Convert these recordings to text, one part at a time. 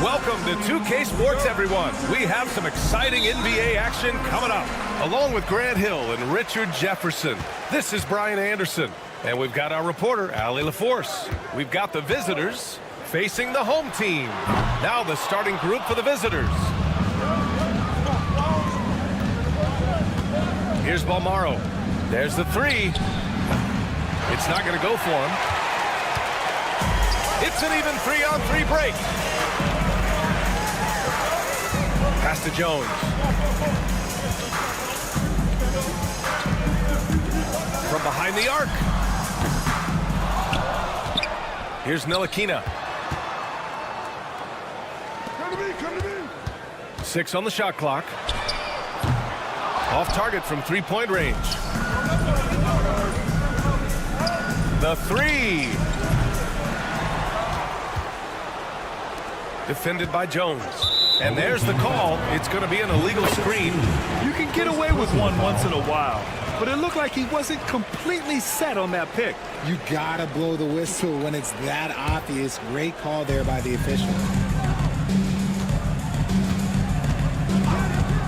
Welcome to 2K Sports, everyone. We have some exciting NBA action coming up. Along with Grant Hill and Richard Jefferson, this is Brian Anderson. And we've got our reporter, Allie LaForce. We've got the visitors facing the home team. Now the starting group for the visitors. Here's Balmaro. There's the three. It's not going to go for him. It's an even 3-on-3 break. Pass to Jones. From behind the arc. Here's Ntilikina. Come to me. 6 on the shot clock. Off target from three-point range. The three. Defended by Jones. And there's the call. It's going to be an illegal screen. You can get away with one once in a while, but it looked like he wasn't completely set on that pick. You gotta blow the whistle when it's that obvious. Great call there by the official.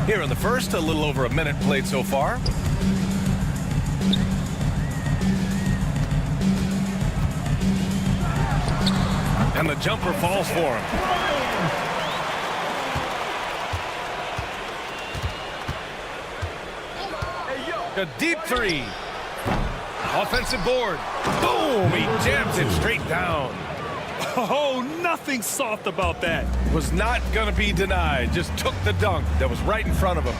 Here in the first, a little over a minute played so far. And the jumper falls for him. A deep three. Offensive board. Boom! He jams it straight down. Oh, nothing soft about that. Was not going to be denied. Just took the dunk that was right in front of him.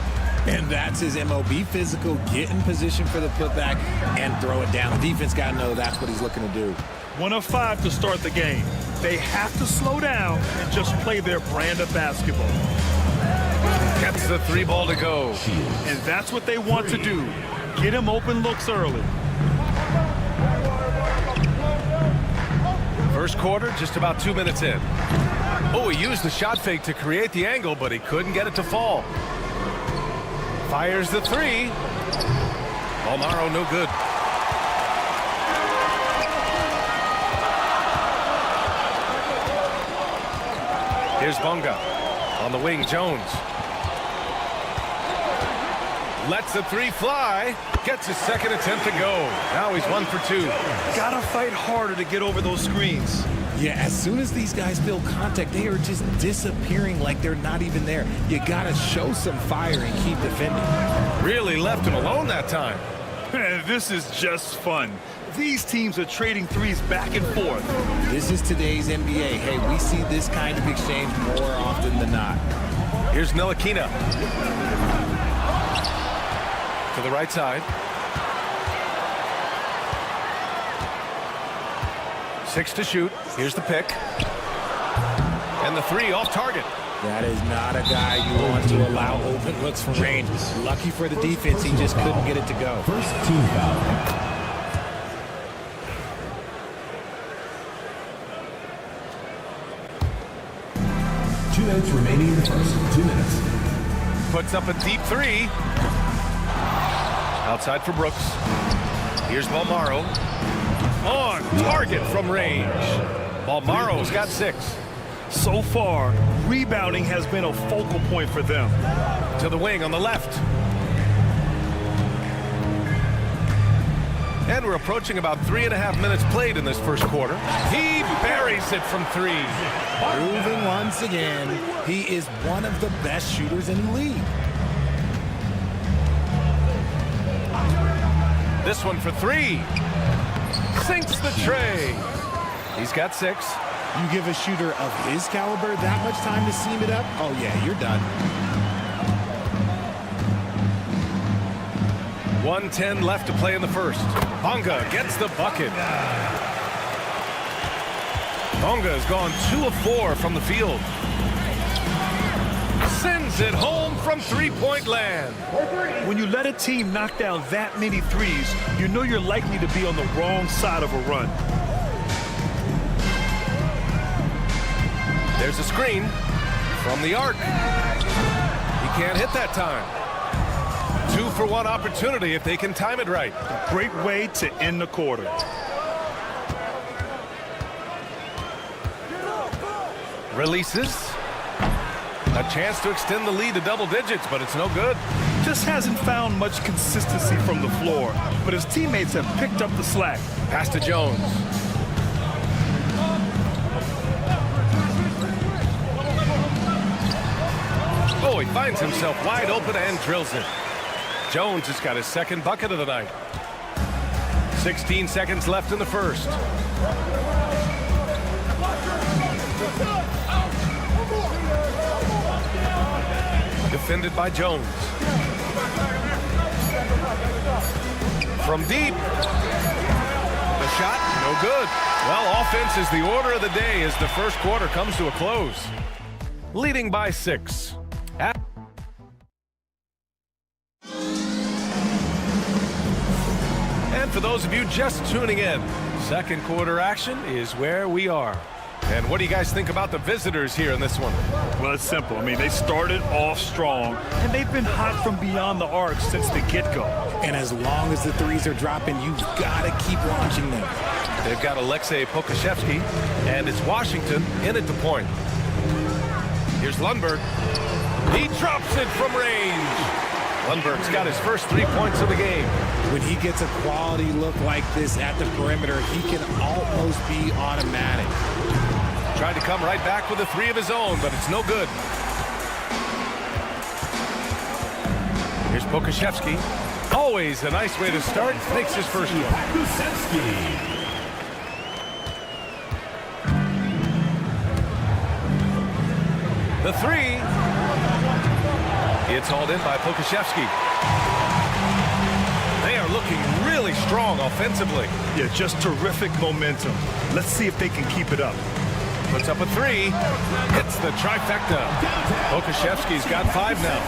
And that's his MO. Be physical, get in position for the putback, and throw it down. The defense got to know that's what he's looking to do. 1 of 5 to start the game. They have to slow down and just play their brand of basketball. Gets the 3 ball to go. And that's what they want to do. Get him open looks early. First quarter, just about 2 minutes in. Oh, he used the shot fake to create the angle, but he couldn't get it to fall. Fires the 3. Balmaro, no good. Here's Bonga. On the wing, Jones. Lets the 3 fly. Gets his second attempt to go. Now he's 1 for 2. Gotta fight harder to get over those screens. Yeah, as soon as these guys feel contact, they are just disappearing like they're not even there. You gotta show some fire and keep defending. Really left him alone that time. This is just fun. These teams are trading threes back and forth. This is today's NBA. Hey, we see this kind of exchange more often than not. Here's Ntilikina. To the right side. 6 to shoot. Here's the pick. And the 3 off target. That is not a guy you want to allow open looks from range. Lucky for the defense, he just couldn't get it to go. First team foul. 2 minutes remaining in the first. 2 minutes. Puts up a deep 3. Outside for Brooks. Here's Balmaro. On target from range. Balmaro's got 6. So far, rebounding has been a focal point for them. To the wing on the left. And we're approaching about 3.5 minutes played in this first quarter. He buries it from 3. Proving once again, he is one of the best shooters in the league. This one for 3. Sinks the tray. He's got 6. You give a shooter of his caliber that much time to seam it up, oh yeah, you're done. 1:10 left to play in the first. Bonga gets the bucket. Bonga has gone 2 of 4 from the field. Sends it home from three-point land. When you let a team knock down that many threes, you know you're likely to be on the wrong side of a run. There's a screen from the arc. He can't hit that time. 2-for-1 opportunity if they can time it right. Great way to end the quarter. Releases. A chance to extend the lead to double digits, but it's no good. Just hasn't found much consistency from the floor, but his teammates have picked up the slack. Pass to Jones. Oh, he finds himself wide open and drills it. Jones has got his second bucket of the night. 16 seconds left in the first. Defended by Jones. From deep. The shot, no good. Well, offense is the order of the day as the first quarter comes to a close. Leading by 6. And for those of you just tuning in, second quarter action is where we are. And what do you guys think about the visitors here in this one? Well, it's simple. I mean, they started off strong, and they've been hot from beyond the arc since the get-go. And as long as the threes are dropping, you've got to keep launching them. They've got Alexei Pokashevsky, and it's Washington in at the point. Here's Lundberg. He drops it from range. Lundberg's got his first 3 points of the game. When he gets a quality look like this at the perimeter, he can almost be automatic. Tried to come right back with a 3 of his own, but it's no good. Here's Pokashevsky. Always a nice way to start. Makes his first one. The 3. It's hauled in by Pokashevsky. They are looking really strong offensively. Yeah, just terrific momentum. Let's see if they can keep it up. Puts up a 3. Hits the trifecta. Pokashevsky's got 5 now.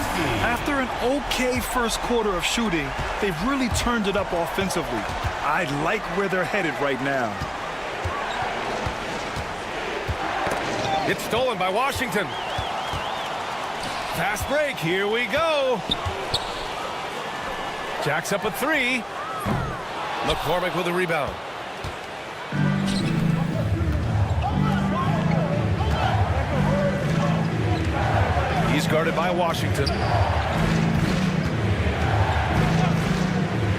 After an okay first quarter of shooting, they've really turned it up offensively. I like where they're headed right now. It's stolen by Washington. Fast break. Here we go. Jacks up a 3. McCormick with a rebound. He's guarded by Washington.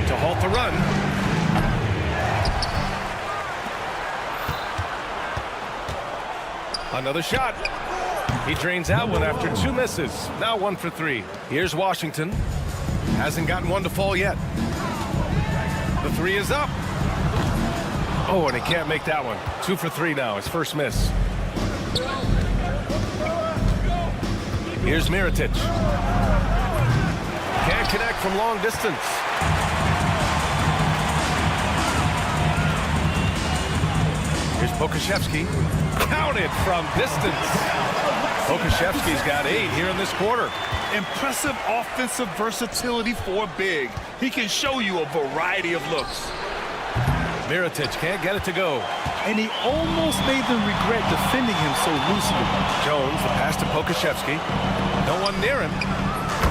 To halt the run. Another shot. He drains out one after 2 misses. Now 1 for 3. Here's Washington. Hasn't gotten one to fall yet. The 3 is up. Oh, and he can't make that one. 2 for 3 now. His first miss. Here's Mirotic. Can't connect from long distance. Here's Pokashevsky. Counted from distance. Pokashevsky's got 8 here in this quarter. Impressive offensive versatility for big. He can show you a variety of looks. Mirotic can't get it to go. And he almost made them regret defending him so loosely. Jones, the pass to Pokashevsky. No one near him.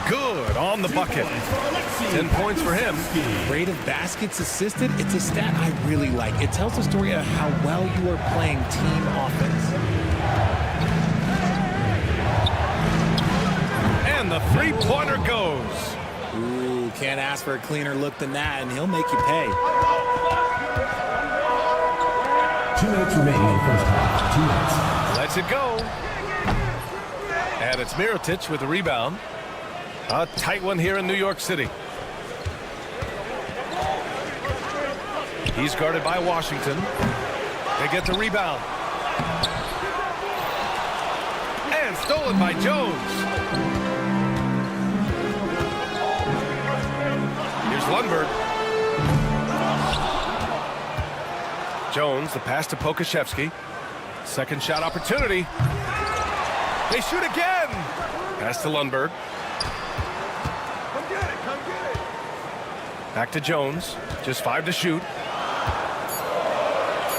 Good on the bucket. 10 points for him. Rate of baskets assisted, it's a stat I really like. It tells the story of how well you are playing team offense. And the 3-pointer goes. Ooh, can't ask for a cleaner look than that, and he'll make you pay. 2 minutes remaining in the first half. 2 minutes. Lets it go. And it's Mirotic with the rebound. A tight one here in New York City. He's guarded by Washington. They get the rebound. And stolen by Jones. Here's Lundberg. Jones, the pass to Pokashevsky. Second shot opportunity. They shoot again. Pass to Lundberg. Come get it, come get it. Back to Jones. Just 5 to shoot.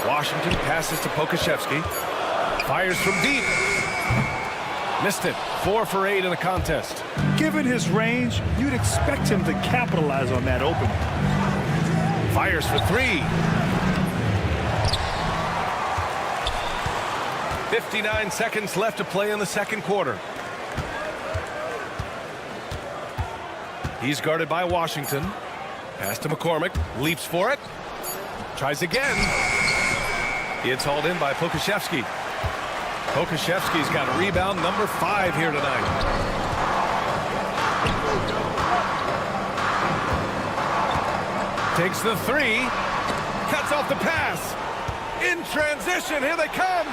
Washington passes to Pokashevsky. Fires from deep. Missed it. 4 for 8 in the contest. Given his range, you'd expect him to capitalize on that opening. Fires for 3. 59 seconds left to play in the second quarter. He's guarded by Washington. Pass to McCormick. Leaps for it. Tries again. It's hauled in by Pokashevsky. Pokashevsky's got rebound number 5 here tonight. Takes the 3. Cuts off the pass. In transition, here they come.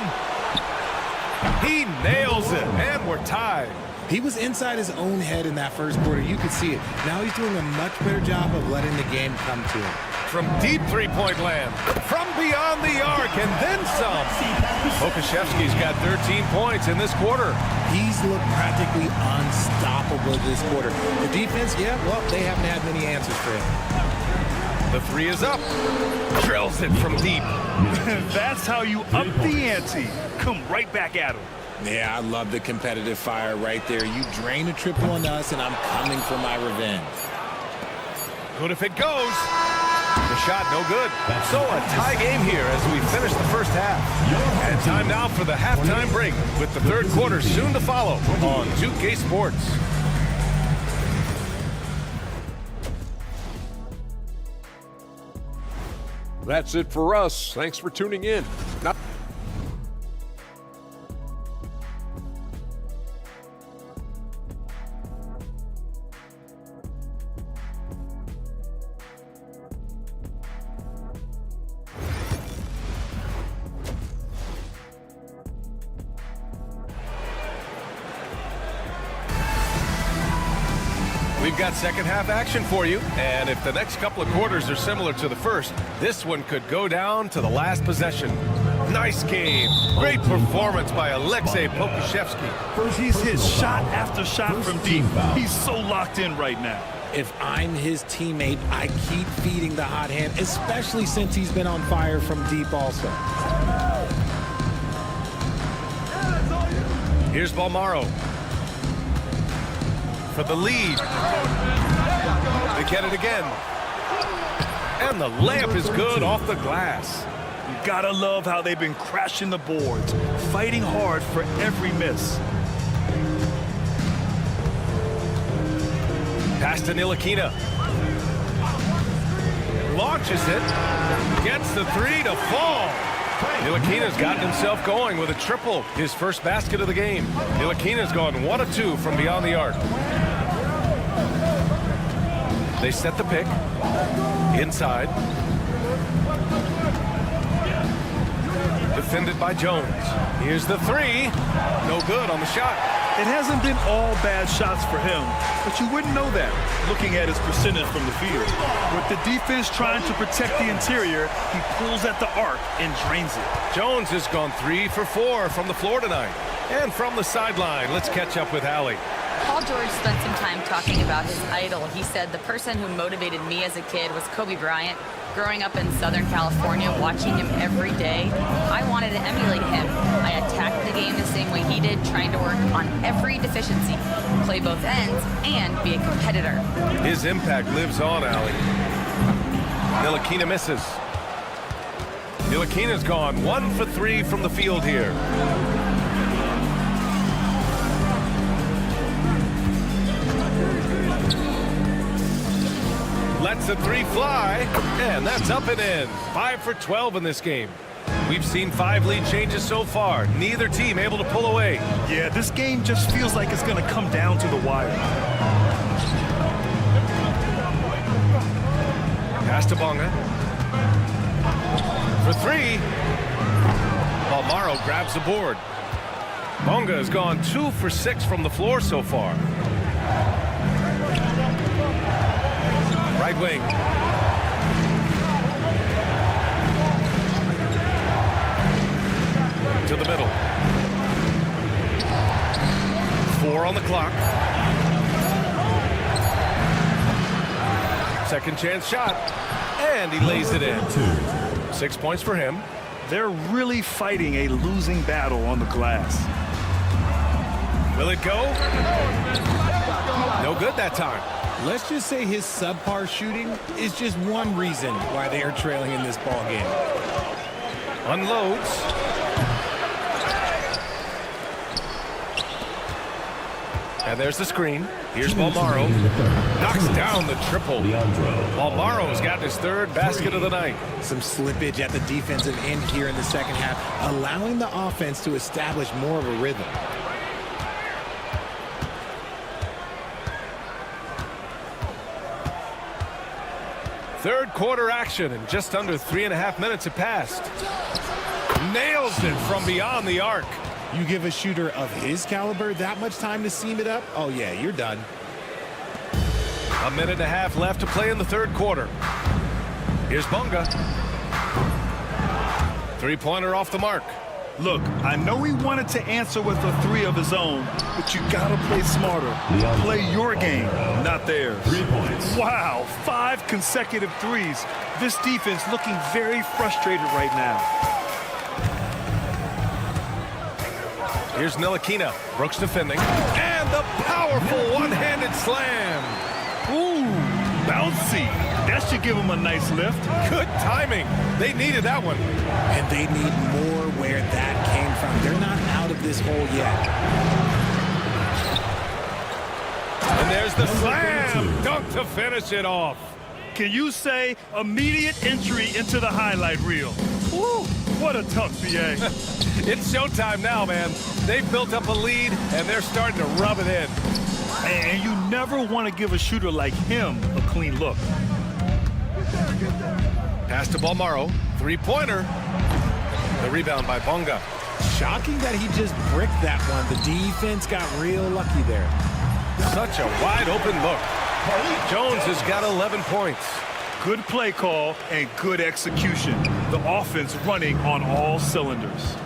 He nails it, and we're tied. He was inside his own head in that first quarter. You could see it. Now he's doing a much better job of letting the game come to him. From deep three-point land, from beyond the arc, and then some. Pokashevsky's got 13 points in this quarter. He's looked practically unstoppable this quarter. The defense, yeah, well, they haven't had many answers for him. The 3 is up. Drills it from deep. That's how you up the ante. Come right back at him. Yeah, I love the competitive fire right there. You drain a triple on us, and I'm coming for my revenge. Good if it goes. The shot no good. So a tie game here as we finish the first half. And time now for the halftime break with the third quarter soon to follow on 2K Sports. That's it for us. Thanks for tuning in. Now We've got second half action for you, and if the next couple of quarters are similar to the first, this one could go down to the last possession. Nice game. Great performance by Alexei Pokashevsky. He's hit shot after shot from deep. He's so locked in right now. If I'm his teammate, I keep feeding the hot hand, especially since he's been on fire from deep also. Here's Balmaro for the lead. They get it again. And the layup is good off the glass. You gotta love how they've been crashing the boards, fighting hard for every miss. Pass to Ntilikina. Launches it. Gets the 3 to fall. Ntilikina's gotten himself going with a triple, his first basket of the game. Ntilikina's gone 1 of 2 from beyond the arc. They set the pick. Inside. Defended by Jones. Here's the 3. No good on the shot. It hasn't been all bad shots for him, but you wouldn't know that looking at his percentage from the field. With the defense trying to protect the interior, he pulls at the arc and drains it. Jones has gone 3 for 4 from the floor tonight. And from the sideline, let's catch up with Allie. Paul George spent some time talking about his idol. He said, the person who motivated me as a kid was Kobe Bryant. Growing up in Southern California, watching him every day, I wanted to emulate him. I attacked the game the same way he did, trying to work on every deficiency, play both ends, and be a competitor. His impact lives on, Allie. Ntilikina misses. Ntilikina's gone 1 for 3 from the field here. Lets the 3 fly, and that's up and in. 5 for 12 in this game. We've seen 5 lead changes so far. Neither team able to pull away. Yeah, this game just feels like it's going to come down to the wire. Pass to Bonga. For 3. Balmaro grabs the board. Bonga has gone 2 for 6 from the floor so far. Right wing. To the middle. 4 on the clock. Second chance shot. And he lays it in. 6 points for him. They're really fighting a losing battle on the glass. Will it go? No good that time. Let's just say his subpar shooting is just one reason why they are trailing in this ball game. Unloads. And there's the screen. Here's Balmaro. Knocks down the triple. Balmaro's got his third basket of the night. Some slippage at the defensive end here in the second half, allowing the offense to establish more of a rhythm. Third quarter action, and just under 3.5 minutes have passed. Nails it from beyond the arc. You give a shooter of his caliber that much time to seam it up, oh yeah, you're done. 1.5 minutes left to play in the third quarter. Here's Bonga. Three-pointer off the mark. Look, I know he wanted to answer with a 3 of his own, but you gotta play smarter. Play your game, not theirs. 3 points. Wow, 5 consecutive threes. This defense looking very frustrated right now. Here's Ntilikina. Brooks defending. And the powerful one-handed slam. Ooh, bouncy. That should give him a nice lift. Good timing. They needed that one. And they need more where that came from. They're not out of this hole yet. And there's the slam dunk to finish it off. Can you say immediate entry into the highlight reel? Woo, what a tough BA. It's showtime now, man. They've built up a lead, and they're starting to rub it in. And you never want to give a shooter like him a clean look. Pass to Balmaro. Three-pointer. The rebound by Bonga. Shocking that he just bricked that one. The defense got real lucky there. Such a wide-open look. Jones has got 11 points. Good play call and good execution. The offense running on all cylinders.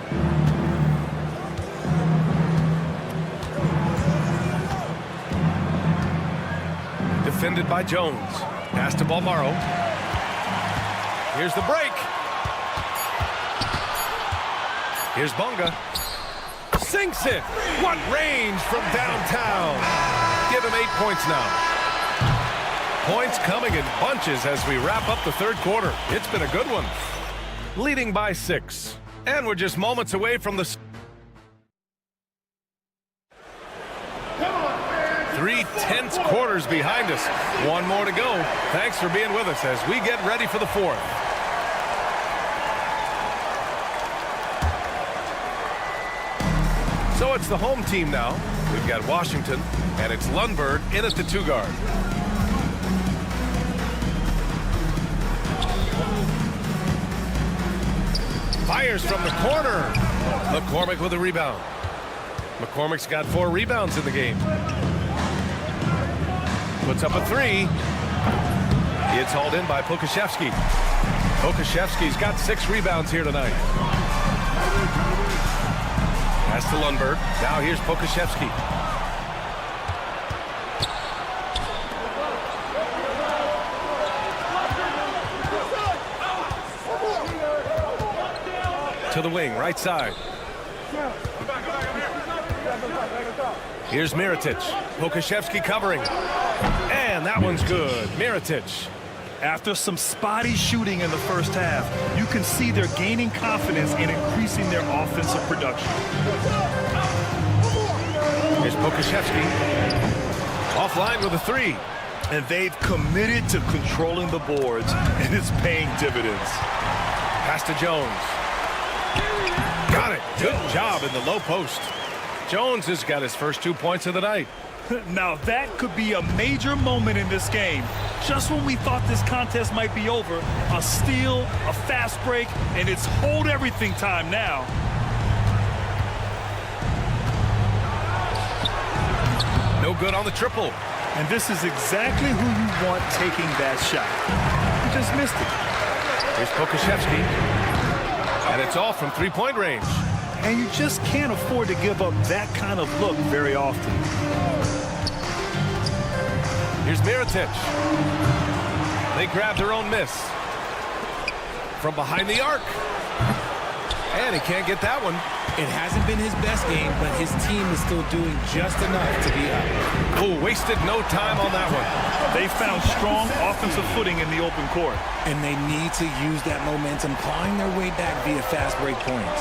Defended by Jones. Pass to Balmaro. Here's the break. Here's Bonga. Sinks it. What range from downtown. Give him 8 points now. Points coming in bunches as we wrap up the third quarter. It's been a good one. Leading by 6. And we're just moments away from the 3 tense quarters behind us. One more to go. Thanks for being with us as we get ready for the fourth. So it's the home team now. We've got Washington, and it's Lundberg in at the 2-guard. Fires from the corner. McCormick with a rebound. McCormick's got 4 rebounds in the game. Puts up a 3. It's hauled in by Pokashevsky. Pokashevsky's got 6 rebounds here tonight. Pass to Lundberg. Now here's Pokashevsky. To the wing, right side. Here's Mirotic. Pokashevsky covering. And that one's good. Mirotic. After some spotty shooting in the first half, you can see they're gaining confidence and increasing their offensive production. Here's Pokashevsky. Offline with a 3. And they've committed to controlling the boards, and it's paying dividends. Pass to Jones. Got it. Good job in the low post. Jones has got his first 2 points of the night. Now that could be a major moment in this game. Just when we thought this contest might be over, a steal, a fast break, and it's hold everything time now. good on the triple. And this is exactly who you want taking that shot. He just missed it. Here's Pokusevski. And it's all from three-point range. And you just can't afford to give up that kind of look very often. Here's Mirotic. They grab their own miss. From behind the arc. And he can't get that one. It hasn't been his best game, but his team is still doing just enough to be up. Oh, wasted no time on that one. They found strong offensive footing in the open court. And they need to use that momentum, clawing their way back via fast break points.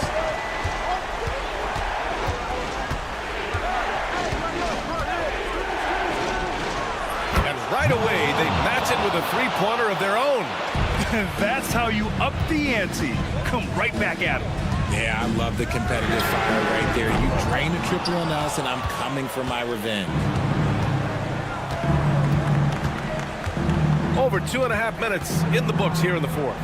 And right away, they match it with a three-pointer of their own. That's how you up the ante. Come right back at him. Yeah, I love the competitive fire right there. You drain a triple on us, and I'm coming for my revenge. Over 2.5 minutes in the books here in the fourth.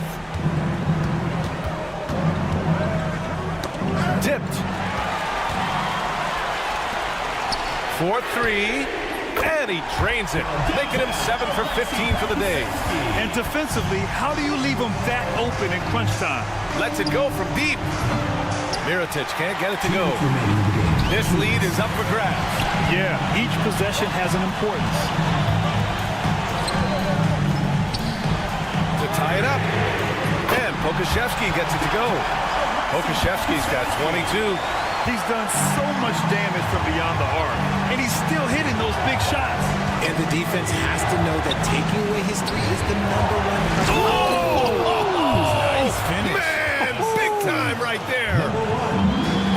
Tipped. 4-3. And he drains it, making him 7 for 15 for the day. And defensively, how do you leave him that open in crunch time? Lets it go from deep. Mirotic can't get it to go. This lead is up for grabs. Yeah, each possession has an importance. To tie it up. And Pokusevski gets it to go. Pokusevski's got 22. He's done so much damage from beyond the arc, and he's still hitting those big shots. And the defense has to know that taking away his three is the #1. Nice finish. Man, big time right there.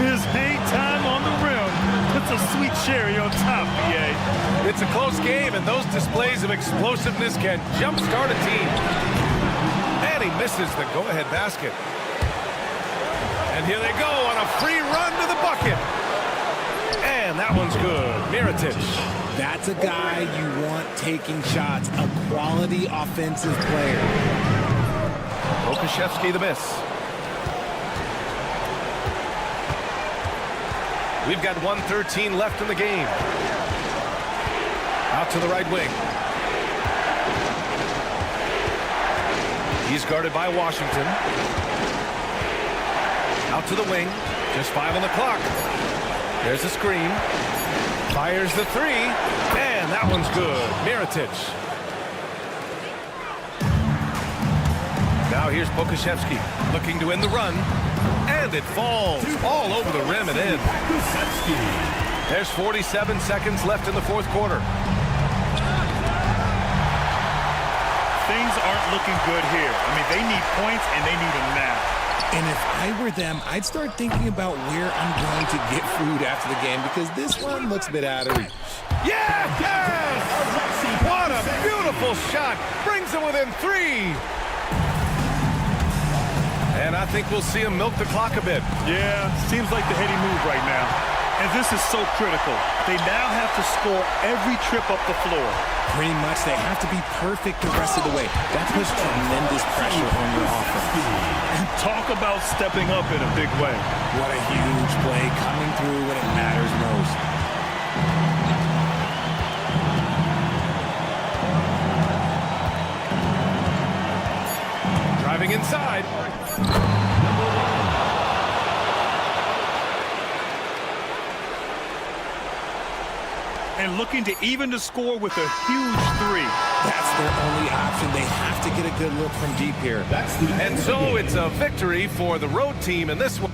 His hang time on the rim puts a sweet cherry on top, BA. It's a close game, and those displays of explosiveness can jumpstart a team. And he misses the go-ahead basket. And here they go on a free run to the bucket. And that one's good. Mirotic. That's a guy you want taking shots, a quality offensive player. Pokusevski the miss. We've got 1:13 left in the game. Out to the right wing. He's guarded by Washington. Out to the wing. Just 5 on the clock. There's a screen. Fires the three. And that one's good. Mirotic. Now here's Pokusevski looking to end the run. And it falls all over the rim and in. There's 47 seconds left in the fourth quarter. Things aren't looking good here. I mean, they need points, and they need them now. And if I were them, I'd start thinking about where I'm going to get food after the game, because this one looks a bit out of reach. Yes! What a beautiful shot. Brings them within 3. And I think we'll see him milk the clock a bit. Yeah, seems like the heady move right now. And this is so critical. They now have to score every trip up the floor. Pretty much, they have to be perfect the rest of the way. That puts tremendous pressure on your offense. And talk about stepping up in a big way. What a huge play coming through when it matters most. Driving inside. And looking to even the score with a huge 3. That's their only option. They have to get a good look from deep here. And so it's a victory for the road team in this one.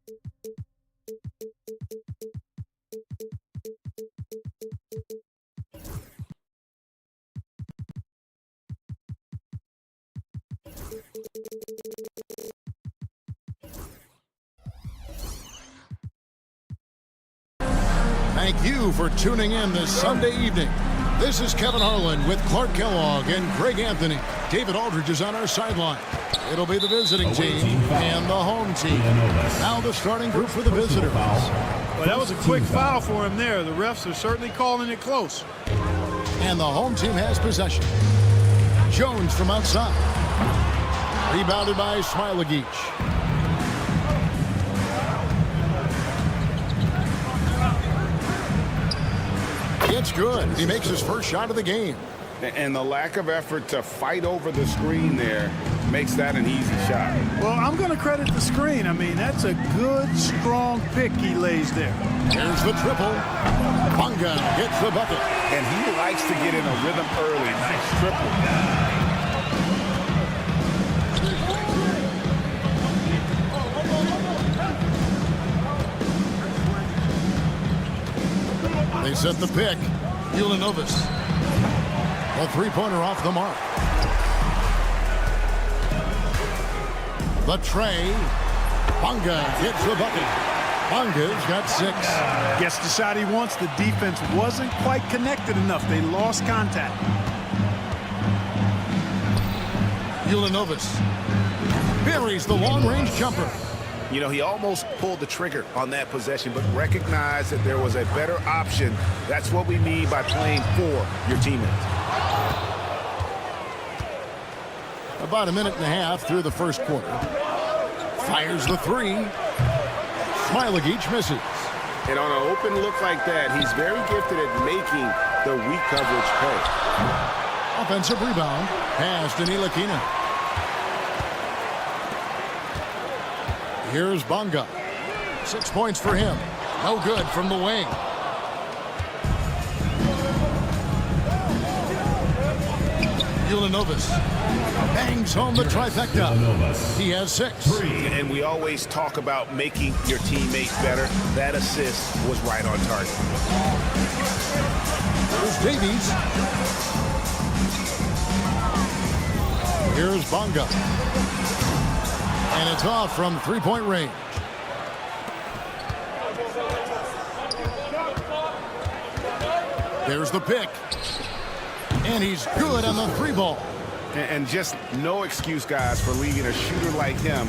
Thank you for tuning in this Sunday evening. This is Kevin Harlan with Clark Kellogg and Greg Anthony. David Aldridge is on our sideline. It'll be the visiting team and the home team. Now the starting group for the visitors. Well, that was a quick foul for him there. The refs are certainly calling it close. And the home team has possession. Jones from outside. Rebounded by Smilagic. It's good. He makes his first shot of the game. And the lack of effort to fight over the screen there makes that an easy shot. Well, I'm going to credit the screen. I mean, that's a good, strong pick he lays there. Here's the triple. Bunga gets the bucket. And he likes to get in a rhythm early. Nice triple. They set the pick. Ulanovas. A three-pointer off the mark. The tray. Bunga gets the bucket. Bunga's got 6. Gets the shot he wants. The defense wasn't quite connected enough. They lost contact. Ulanovas buries the long-range jumper. You know, he almost pulled the trigger on that possession, but recognized that there was a better option. That's what we mean by playing for your teammates. About a minute and a half through the first quarter. Fires the three. Smilagic misses. And on an open look like that, he's very gifted at making the weak coverage pay. Offensive rebound. Pass to Ntilikina. Here's Bunga. 6 points for him. No good from the wing. Ulanovas bangs home the trifecta. He has 6. And we always talk about making your teammates better. That assist was right on target. Here's Davies. Here's Bunga. And it's off from three-point range. There's the pick. And he's good on the three ball. And just no excuse, guys, for leaving a shooter like him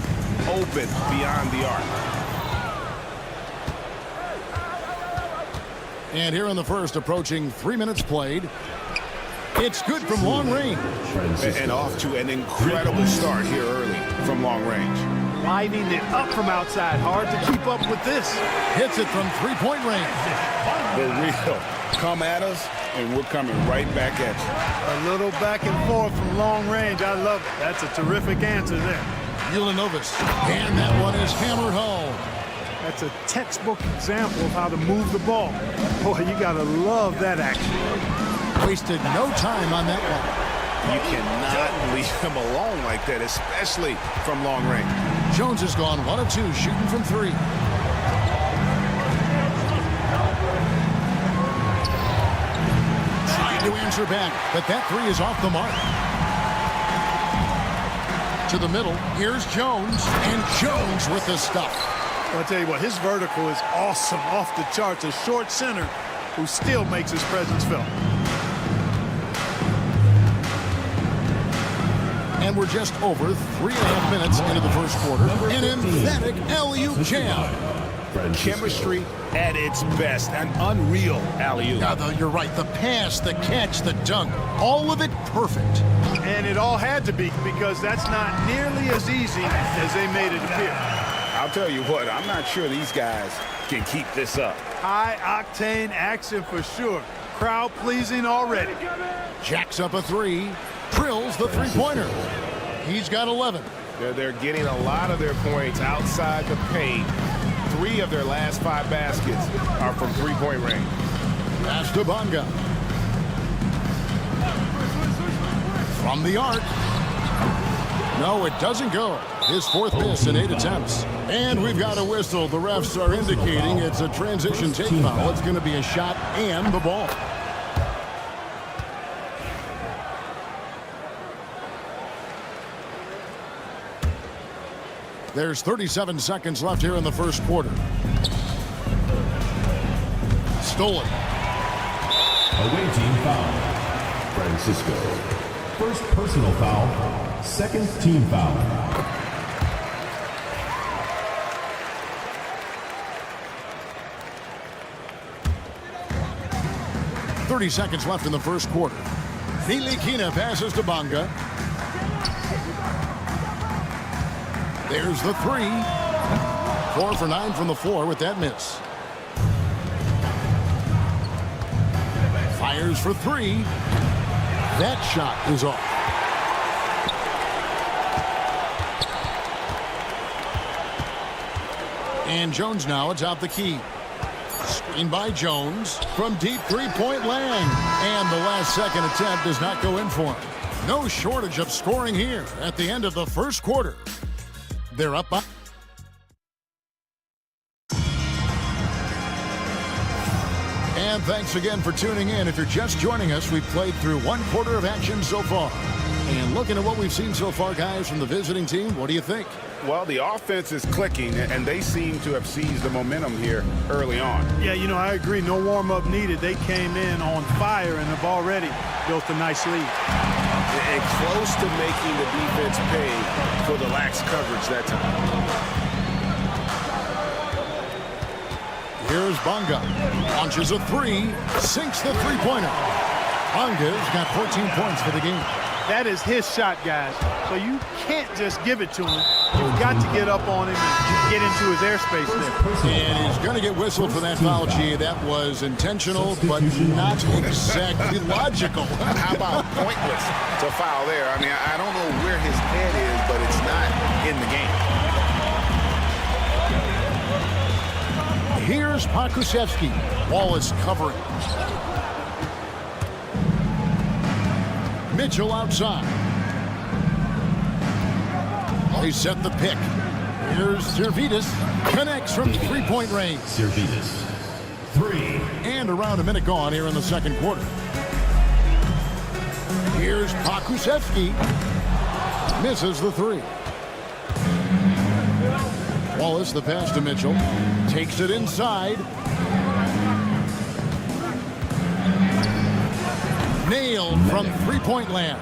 open beyond the arc. And here in the first, approaching 3 minutes played. It's good from long range. And off to an incredible start here early from long range. Lining it up from outside. Hard to keep up with this. Hits it from three-point range. The real. Come at us, and we're coming right back at you. A little back and forth from long range. I love it. That's a terrific answer there. Ulanovas. And that one is hammered home. That's a textbook example of how to move the ball. Boy, you got to love that action. Wasted no time on that one. You cannot leave him alone like that, especially from long range. Jones has gone 1 of 2, shooting from 3. Trying to answer back, but that 3 is off the mark. To the middle, here's Jones, and Jones with the stuff. Well, I'll tell you what, his vertical is awesome, off the charts. A short center who still makes his presence felt. And we're just over 3.5 minutes into the first quarter. An emphatic alley-oop jam. Chemistry at its best. An unreal alley-oop. Yeah, you're right. The pass, the catch, the dunk, all of it perfect. And it all had to be, because that's not nearly as easy as they made it appear. I'll tell you what, I'm not sure these guys can keep this up. High-octane action for sure. Crowd-pleasing already. Jacks up a 3. Drills the three-pointer. He's got 11. They're getting a lot of their points outside the paint. 3 of their last 5 baskets are from three-point range. Pass to Bunga. From the arc. No, it doesn't go. His fourth miss in 8 attempts. And we've got a whistle. The refs are indicating it's a transition take foul. It's going to be a shot and the ball. There's 37 seconds left here in the first quarter. Stolen. Away team foul. Francisco. First personal foul. Second team foul. .30 seconds left in the first quarter. Nilikina passes to Bonga. There's the three. 4 for 9 from the floor with that miss. Fires for 3. That shot is off. And Jones now atop the key. Screen by Jones from deep three-point land. And the last second attempt does not go in for him. No shortage of scoring here at the end of the first quarter. They're up by. And thanks again for tuning in. If you're just joining us, we've played through 1 quarter of action so far. And looking at what we've seen so far, guys, from the visiting team, what do you think? Well, the offense is clicking, and they seem to have seized the momentum here early on. Yeah, you know, I agree. No warm-up needed. They came in on fire and have already built a nice lead. And close to making the defense pay for the lax coverage that time. Here's Bonga. Launches a 3. Sinks the three-pointer. Bonga's got 14 points for the game. That is his shot, guys. So you can't just give it to him. You've got to get up on him and get into his airspace there. And he's going to get whistled for that foul, G. That was intentional, but not exactly logical. How about pointless to foul there? I mean, I don't know where his head is, but it's not in the game. Here's Pakusevsky. Wallace covering. Mitchell outside. They set the pick. Here's Servidis. Connects from three-point range. Servidis. 3. And around a minute gone here in the second quarter. Here's Pakusevsky. Misses the 3. Wallace, the pass to Mitchell. Takes it inside. Nailed from three-point land.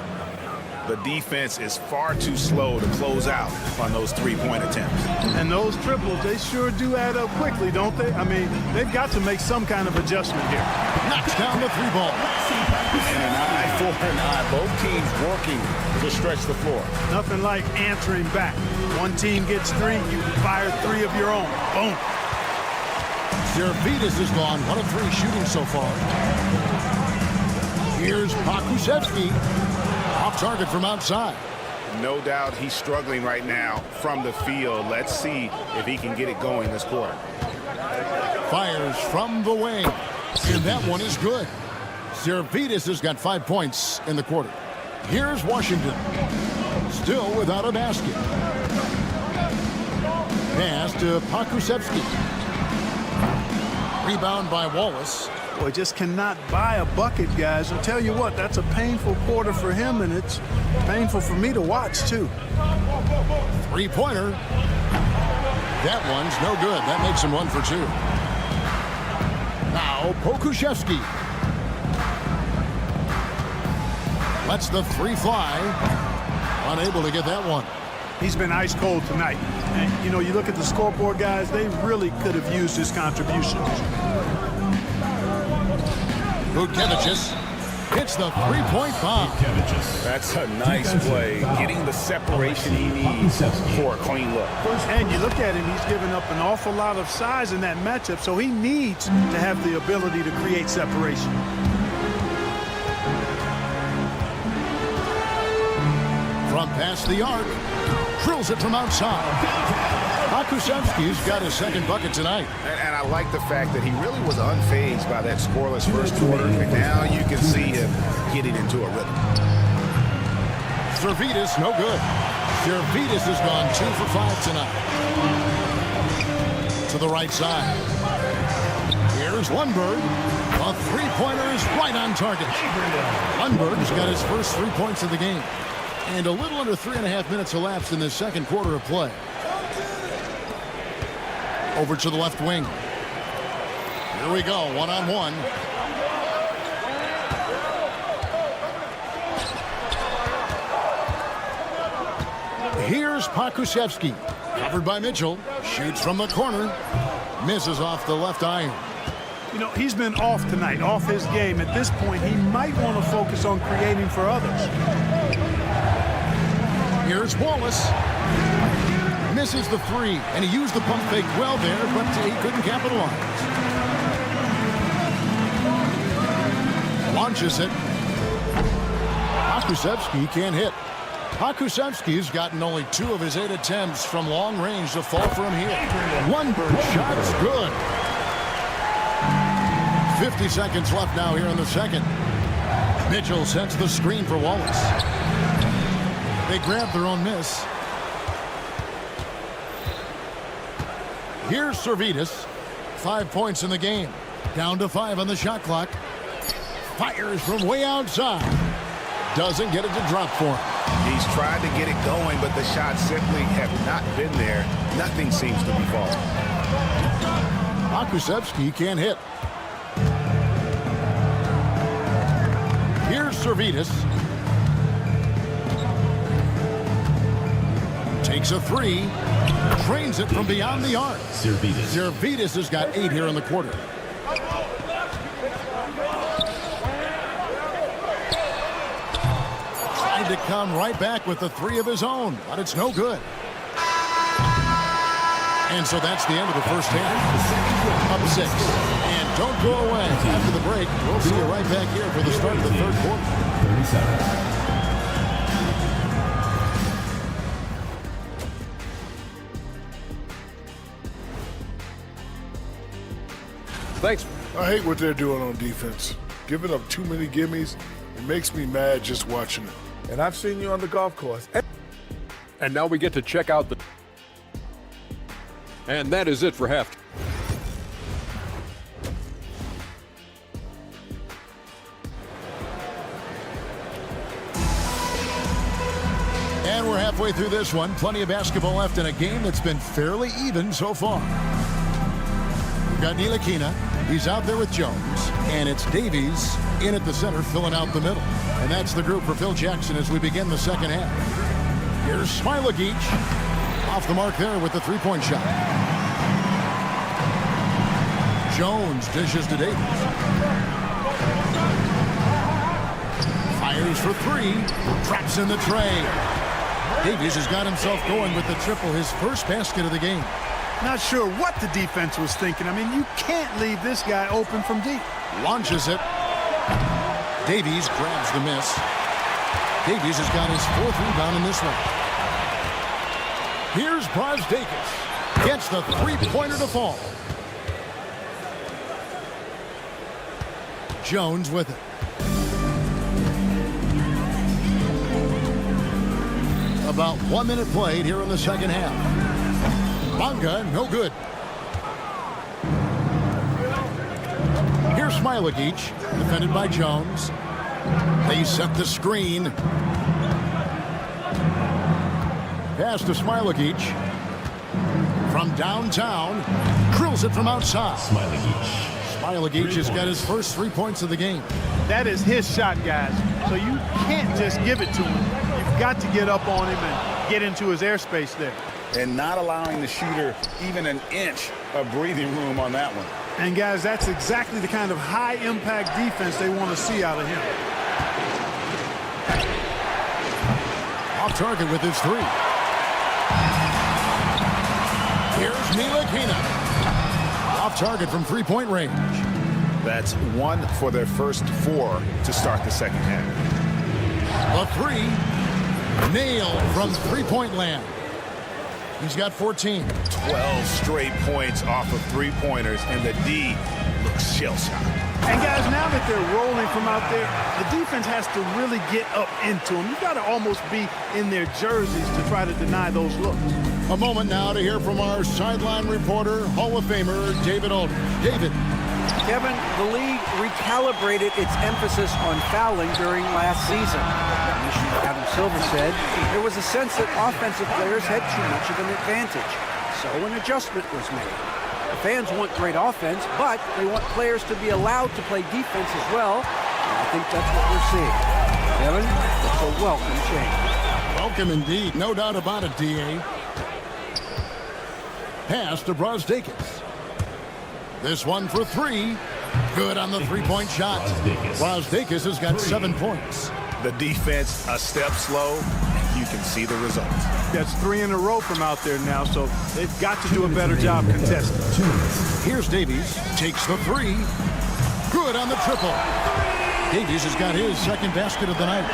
The defense is far too slow to close out on those three-point attempts. And those triples, they sure do add up quickly, don't they? I mean, they've got to make some kind of adjustment here. Knocks down the 3 ball. And an eye for an eye. Both teams working to stretch the floor. Nothing like answering back. One team gets 3, you fire 3 of your own. Boom. Servidis is gone. 1 of 3 shooting so far. Here's Pakusevsky. Off target from outside. No doubt he's struggling right now from the field. Let's see if he can get it going this quarter. Fires from the wing. And that one is good. Servidis has got 5 points in the quarter. Here's Washington. Still without a basket. Pass to Pakusevsky. Rebound by Wallace. Boy, just cannot buy a bucket, guys. I'll tell you what, that's a painful quarter for him, and it's painful for me to watch, too. Three-pointer. That one's no good. That makes him 1 for 2. Now, Pokusevsky. Lets the 3 fly. Unable to get that one. He's been ice cold tonight. And, you know, you look at the scoreboard, guys, they really could have used his contributions. Vukevicius hits the three-point bomb. That's a nice play. Getting the separation he needs for a clean look. And you look at him, he's given up an awful lot of size in that matchup, so he needs to have the ability to create separation. From past the arc. Drills it from outside. Pakusevsky's got his second bucket tonight. And I like the fact that he really was unfazed by that scoreless first quarter. And now you can see him getting into a rhythm. Servidis, no good. Zalgiris has gone 2 for 5 tonight. To the right side. Here's Lundberg. A three-pointer is right on target. Lundberg's got his first 3 points of the game. And a little under 3.5 minutes elapsed in the second quarter of play. Over to the left wing. Here we go, one-on-one. Here's Pokusevski. Covered by Mitchell. Shoots from the corner. Misses off the left iron. You know, he's been off tonight, off his game. At this point, he might want to focus on creating for others. Here's Wallace. Misses the three, and he used the pump fake well there, but he couldn't capitalize. Launches it. Pokusevski can't hit. Pokusevski's gotten only 2 of his 8 attempts from long range to fall from here. Lundberg shot's good. 50 seconds left now here in the second. Mitchell sets the screen for Wallace. They grab their own miss. Here's Zalgiris. 5 points in the game. Down to 5 on the shot clock. Fires from way outside. Doesn't get it to drop for him. He's tried to get it going, but the shots simply have not been there. Nothing seems to be falling. Pokusevski can't hit. Here's Zalgiris. Takes a three. Trains it from beyond the arc. Zalgiris has got 8 here in the quarter. Tried to come right back with the 3 of his own, but it's no good. And so that's the end of the first half. Up 6. And don't go away. After the break, we'll see you right back here for the start of the third quarter. 37. Thanks. I hate what they're doing on defense. Giving up too many gimmies. It makes me mad just watching it. And I've seen you on the golf course. And now we get to check out the... And that is it for half. And we're halfway through this one. Plenty of basketball left in a game that's been fairly even so far. We've got Ntilikina. He's out there with Jones. And it's Davies in at the center, filling out the middle. And that's the group for Phil Jackson as we begin the second half. Here's Smilagic. Off the mark there with the three-point shot. Jones dishes to Davies. Fires for 3. Traps in the tray. Davies has got himself going with the triple, his first basket of the game. Not sure what the defense was thinking. I mean, you can't leave this guy open from deep. Launches it. Davies grabs the miss. Davies has got his 4th rebound in this one. Here's Brasdakis. Gets the three-pointer to fall. Jones with it. About 1 minute played here in the second half. Bonga, no good. Here's Smilagic, defended by Jones. They set the screen. Pass to Smilagic. From downtown. Drills it from outside. Smilagic has got his first 3 points of the game. That is his shot, guys. So you can't just give it to him. You've got to get up on him and get into his airspace there. And not allowing the shooter even an inch of breathing room on that one. And, guys, that's exactly the kind of high-impact defense they want to see out of him. Off target with his 3. Here's Ntilikina. Off target from three-point range. That's 1 for their first 4 to start the second half. A 3. Nailed from three-point land. He's got 14. 12 straight points off of three-pointers, and the D looks shell-shocked. And guys, now that they're rolling from out there, the defense has to really get up into them. You've got to almost be in their jerseys to try to deny those looks. A moment now to hear from our sideline reporter, Hall of Famer David Aldridge. David. Kevin, the league recalibrated its emphasis on fouling during last season. Commissioner Adam Silver said there was a sense that offensive players had too much of an advantage. So an adjustment was made. The fans want great offense, but they want players to be allowed to play defense as well. And I think that's what we're seeing. Kevin, it's a welcome change. Welcome indeed. No doubt about it, D.A. Pass to Brasdeikis. This one for three. Good on the three-point shot. Brasdeikis has got 7 points. The defense a step slow. You can see the results. That's 3 in a row from out there now, so they've got to do a better job contesting. Here's Davies. Takes the three. Good on the triple. Davies has got his second basket of the night.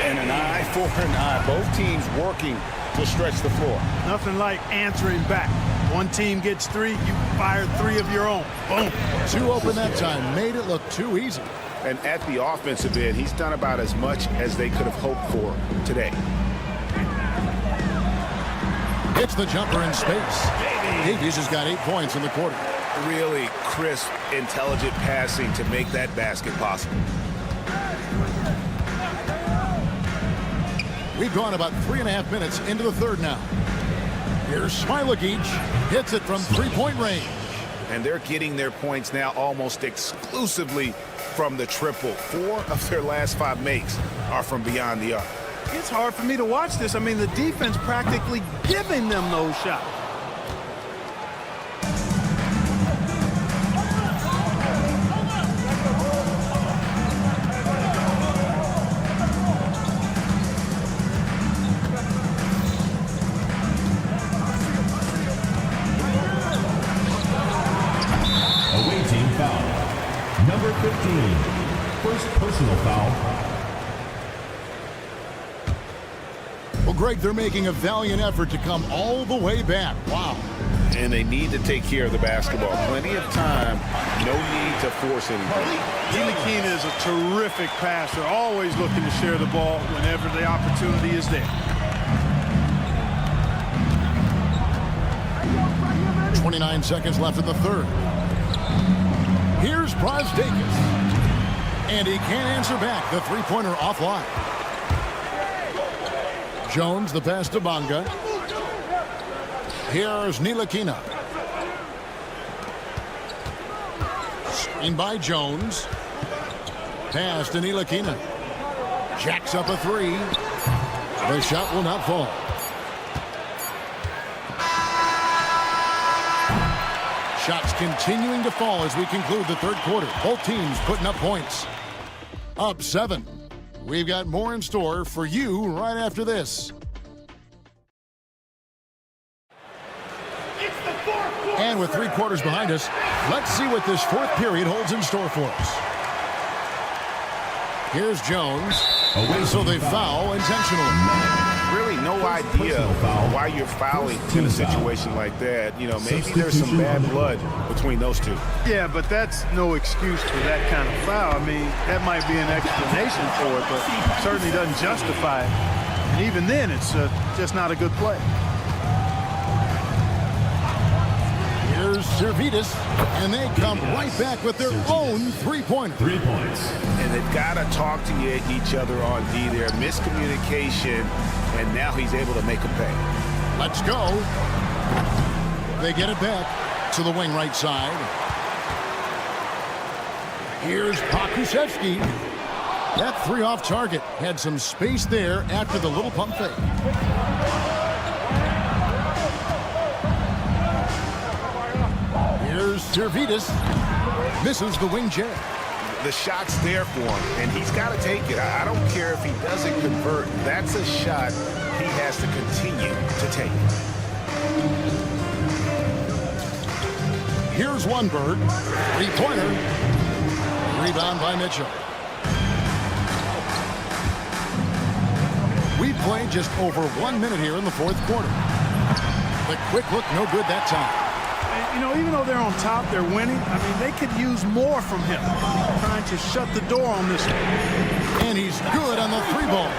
And an eye for an eye. Both teams working to stretch the floor. Nothing like answering back. One team gets 3, you fire 3 of your own. Boom. 2 open that time. Made it look too easy. And at the offensive end, he's done about as much as they could have hoped for today. Hits the jumper in space. Davies has got 8 points in the quarter. Really crisp, intelligent passing to make that basket possible. We've gone about 3.5 minutes into the third now. Here's Smilagic. Hits it from three-point range. And they're getting their points now almost exclusively from the triple. 4 of their last 5 makes are from beyond the arc. It's hard for me to watch this. I mean, the defense practically giving them those shots. Away team foul. Number 15. First personal foul. Well, Greg, they're making a valiant effort to come all the way back. Wow. And they need to take care of the basketball. Plenty of time. No need to force anything. Ntilikina is a terrific passer. Always looking to share the ball whenever the opportunity is there. 29 seconds left in the third. Here's Brasdeikis. And he can't answer back. The three-pointer offline. Jones, the pass to Bonga. Here's Ntilikina. Screen by Jones. Pass to Ntilikina. Jacks up a 3. The shot will not fall. Shots continuing to fall as we conclude the third quarter. Both teams putting up points. Up 7. We've got more in store for you right after this. And with 3 quarters behind us, let's see what this fourth period holds in store for us. Here's Jones. So they foul intentionally. Really no idea why you're fouling in a situation like that. You know, maybe there's some bad blood between those two. Yeah, but that's no excuse for that kind of foul. I mean, that might be an explanation for it, but certainly doesn't justify it. And even then, it's just not a good play. Here's Servidis, and they come right back with their own three-pointer. 3 points. And they've got to talk to each other on D there. Miscommunication, and now he's able to make a pay. Let's go. They get it back to the wing right side. Here's Pokusevski. That 3 off target. Had some space there after the little pump fake. Here's Servidis. Misses the wing jab. The shot's there for him, and he's got to take it. I don't care if he doesn't convert. That's a shot he has to continue to take. Here's Lundberg. 3-pointer. Rebound by Mitchell. We played just over 1 minute here in the fourth quarter. The quick look, no good that time. You know, even though they're on top, they're winning. I mean, they could use more from him. Trying to shut the door on this one. And he's good on the 3-ball.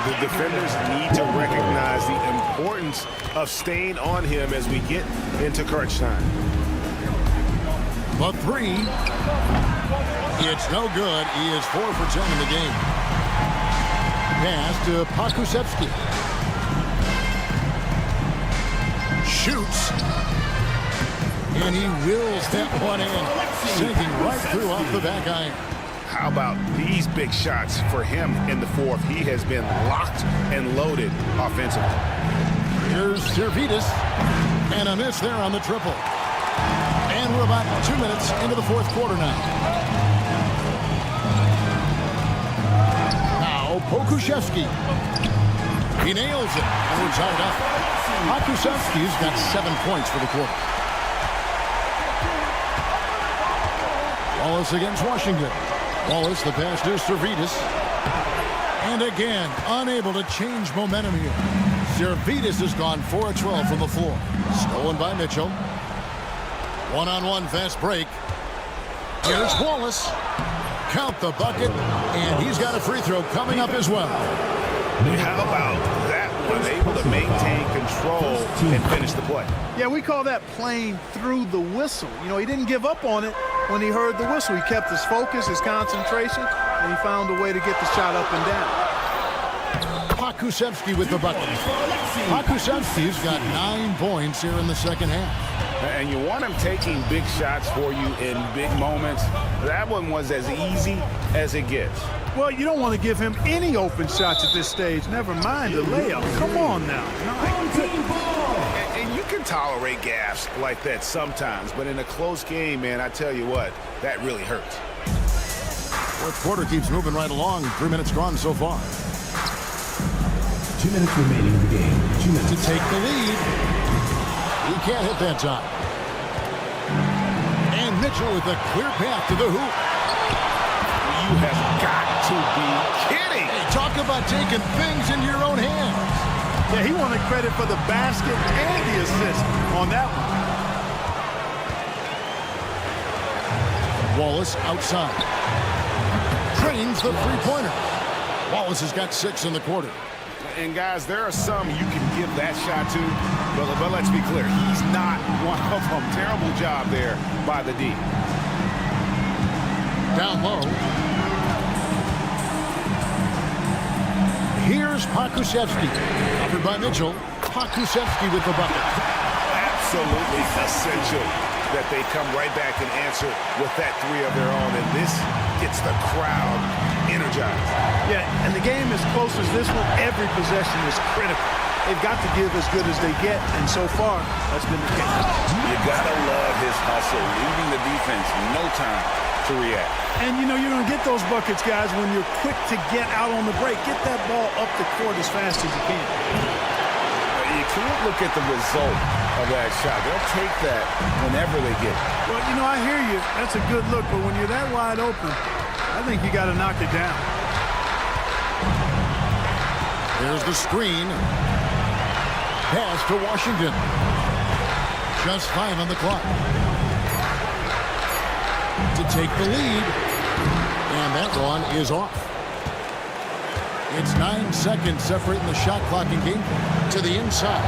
The defenders need to recognize the importance of staying on him as we get into crunch time. The 3. It's no good. He is 4 for 10 in the game. Pass to Pakusevsky. Shoots. And he wills that one in. Sinking right through off the back iron. How about these big shots for him in the 4th? He has been locked and loaded offensively. Here's Zalgiris. And a miss there on the triple. And we're about 2 minutes into the 4th quarter now. Now, Pokusevsky. He nails it. And we're tied up. Pokusevsky's got 7 points for the quarter. Wallace against Washington. Wallace, the pass to Zalgiris. And again, unable to change momentum here. Zalgiris has gone 4 of 12 from the floor. Stolen by Mitchell. One-on-one fast break. Here's Wallace. Count the bucket. And he's got a free throw coming up as well. How about that one? Able to maintain control and finish the play. Yeah, we call that playing through the whistle. You know, he didn't give up on it when he heard the whistle. He kept his focus, his concentration, and he found a way to get the shot up and down. Pakusevsky with the bucket. Pakusevsky's got 9 points here in the second half. And you want him taking big shots for you in big moments. That one was as easy as it gets. Well, you don't want to give him any open shots at this stage. Never mind a layup. Come on now. And you can tolerate gaffes like that sometimes, but in a close game, man, I tell you what, that really hurts. 4th quarter keeps moving right along. 3 minutes gone so far. 2 minutes remaining in the game. 2 minutes. To take the lead. He can't hit that time. And Mitchell with a clear path to the hoop. You have got to be kidding. Hey, talk about taking things in your own hands. Yeah, he wanted credit for the basket and the assist on that one. Wallace outside. Trains the three-pointer. Wallace has got 6 in the quarter. And guys, there are some you can give that shot to, but let's be clear, he's not one of them. Terrible job there by the D. Down low. Here's Pakusevsky. Covered by Mitchell. Pakusevsky with the bucket. Absolutely essential that they come right back and answer with that 3 of their own. And this gets the crowd energized. Yeah, and the game as close as this one, every possession is critical. They've got to give as good as they get, and so far, that's been the case. You gotta love his hustle, leaving the defense no time to react. And you know, you're gonna get those buckets, guys, when you're quick to get out on the break. Get that ball up the court as fast as you can. You can't look at the result of that shot. They'll take that whenever they get it. Well, you know, I hear you. That's a good look, but when you're that wide open, I think you got to knock it down. There's the screen. Pass to Washington. Just 5 on the clock. To take the lead. And that one is off. It's 9 seconds separating the shot clock and game to the inside.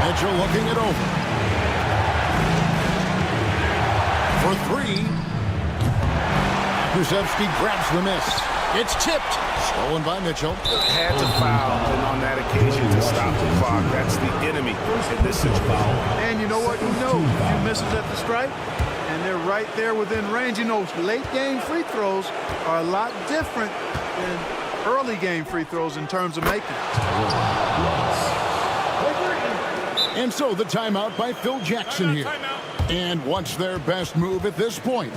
Mitchell looking it over. For 3. Pakusevsky grabs the miss. It's tipped. Stolen by Mitchell. Had to foul on that occasion to stop the clock. That's the enemy in this situation. And you know what? You know, a few misses at the stripe, and they're right there within range. You know, late game free throws are a lot different than early game free throws in terms of making it. And so the timeout by Phil Jackson here. And what's their best move at this point?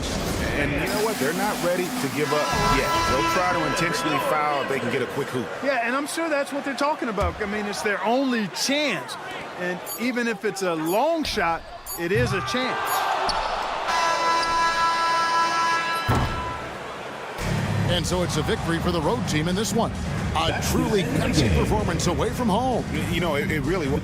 And you know what? They're not ready to give up yet. They'll try to intentionally foul if they can get a quick hoop. Yeah, and I'm sure that's what they're talking about. I mean, it's their only chance. And even if it's a long shot, it is a chance. And so it's a victory for the road team in this one. A truly gutsy performance away from home. You know, it really was.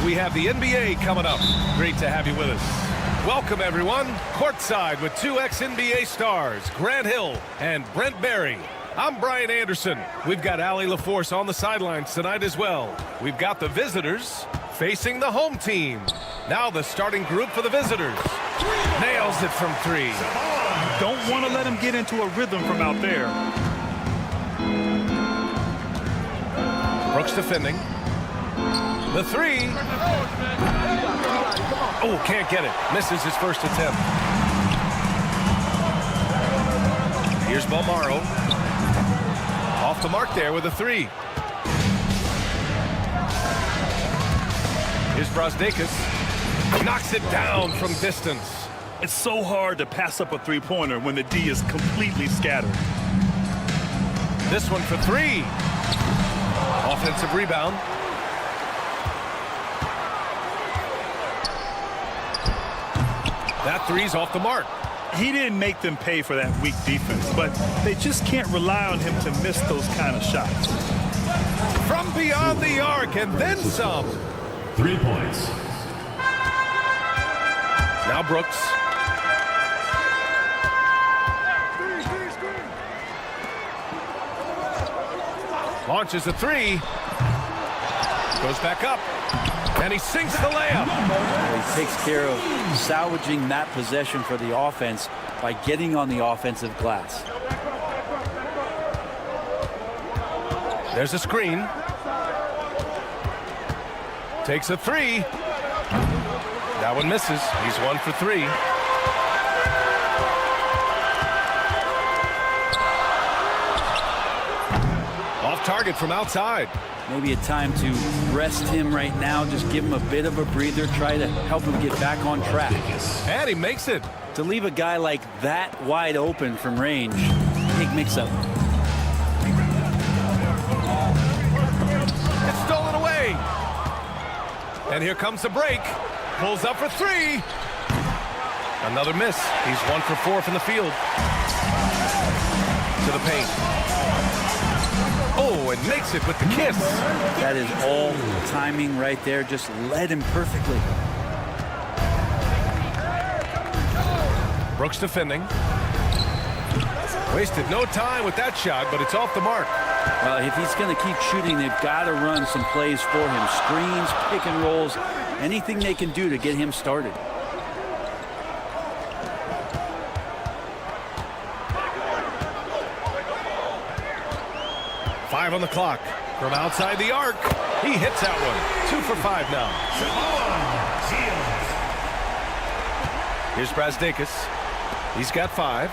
we have the NBA coming up. Great to have you with us. Welcome, everyone. Courtside with two ex-NBA stars, Grant Hill and Brent Barry. I'm Brian Anderson. We've got Allie LaForce on the sidelines tonight as well. We've got the visitors facing the home team. Now the starting group for the visitors. Nails it from three. Don't want to let him get into a rhythm from out there. Brooks defending. The three. Oh, can't get it. Misses his first attempt. Here's Balmaro. Off the mark there with a three. Here's Brasdeikis. Knocks it down from distance. It's so hard to pass up a three-pointer when the D is completely scattered. This one for three. Offensive rebound. That three's off the mark. He didn't make them pay for that weak defense, but they just can't rely on him to miss those kind of shots. From beyond the arc and then some. 3 points. Now Brooks. Launches a three. Goes back up. And he sinks the layup. He takes care of salvaging that possession for the offense by getting on the offensive glass. There's a screen. Takes a three. That one misses. He's 1 for 3. Off target from outside. Maybe a time to rest him right now. Just give him a bit of a breather. Try to help him get back on track. And he makes it. To leave a guy like that wide open from range, big mix-up. It's stolen away. And here comes the break. Pulls up for three. Another miss. He's 1 for 4 from the field. To the paint. Oh, and makes it with the kiss. That is all timing right there. Just led him perfectly. Brooks defending. Wasted no time with that shot, but it's off the mark. Well, if he's going to keep shooting, they've got to run some plays for him. Screens, pick and rolls, anything they can do to get him started. Five on the clock. From outside the arc, he hits that one. 2 for 5 now. Here's Brasdeikis. He's got 5.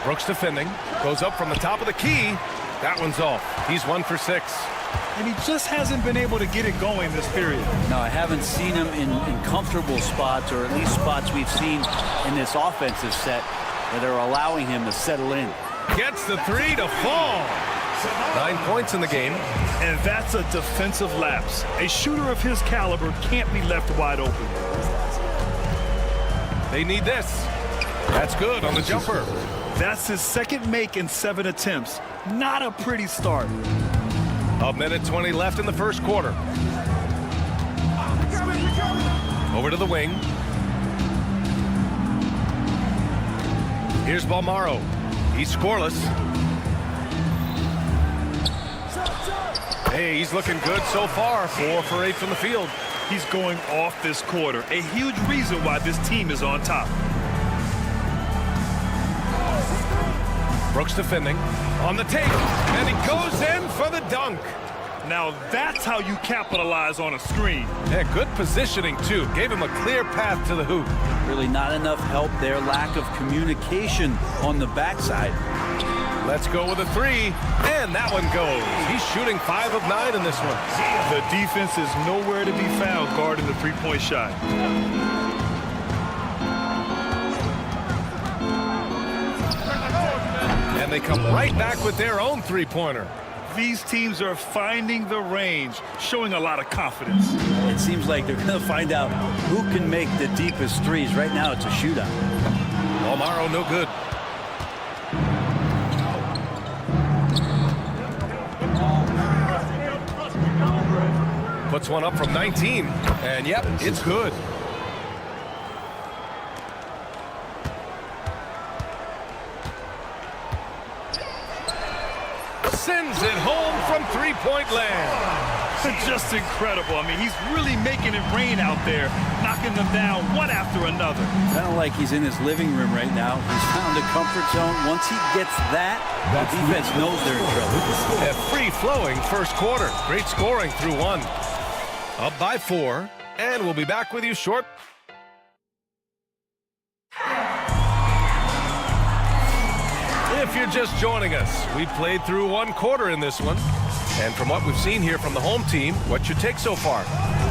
Brooks defending. Goes up from the top of the key. That one's off. He's 1 for 6. And he just hasn't been able to get it going this period. No, I haven't seen him in comfortable spots, or at least spots we've seen in this offensive set that are allowing him to settle in. Gets the three to fall. 9 points in the game. And that's a defensive lapse. A shooter of his caliber can't be left wide open. They need this. That's good on the jumper. That's his second make in 7 attempts. Not a pretty start. 1:20 left in the first quarter. Over to the wing. Here's Balmaro. He's scoreless. Hey, he's looking good so far. 4 for 8 from the field. He's going off this quarter. A huge reason why this team is on top. Brooks defending. On the tape. And he goes in for the dunk. Now that's how you capitalize on a screen. Yeah, good positioning, too. Gave him a clear path to the hoop. Really not enough help there. Lack of communication on the backside. Let's go with a three. And that one goes. He's shooting 5 of 9 in this one. The defense is nowhere to be found guarding the three-point shot. And they come right back with their own three-pointer. These teams are finding the range, showing a lot of confidence. It seems like they're going to find out who can make the deepest threes. Right now, it's a shootout. Balmaro, no good. Puts one up from 19. And yep, it's good. Sends it home from three-point land. Just incredible. I mean, he's really making it rain out there, knocking them down one after another. Kind of like he's in his living room right now. He's found a comfort zone. Once he gets that, the defense knows they're in trouble. A free-flowing first quarter. Great scoring through one. Up by 4, and we'll be back with you short. If you're just joining us, we played through one quarter in this one. And from what we've seen here from the home team, what's your take so far?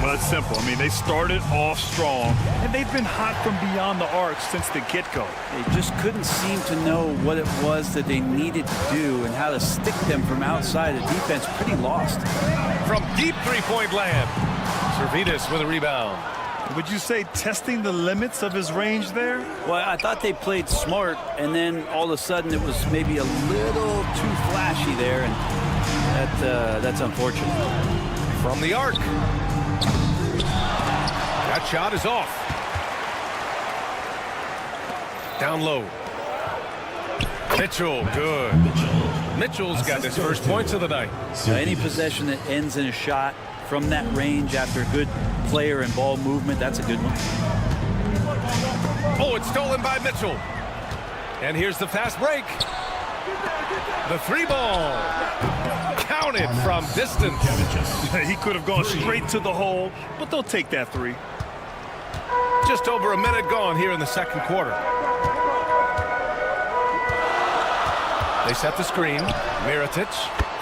Well, it's simple. I mean, they started off strong, and they've been hot from beyond the arc since the get-go. They just couldn't seem to know what it was that they needed to do and how to stick them from outside. The defense pretty lost. From deep three-point land, Servidis with a rebound. Would you say testing the limits of his range there? Well, I thought they played smart, and then all of a sudden it was maybe a little too flashy there, and that's unfortunate. From the arc. That shot is off. Down low. Mitchell, good. Mitchell's got his first points of the night. Any possession that ends in a shot from that range after good player and ball movement, that's a good one. Oh, it's stolen by Mitchell. And here's the fast break. The three ball. Counted from distance. He could have gone straight to the hole, but they'll take that three. Just over a minute gone here in the second quarter. They set the screen. Mirotic.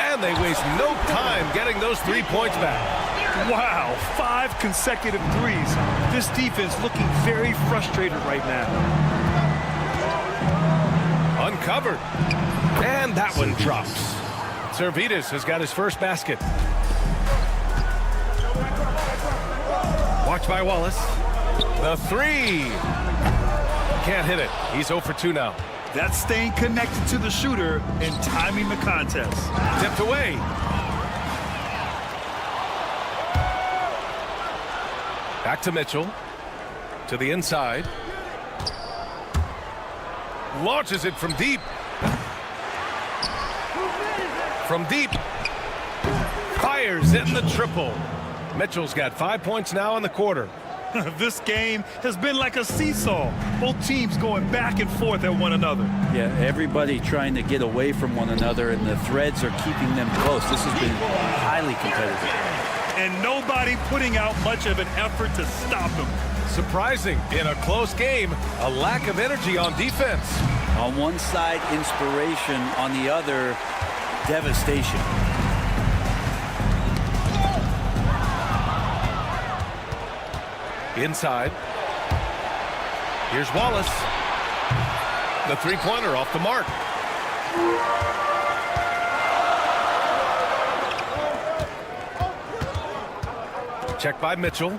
And they waste no time getting those 3 points back. Wow, 5 consecutive threes. This defense looking very frustrated right now. Uncovered. And that one drops. Servidis has got his first basket. Watched by Wallace. The three. Can't hit it. He's 0 for 2 now. That's staying connected to the shooter and timing the contest. Tipped away. Back to Mitchell. To the inside. Launches it from deep. From deep. Fires in the triple. Mitchell's got 5 points now in the quarter. This game has been like a seesaw. Both teams going back and forth at one another. Yeah, everybody trying to get away from one another, and the threads are keeping them close. This has been highly competitive. And nobody putting out much of an effort to stop them. Surprising in a close game, a lack of energy on defense. On one side, inspiration. On the other, devastation. Inside. Here's Wallace. The three-pointer off the mark. Check by Mitchell.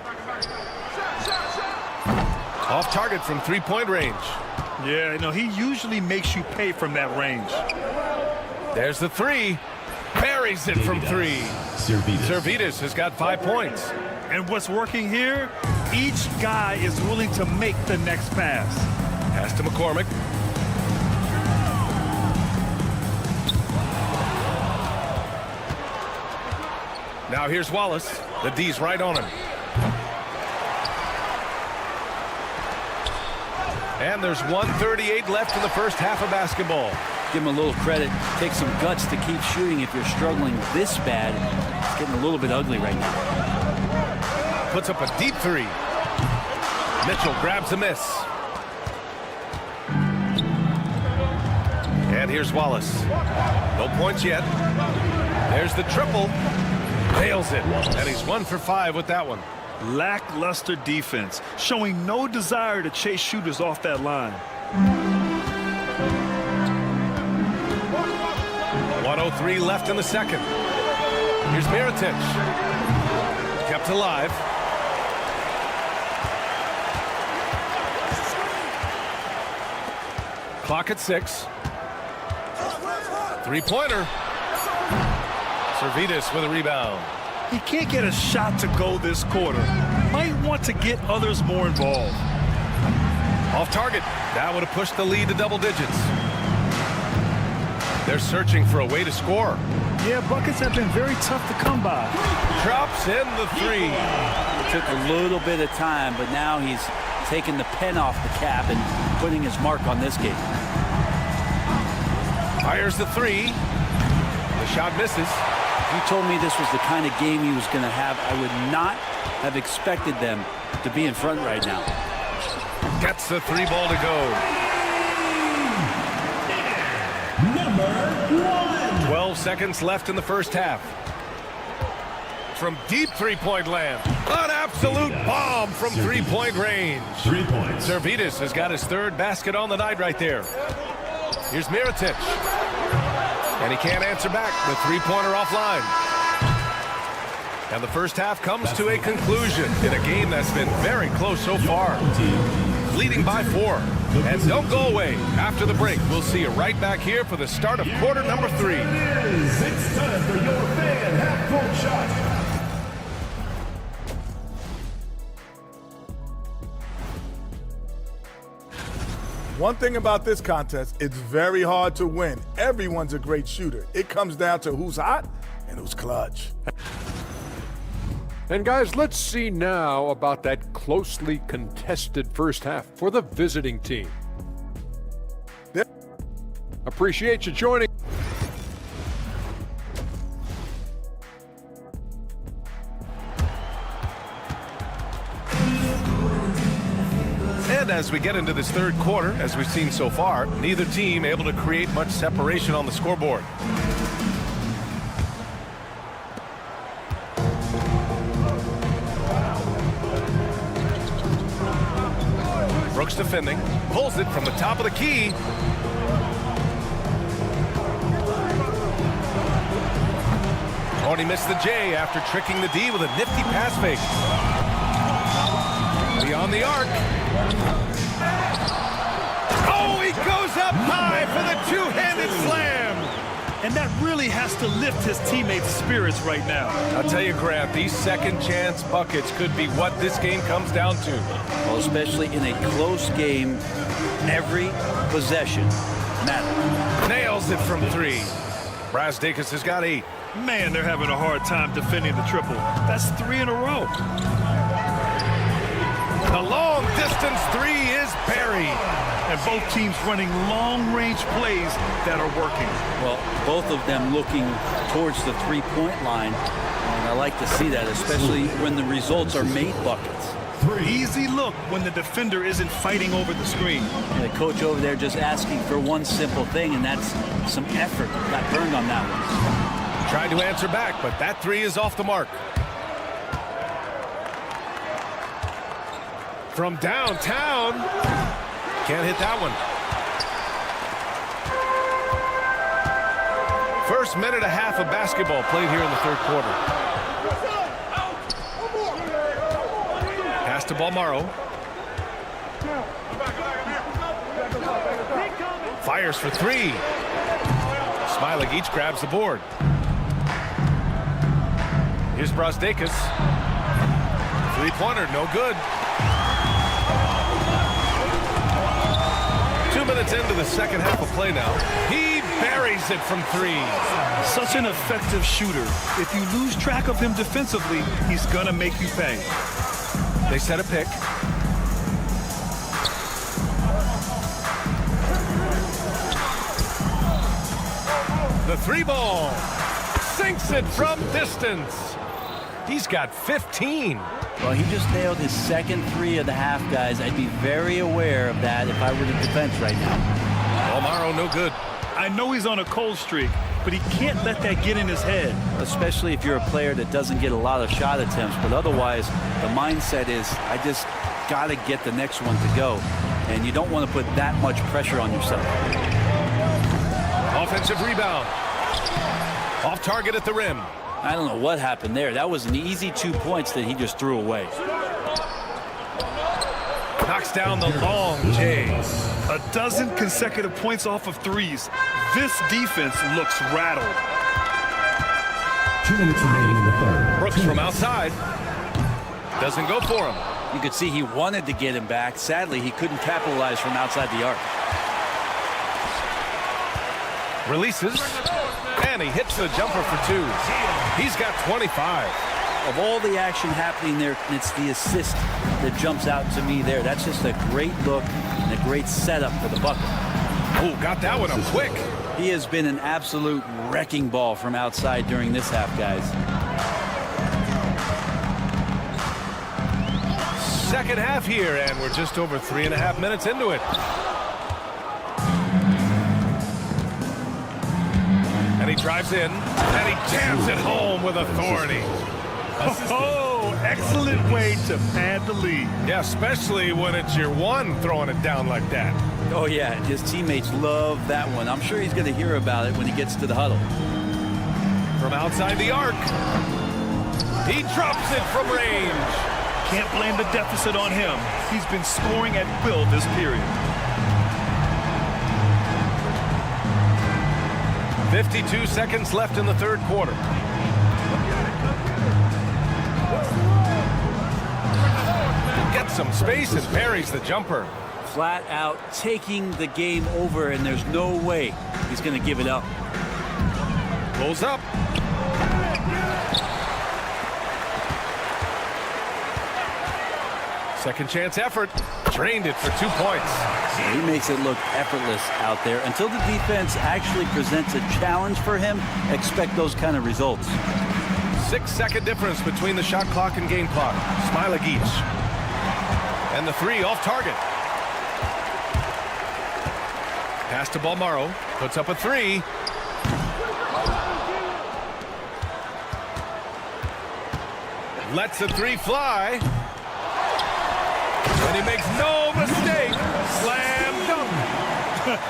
Off target from three-point range. Yeah, no, he usually makes you pay from that range. There's the three. Buries it from three. Servidis has got 5 points. And what's working here? Each guy is willing to make the next pass. Pass to McCormick. Now here's Wallace. The D's right on him. And there's 1:38 left in the first half of basketball. Give him a little credit. Take some guts to keep shooting if you're struggling this bad. It's getting a little bit ugly right now. Puts up a deep three. Mitchell grabs a miss. And here's Wallace. No points yet. There's the triple. Nails it. And he's 1 for 5 with that one. Lackluster defense, showing no desire to chase shooters off that line. 1:03 left in the second. Here's Mirotic. Kept alive. Clock at 6. Three-pointer. Servidis with a rebound. He can't get a shot to go this quarter. Might want to get others more involved. Off target. That would have pushed the lead to double digits. They're searching for a way to score. Yeah, buckets have been very tough to come by. Drops in the three. It took a little bit of time, but now he's taking the pen off the cap and putting his mark on this game. Fires the three. The shot misses. If you told me this was the kind of game he was going to have, I would not have expected them to be in front right now. Gets the three ball to go. Number 1. 12 seconds left in the first half. From deep three-point land. An absolute bomb from three-point range. 3 points. Zalgiris has got his third basket on the night right there. Here's Mirotic. And he can't answer back. The three-pointer offline. And the first half comes to a conclusion in a game that's been very close so far. Leading by 4. And don't go away. After the break, we'll see you right back here for the start of quarter number 3. It's time for your fan half-court shot. One thing about this contest, it's very hard to win. Everyone's a great shooter. It comes down to who's hot and who's clutch. And guys, let's see now about that closely contested first half for the visiting team. Appreciate you joining. And as we get into this third quarter, as we've seen so far, neither team able to create much separation on the scoreboard. Brooks defending, pulls it from the top of the key. Tony missed the J after tricking the D with a nifty pass fake. Beyond the arc. Oh, he goes up high for the two-handed slam. And that really has to lift his teammates' spirits right now. I'll tell you, Grant, these second-chance buckets could be what this game comes down to. Well, especially in a close game, every possession matters. Nails it from 3. Brasdeikis has got 8. Man, they're having a hard time defending the triple. That's 3 in a row. The long-distance 3 is buried. And both teams running long-range plays that are working. Well, both of them looking towards the three-point line. And I like to see that, especially when the results are made buckets. Easy look when the defender isn't fighting over the screen. And the coach over there just asking for one simple thing, and that's some effort. Got burned on that one. Tried to answer back, but that 3 is off the mark. From downtown. Can't hit that one. First minute and a half of basketball played here in the third quarter. Pass to Balmaro. Fires for 3. Smiling each grabs the board. Here's Brasdeikis. Three-pointer, no good. 2 minutes into the second half of play now. He buries it from 3. Such an effective shooter. If you lose track of him defensively, he's going to make you pay. They set a pick. The 3-ball. Sinks it from distance. He's got 15. Well, he just nailed his second 3 of the half, guys. I'd be very aware of that if I were the defense right now. Balmaro, no good. I know he's on a cold streak, but he can't let that get in his head. Especially if you're a player that doesn't get a lot of shot attempts. But otherwise, the mindset is, I just got to get the next one to go. And you don't want to put that much pressure on yourself. Offensive rebound. Off target at the rim. I don't know what happened there. That was an easy 2 points that he just threw away. Knocks down the long J. A dozen consecutive points off of 3s. This defense looks rattled. 2 minutes remaining in the third. Brooks from outside. Doesn't go for him. You could see he wanted to get him back. Sadly, he couldn't capitalize from outside the arc. Releases. And he hits the jumper for 2. He's got 25. Of all the action happening there, it's the assist that jumps out to me there. That's just a great look and a great setup for the bucket. Oh, got that one up quick. He has been an absolute wrecking ball from outside during this half, guys. Second half here, and we're just over 3.5 minutes into it. And he drives in, and he jams it home with authority. Oh, excellent way to pad the lead. Yeah, especially when it's your one throwing it down like that. Oh, yeah, his teammates love that one. I'm sure he's going to hear about it when he gets to the huddle. From outside the arc. He drops it from range. Can't blame the deficit on him. He's been scoring at will this period. 52 seconds left in the third quarter. Gets some space and parries the jumper. Flat out taking the game over, and there's no way he's going to give it up. Pulls up. Second chance effort. Drained it for 2 points. He makes it look effortless out there. Until the defense actually presents a challenge for him, expect those kind of results. 6-second difference between the shot clock and game clock. Smailagic. And the 3 off target. Pass to Balmaro. Puts up a 3. Lets the 3 fly. And he makes no mistake. Slam dunk.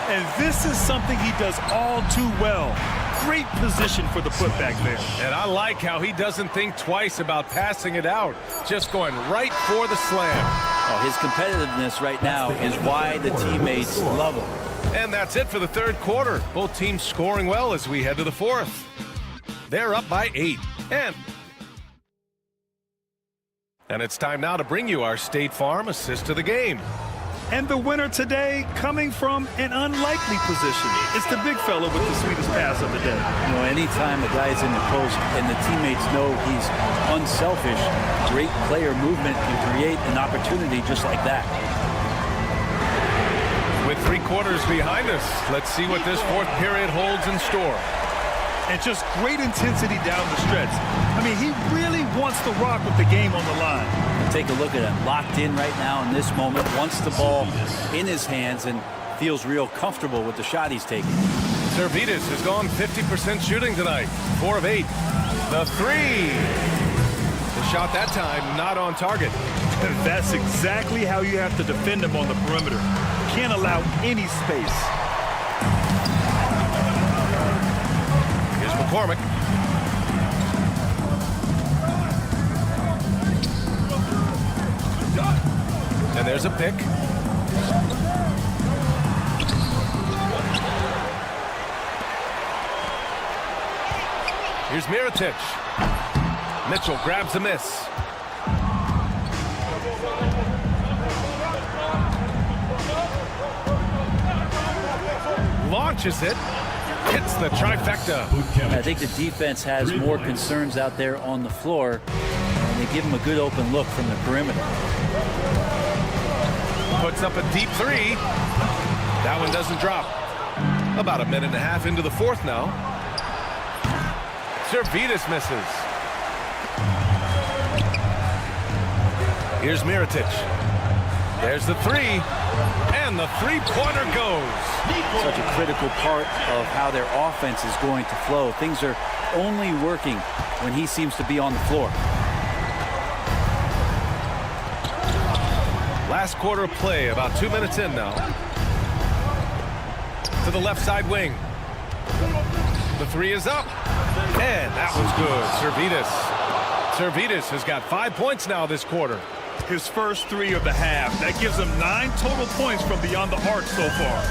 And this is something he does all too well. Great position for the putback there. And I like how he doesn't think twice about passing it out. Just going right for the slam. Oh, his competitiveness right now is why the teammates love him. And that's it for the third quarter. Both teams scoring well as we head to the fourth. They're up by 8. And it's time now to bring you our State Farm assist of the game. And the winner today coming from an unlikely position. It's the big fella with the sweetest pass of the day. You know, anytime a guy's in the post and the teammates know he's unselfish, great player movement can create an opportunity just like that. With 3 quarters behind us, let's see what this fourth period holds in store. And just great intensity down the stretch. I mean, he really wants to rock with the game on the line. Take a look at him, locked in right now in this moment, wants the ball in his hands and feels real comfortable with the shot he's taking. Servidis has gone 50% shooting tonight, 4 of 8. The 3. The shot that time not on target. That's exactly how you have to defend him on the perimeter. Can't allow any space. Here's McCormick. And there's a pick. Here's Mirotic. Mitchell grabs a miss. Launches it. Hits the trifecta. I think the defense has more concerns out there on the floor, and they give him a good open look from the perimeter. Puts up a deep 3. That one doesn't drop. About a minute and a half into the fourth now. Servidis misses. Here's Mirotic. There's the 3. And the 3-pointer goes. Such a critical part of how their offense is going to flow. Things are only working when he seems to be on the floor. Last quarter of play, about 2 minutes in now. To the left side wing. The 3 is up. And that was good. Servidis has got 5 points now this quarter. His first 3 of the half. That gives him 9 total points from beyond the arc so far.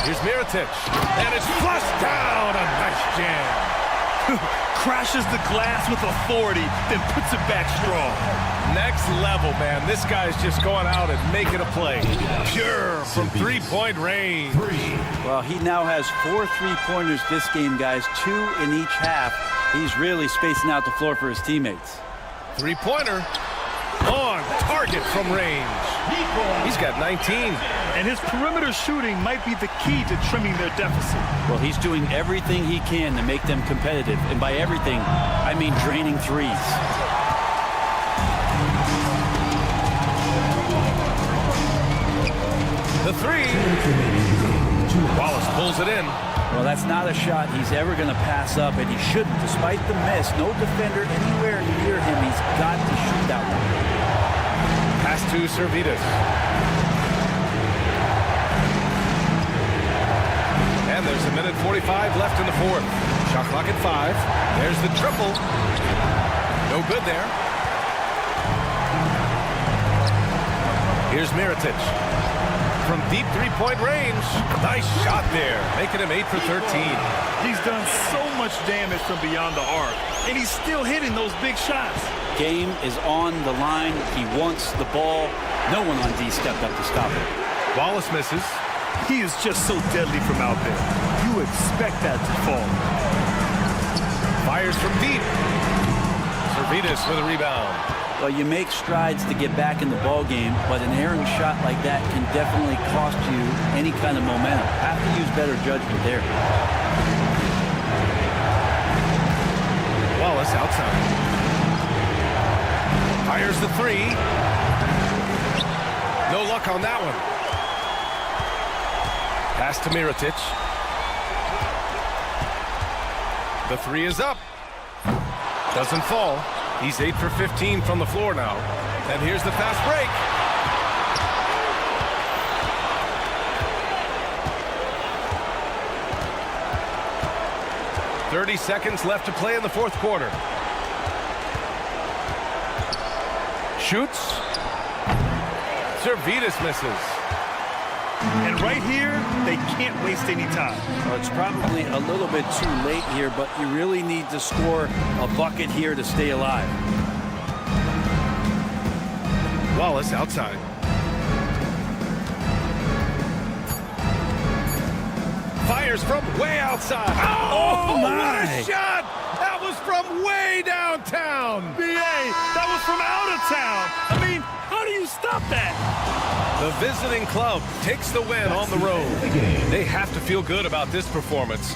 Here's Mirotic. And it's flushed down. A nice jam. Crashes the glass with authority, then puts it back strong. Next level, man. This guy's just going out and making a play. Pure from three-point range. Well, he now has 4 3-pointers this game, guys. 2 in each half. He's really spacing out the floor for his teammates. Three-pointer on target from range. He's got 19. And his perimeter shooting might be the key to trimming their deficit. Well, he's doing everything he can to make them competitive. And by everything, I mean draining threes. The three. Wallace pulls it in. Well, that's not a shot he's ever going to pass up, and he shouldn't. Despite the miss, no defender anywhere near him. He's got to shoot that one. Pass to Servidis. And there's a minute 45 left in the fourth. Shot clock at 5. There's the triple. No good there. Here's Mirotic. From deep three-point range. Nice shot there, making him 8 for 13. He's done so much damage from beyond the arc, and he's still hitting those big shots. Game is on the line. He wants the ball. No one on D stepped up to stop him. Wallace misses. He is just so deadly from out there. You expect that to fall. Fires from deep. Servidis with a rebound. Well, you make strides to get back in the ball game, but an erring shot like that can definitely cost you any kind of momentum. Have to use better judgment there. Wallace outside. Fires the three. No luck on that one. Pass to Mirotic. The three is up. Doesn't fall. He's 8 for 15 from the floor now. And here's the fast break. .30 seconds left to play in the fourth quarter. Shoots. Servidis misses. And right here, they can't waste any time. Well, it's probably a little bit too late here, but you really need to score a bucket here to stay alive. Wallace outside. Fires from way outside. Oh, my! What a shot! That was from way downtown. BA, that was from out of town. I mean, how do you stop that? The visiting club takes the win on the road. They have to feel good about this performance.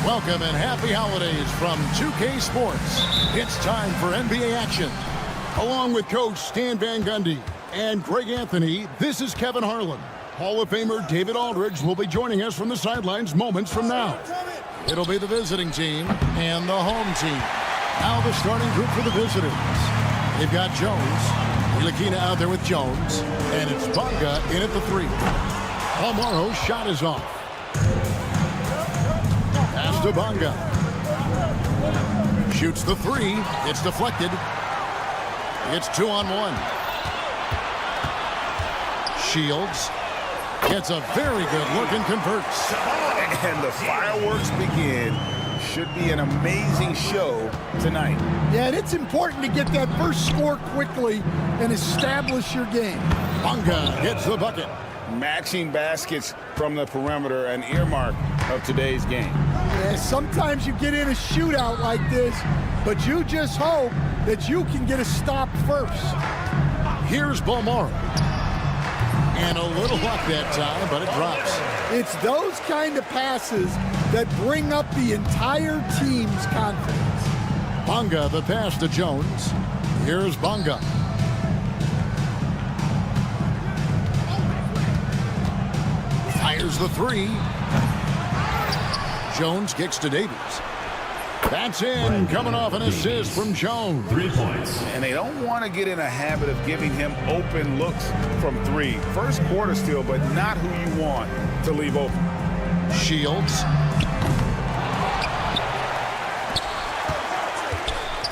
Welcome and happy holidays from 2K Sports. It's time for NBA action. Along with Coach Stan Van Gundy and Greg Anthony, this is Kevin Harlan. Hall of Famer David Aldridge will be joining us from the sidelines moments from now. It'll be the visiting team and the home team. Now the starting group for the visitors. They've got Jones, Lakina out there with Jones, and it's Bonga in at the 3. Almaro's shot is off. Pass to Bonga. Shoots the 3. It's deflected. It's 2-on-1. Shields gets a very good look and converts. And the fireworks begin. Should be an amazing show tonight. Yeah, and it's important to get that first score quickly and establish your game. Bonga gets the bucket. Matching baskets from the perimeter, an earmark of today's game. Yeah, sometimes you get in a shootout like this, but you just hope that you can get a stop first. Here's Balmaro. And a little luck that time, but it drops. It's those kind of passes that bring up the entire team's confidence. Bonga, the pass to Jones. Here's Bonga. Fires the 3. Jones kicks to Davies. That's in, coming off an assist from Jones. 3 points. And they don't want to get in a habit of giving him open looks from 3. First quarter still, but not who you want to leave open. Shields.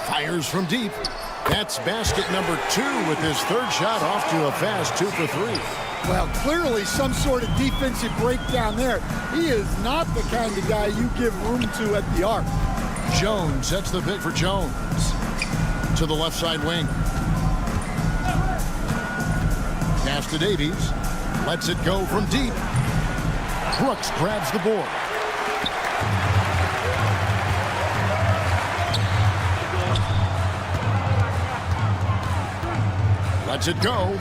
Fires from deep. That's basket number 2 with his third shot off to a fast 2 for 3. Well, clearly some sort of defensive breakdown there. He is not the kind of guy you give room to at the arc. Jones sets the pick for Jones. To the left side wing. Pass to Davies. Lets it go from deep. Brooks grabs the board. Lets it go.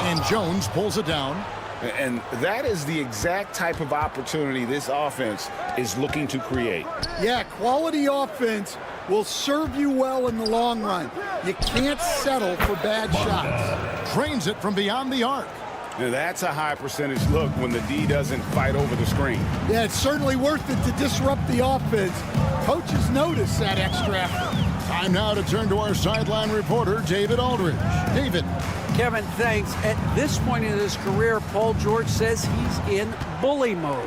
And Jones pulls it down. And that is the exact type of opportunity this offense is looking to create. Yeah, quality offense will serve you well in the long run. You can't settle for bad shots. Trains it from beyond the arc. Now that's a high percentage look when the D doesn't fight over the screen. Yeah, it's certainly worth it to disrupt the offense. Coaches notice that extra effort. Time now to turn to our sideline reporter, David Aldridge. David. Kevin, thanks. At this point in his career, Paul George says he's in bully mode.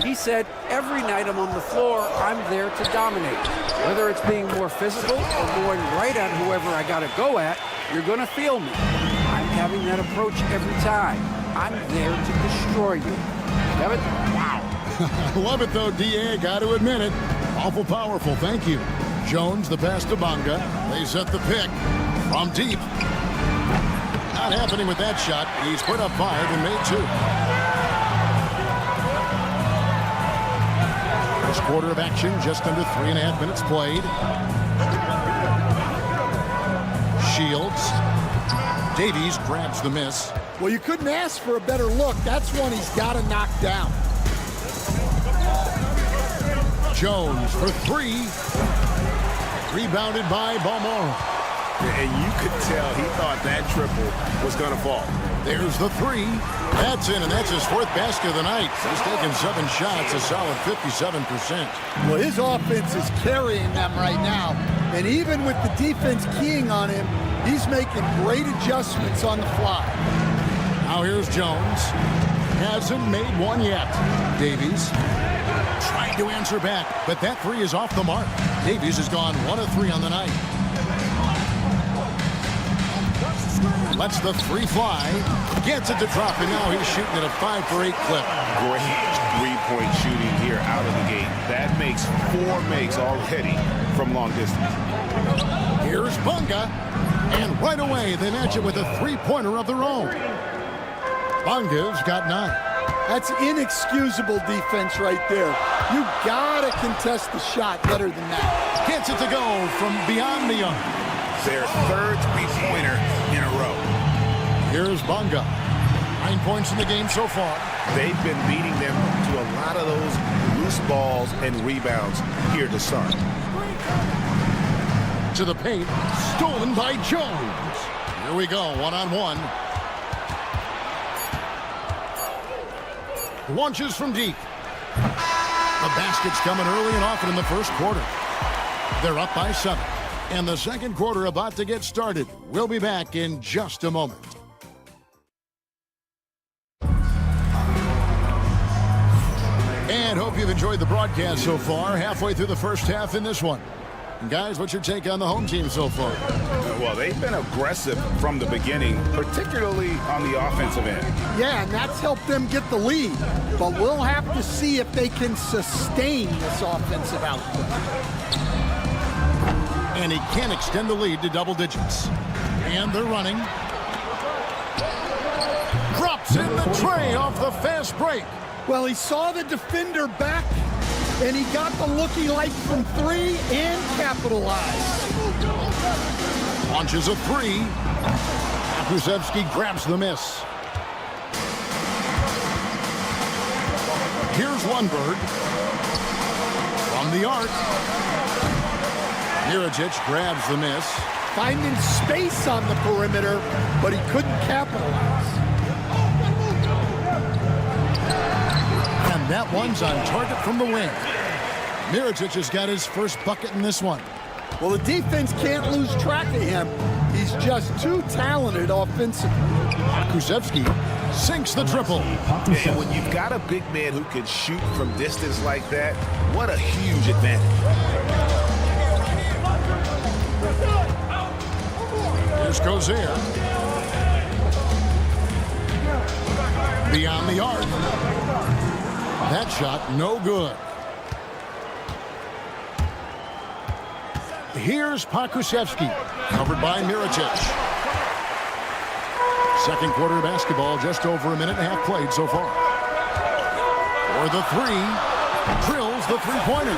He said, every night I'm on the floor, I'm there to dominate. Whether it's being more physical or going right at whoever I got to go at, you're going to feel me. I'm having that approach every time. I'm there to destroy you. Kevin? Wow. I love it, though, D.A. Got to admit it. Awful powerful. Thank you. Jones, the pass to Bonga. They set the pick from deep. Not happening with that shot. He's put up 5 and made 2. First quarter of action, just under 3.5 minutes played. Shields Davies grabs the miss. Well, you couldn't ask for a better look. That's one he's got to knock down. Jones for three. Rebounded by Balmora. And you could tell he thought that triple was going to fall. There's the three. That's in, and that's his fourth basket of the night. He's taken 7 shots, a solid 57%. Well, his offense is carrying them right now. And even with the defense keying on him, he's making great adjustments on the fly. Now here's Jones. Hasn't made one yet. Davies trying to answer back, but that three is off the mark. Davies has gone 1 of 3 on the night. Lets the three fly. Gets it to drop, and now he's shooting at a 5 for 8 clip. Great three-point shooting here out of the gate. That makes 4 makes already from long distance. Here's Bunga. And right away, they match it with a three-pointer of their own. Bunga's got 9. That's inexcusable defense right there. You gotta contest the shot better than that. Gets it to go from beyond the arc. Their third three-pointer in a row. Here's Bunga. 9 points in the game so far. They've been beating them to a lot of those loose balls and rebounds here to start. To the paint, stolen by Jones. Here we go, one-on-one. Launches from deep. The basket's coming early and often in the first quarter. They're up by 7. And the second quarter about to get started. We'll be back in just a moment. And hope you've enjoyed the broadcast so far. Halfway through the first half in this one. And guys, what's your take on the home team so far? Well, they've been aggressive from the beginning, particularly on the offensive end. Yeah, and that's helped them get the lead. But we'll have to see if they can sustain this offensive output. And he can extend the lead to double digits. And they're running. Drops in the tray off the fast break. Well, he saw the defender back, and he got the look he liked from 3 and capitalized. Launches a 3. Kulusevski grabs the miss. Here's Lundberg. From the arc. Miričić grabs the miss. Finding space on the perimeter, but he couldn't capitalize. And that one's on target from the wing. Miričić has got his first bucket in this one. Well, the defense can't lose track of him. He's just too talented offensively. Kulusevski sinks the triple. And when you've got a big man who can shoot from distance like that, what a huge advantage. Here's Gozier. Beyond the arc. That shot, no good. Here's Kulusevski, covered by Miričić. Second quarter basketball, just over a minute and a half played so far. For the 3, drills the three-pointer.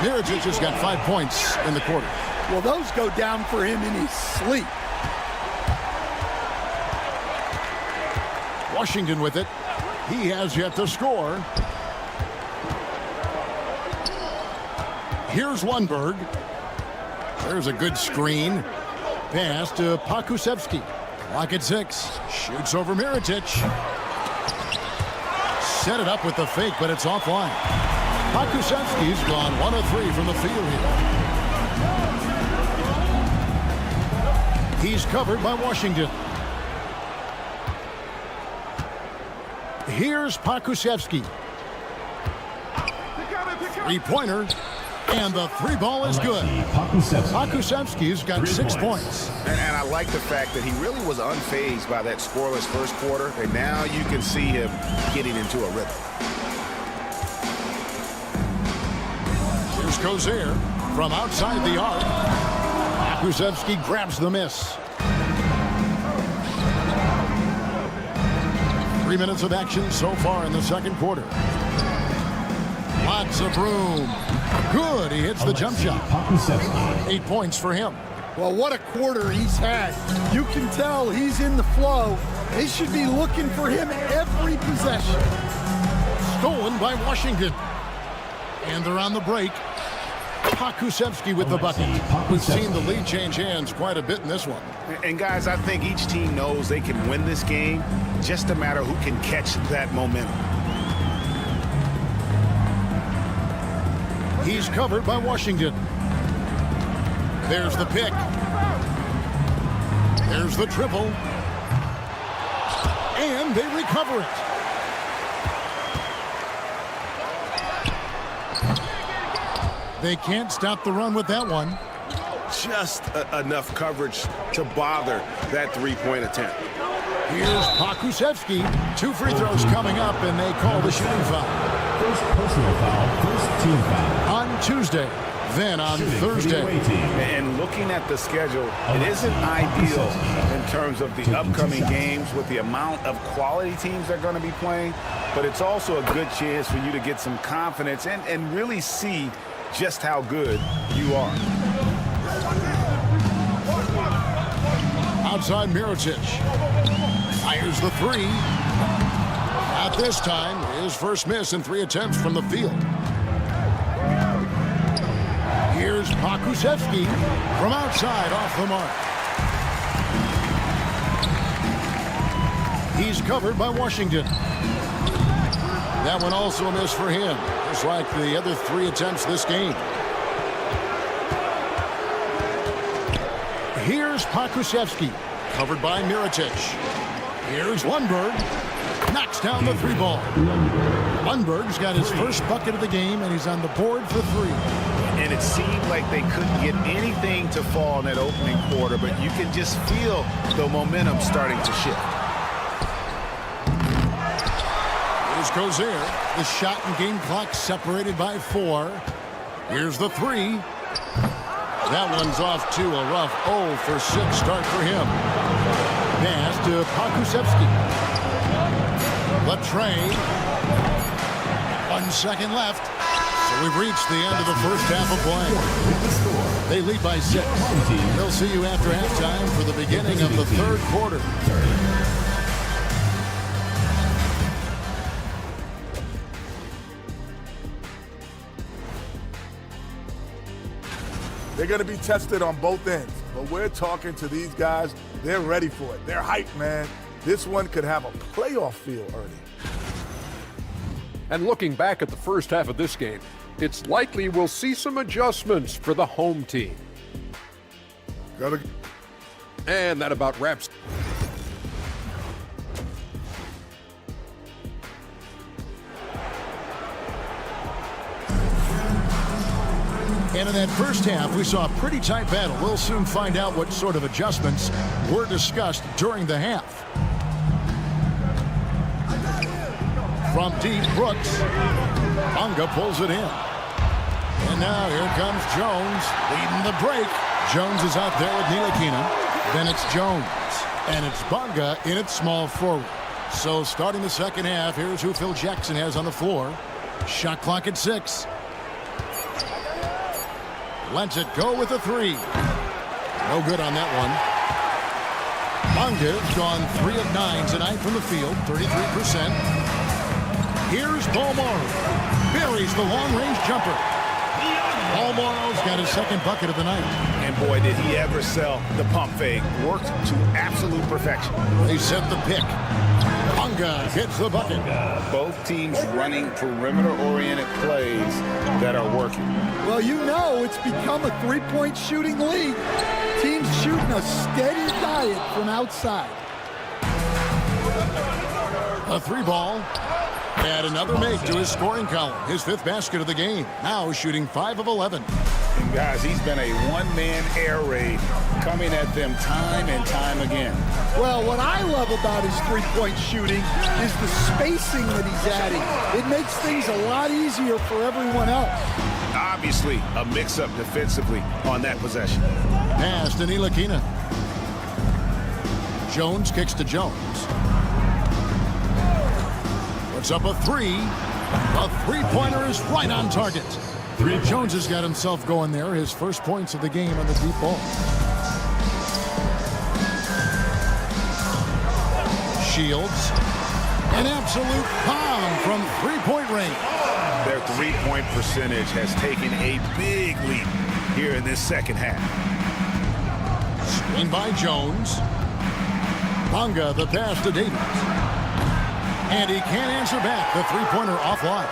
Miričić has got 5 points in the quarter. Well, those go down for him in his sleep. Washington with it. He has yet to score. Here's Lundberg. There's a good screen. Pass to Kulusevski. Clock at 6. Shoots over Miričić. Set it up with the fake, but it's offline. Kulusevski's gone 1 of 3 from the field here. He's covered by Washington. Here's Kulusevski. Three-pointer. And the 3 ball is good. Kulusevski's got 6 points. And I like the fact that he really was unfazed by that scoreless first quarter. And now you can see him getting into a rhythm. Here's Gozier from outside the arc. Kulusevski grabs the miss. 3 minutes of action so far in the second quarter. Lots of room. Good. He hits the jump shot. 8 points for him. Well, what a quarter he's had. You can tell he's in the flow. They should be looking for him every possession. Stolen by Washington. And they're on the break. Pakusevsky with the bucket. We've seen the lead change hands quite a bit in this one. And guys, I think each team knows they can win this game. Just a matter who can catch that momentum. He's covered by Washington. There's the pick. There's the triple. And they recover it. They can't stop the run with that one. Just enough coverage to bother that three-point attempt. Here's Pakusevsky. 2 free throws coming up, and they call the shooting foul. First personal foul, first team foul. On Tuesday, then on Thursday. And looking at the schedule, it isn't ideal in terms of the upcoming games with the amount of quality teams they're going to be playing, but it's also a good chance for you to get some confidence and really see just how good you are. Outside Mirotic. Fires the three. At this time, his first miss in 3 attempts from the field. Here's Pakusevsky from outside off the mark. He's covered by Washington. That one also a miss for him, just like the other 3 attempts this game. Here's Pakusevsky, covered by Mirotic. Here's Lundberg, knocks down the 3 ball. Lundberg's got his first bucket of the game, and he's on the board for 3. And it seemed like they couldn't get anything to fall in that opening quarter, but you can just feel the momentum starting to shift. Here's Cozier. The shot and game clock separated by 4. Here's the 3. That one's off to a rough 0 for 6 start for him. Pass to Pakusevsky. Latre. 1 second left. So we've reached the end of the first half of play. They lead by 6. They'll see you after halftime for the beginning of the 3rd quarter. They're going to be tested on both ends, but we're talking to these guys. They're ready for it. They're hyped, man. This one could have a playoff feel, Ernie. And looking back at the first half of this game, it's likely we'll see some adjustments for the home team. And that about wraps. And in that first half, we saw a pretty tight battle. We'll soon find out what sort of adjustments were discussed during the half. From deep, Brooks. Bonga pulls it in. And now here comes Jones leading the break. Jones is out there with Ntilikina. Then it's Jones. And it's Bonga in at small forward. So starting the second half, here's who Phil Jackson has on the floor. Shot clock at 6. Lets it go with a 3. No good on that one. Bonga's gone 3 of 9 tonight from the field, 33%. Here's Paul Morrow. Buries the long-range jumper. Paul Morrow's got his second bucket of the night. And boy, did he ever sell the pump fake. Worked to absolute perfection. They set the pick. Bonga hits the bucket. Both teams running perimeter-oriented plays that are working. Well, you know it's become a 3-point shooting league. Teams shooting a steady diet from outside. A 3 ball. Add another make to his scoring column. His 5th basket of the game. Now shooting 5 of 11. And guys, he's been a one-man air raid coming at them time and time again. Well, what I love about his 3-point shooting is the spacing that he's adding. It makes things a lot easier for everyone else. Obviously, a mix-up defensively on that possession. Pass to Ntilikina. Jones kicks to Jones. Puts up a 3. A 3-pointer is right on target. Jones has got himself going there. His first points of the game on the deep ball. Shields. An absolute bomb from three-point range. Their three-point percentage has taken a big leap here in this second half. Screen by Jones. Bonga the pass to Davies. And he can't answer back. The three-pointer offline.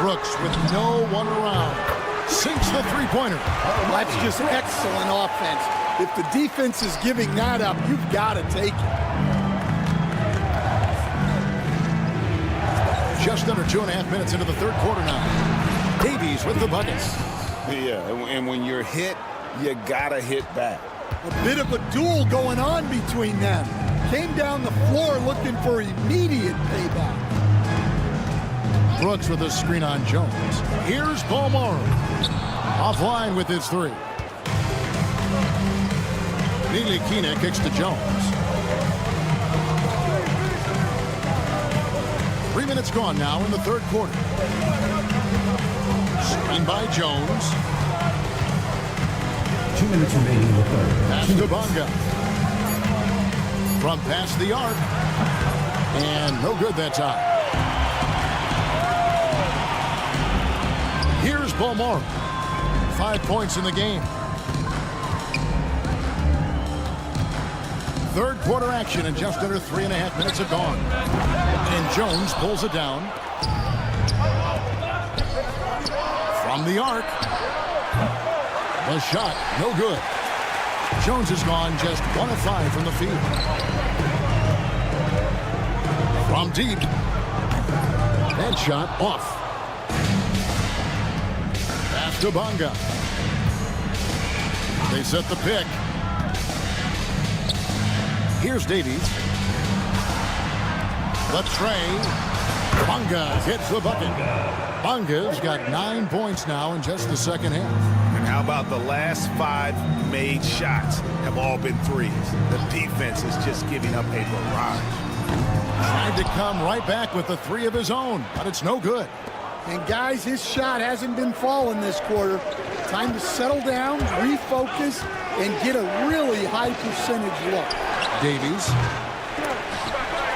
Brooks with no one around. Sinks the three-pointer. That's just excellent offense. If the defense is giving that up, you've got to take it. Just under 2.5 minutes into the third quarter now. Davies with the bucket. Yeah, and when you're hit, you gotta hit back. A bit of a duel going on between them. Came down the floor looking for immediate payback. Brooks with a screen on Jones. Here's Balmore. Offline with his three. Nilikina kicks to Jones. 3 minutes gone now in the third quarter. Screen by Jones. 2 minutes remaining in the third. Pass to Bonga. From past the arc. And no good that time. Here's Balmore. 5 points in the game. Third quarter action and just under 3.5 minutes have gone. And Jones pulls it down. From the arc. The shot, no good. Jones has gone just 1 of 5 from the field. From deep. That shot off. Pass to Bonga. They set the pick. Here's Davies. The tray. Bonga hits the bucket. Bonga's got 9 points now in just the second half. And how about the last 5 made shots have all been threes? The defense is just giving up a barrage. Tried to come right back with the 3 of his own, but it's no good. And guys, his shot hasn't been falling this quarter. Time to settle down, refocus, and get a really high percentage look. Davies.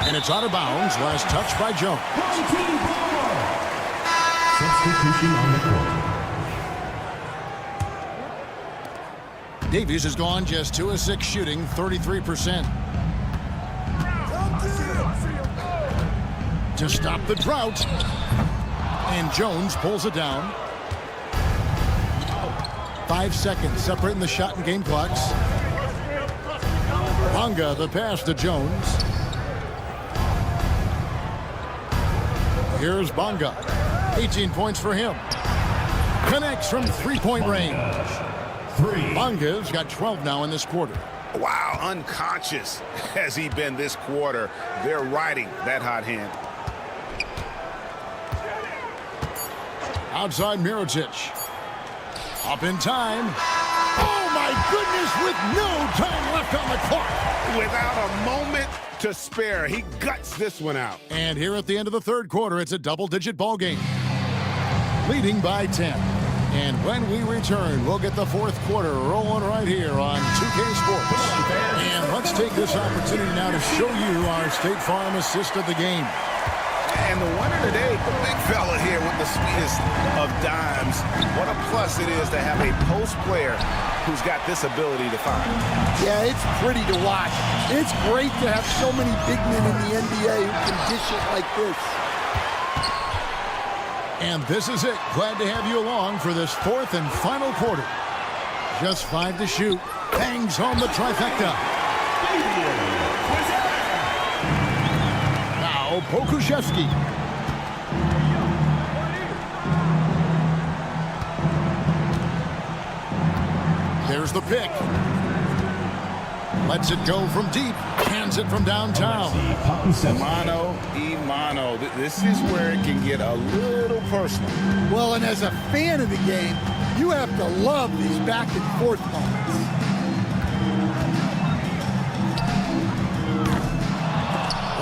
And it's out of bounds. Last touch by Jones. Substitution on the court. Davies has gone just 2 of 6 shooting, 33%. To stop the drought. And Jones pulls it down. 5 seconds separating the shot and game clocks. Bonga the pass to Jones. Here's Bonga. 18 points for him. Connects from three-point range. Bonga's got 12 now in this quarter. Wow, unconscious has he been this quarter. They're riding that hot hand. Outside Mirotic. Up in time. Oh my goodness, with no time left on the clock. Without a moment to spare, he guts this one out. And here at the end of the third quarter, it's a double-digit ball game. Leading by 10. And when we return, we'll get the fourth quarter rolling right here on 2K Sports. And let's take this opportunity now to show you our State Farm assist of the game. And the winner today, the big fella here with the sweetest of dimes. What a plus it is to have a post player who's got this ability to find. Yeah, it's pretty to watch. It's great to have so many big men in the NBA who can dish it like this. And this is it. Glad to have you along for this fourth and final quarter. Just 5 to shoot. Bangs home the trifecta. Now Pokuševski. There's the pick. Lets it go from deep. Hands it from downtown. Mano y mano. This is where it can get a little personal. Well, and as a fan of the game, you have to love these back and forth moments.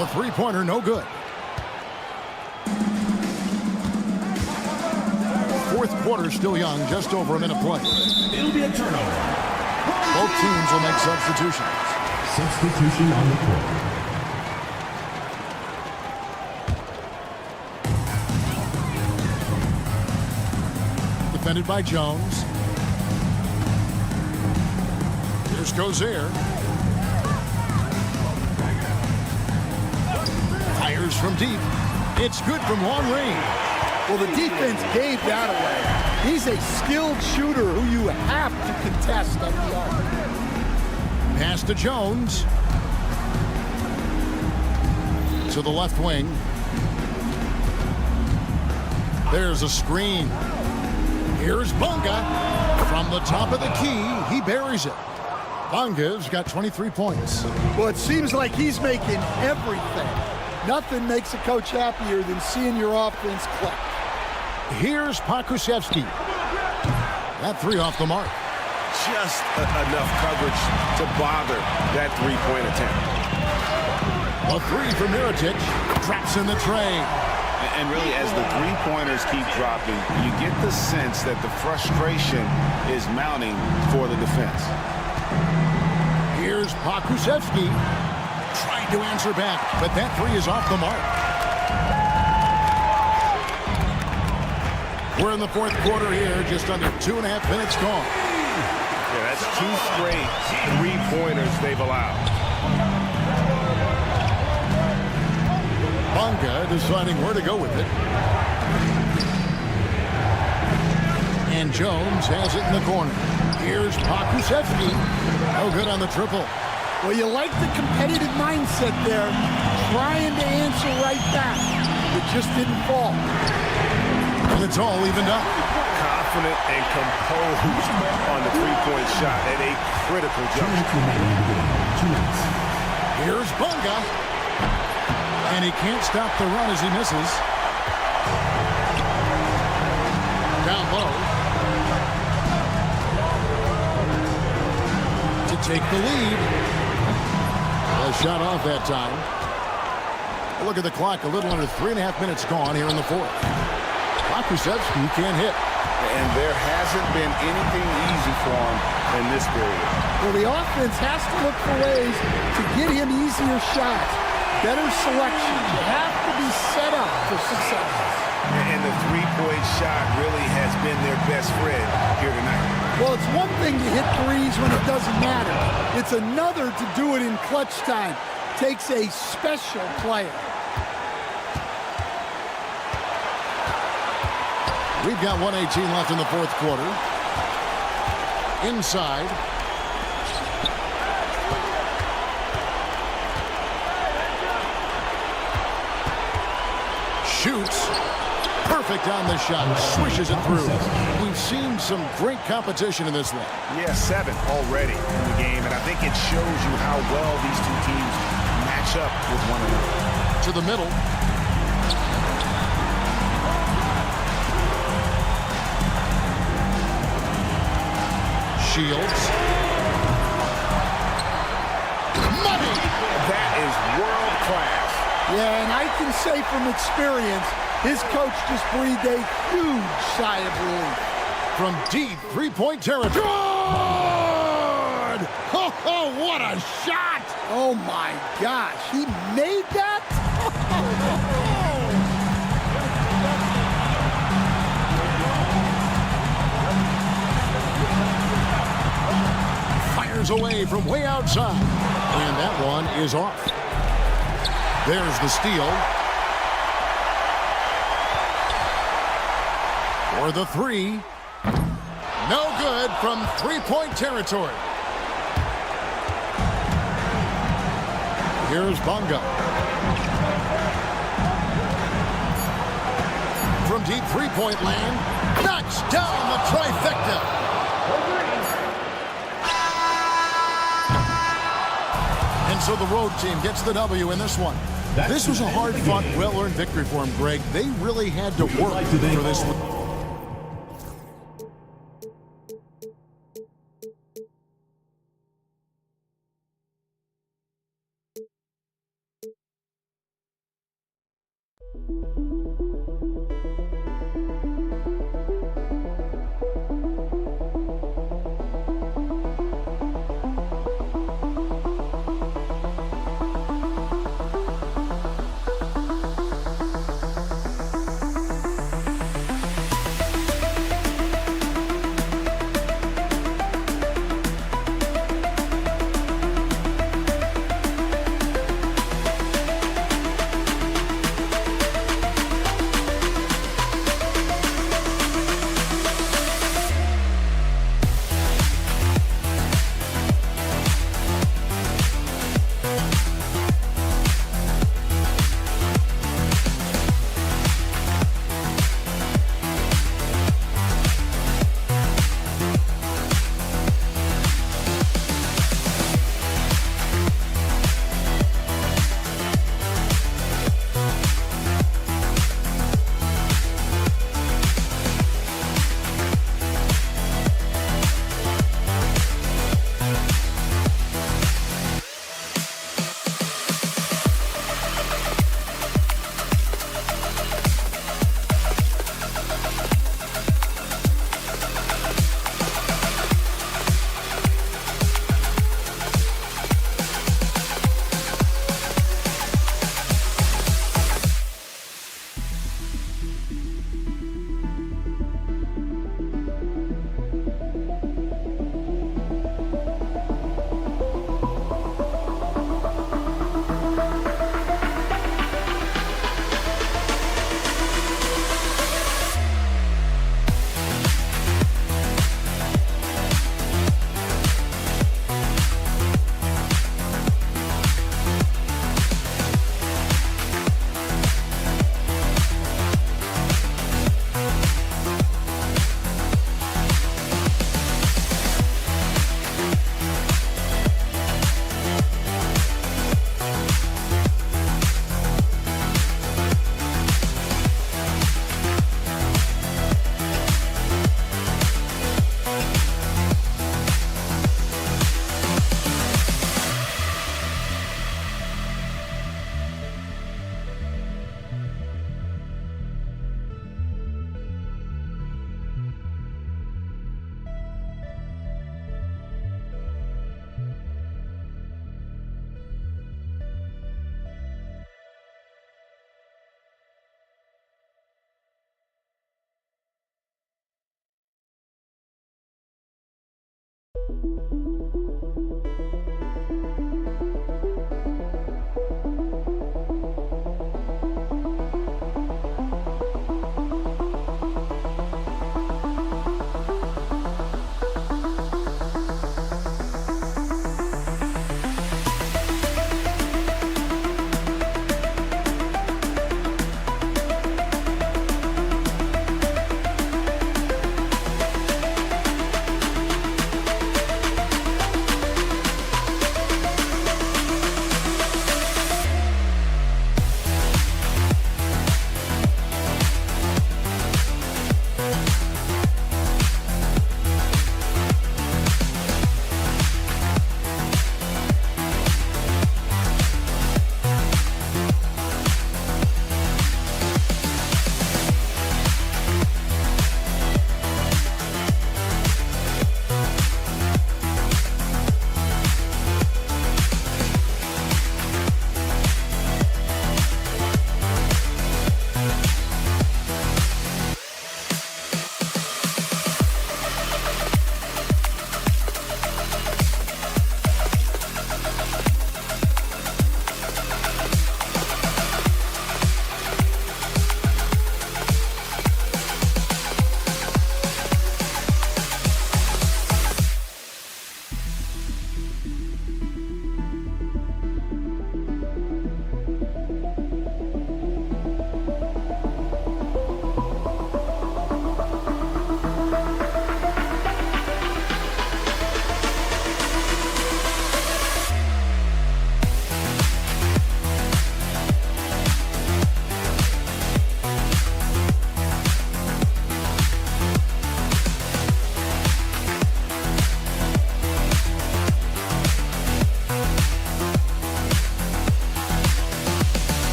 A three-pointer, no good. Fourth quarter still young, just over a minute play. It'll be a turnover. Both teams will make substitutions. Substitution on the court. Defended by Jones. Here's Gozier. Fires from deep. It's good from long range. Well, the defense gave that away. He's a skilled shooter who you have to contest at the arc. Pass to Jones. To the left wing. There's a screen. Here's Bunga. From the top of the key, he buries it. Bunga's got 23 points. Well, it seems like he's making everything. Nothing makes a coach happier than seeing your offense click. Here's Pokusevski. That three off the mark. Just enough coverage to bother that three-point attempt. A three from Mirotic. Traps in the tray. And really, as the three-pointers keep dropping, you get the sense that the frustration is mounting for the defense. Here's Pokusevski. Trying to answer back, but that three is off the mark. We're in the fourth quarter here, just under 2.5 minutes gone. Yeah, that's two straight three-pointers they've allowed. Bunga deciding where to go with it. And Jones has it in the corner. Here's Pokusevski. No good on the triple. Well, you like the competitive mindset there, trying to answer right back. It just didn't fall. And it's all evened up. Confident and composed on the three-point shot at a critical juncture. Here's Bunga. And he can't stop the run as he misses. Down low. To take the lead. A shot off that time. Look at the clock. A little under 3.5 minutes gone here in the fourth. Pokusevski can't hit. And there hasn't been anything easy for him in this period. Well, the offense has to look for ways to get him easier shots. Better selection. You have to be set up for success. And the three-point shot really has been their best friend here tonight. Well, it's one thing to hit threes when it doesn't matter. It's another to do it in clutch time. Takes a special player. We've got 1:18 left in the fourth quarter. Inside. Shoots. Perfect on the shot. Swishes it through. We've seen some great competition in this one. Yeah, 7 already in the game, and I think it shows you how well these two teams match up with one another. To the middle. Shields. Money! That is world class. Yeah, and I can say from experience, his coach just breathed a huge sigh of relief. From deep three-point territory. Good! Oh, what a shot! Oh, my gosh. He made that? Fires away from way outside. And that one is off. There's the steal. For the three. No good from three-point territory. Here's Bunga. From deep three-point land. Knocks down the trifecta. And so the road team gets the W in this one. This was a hard-fought, well-earned victory for them, Greg. They really had to work for this one.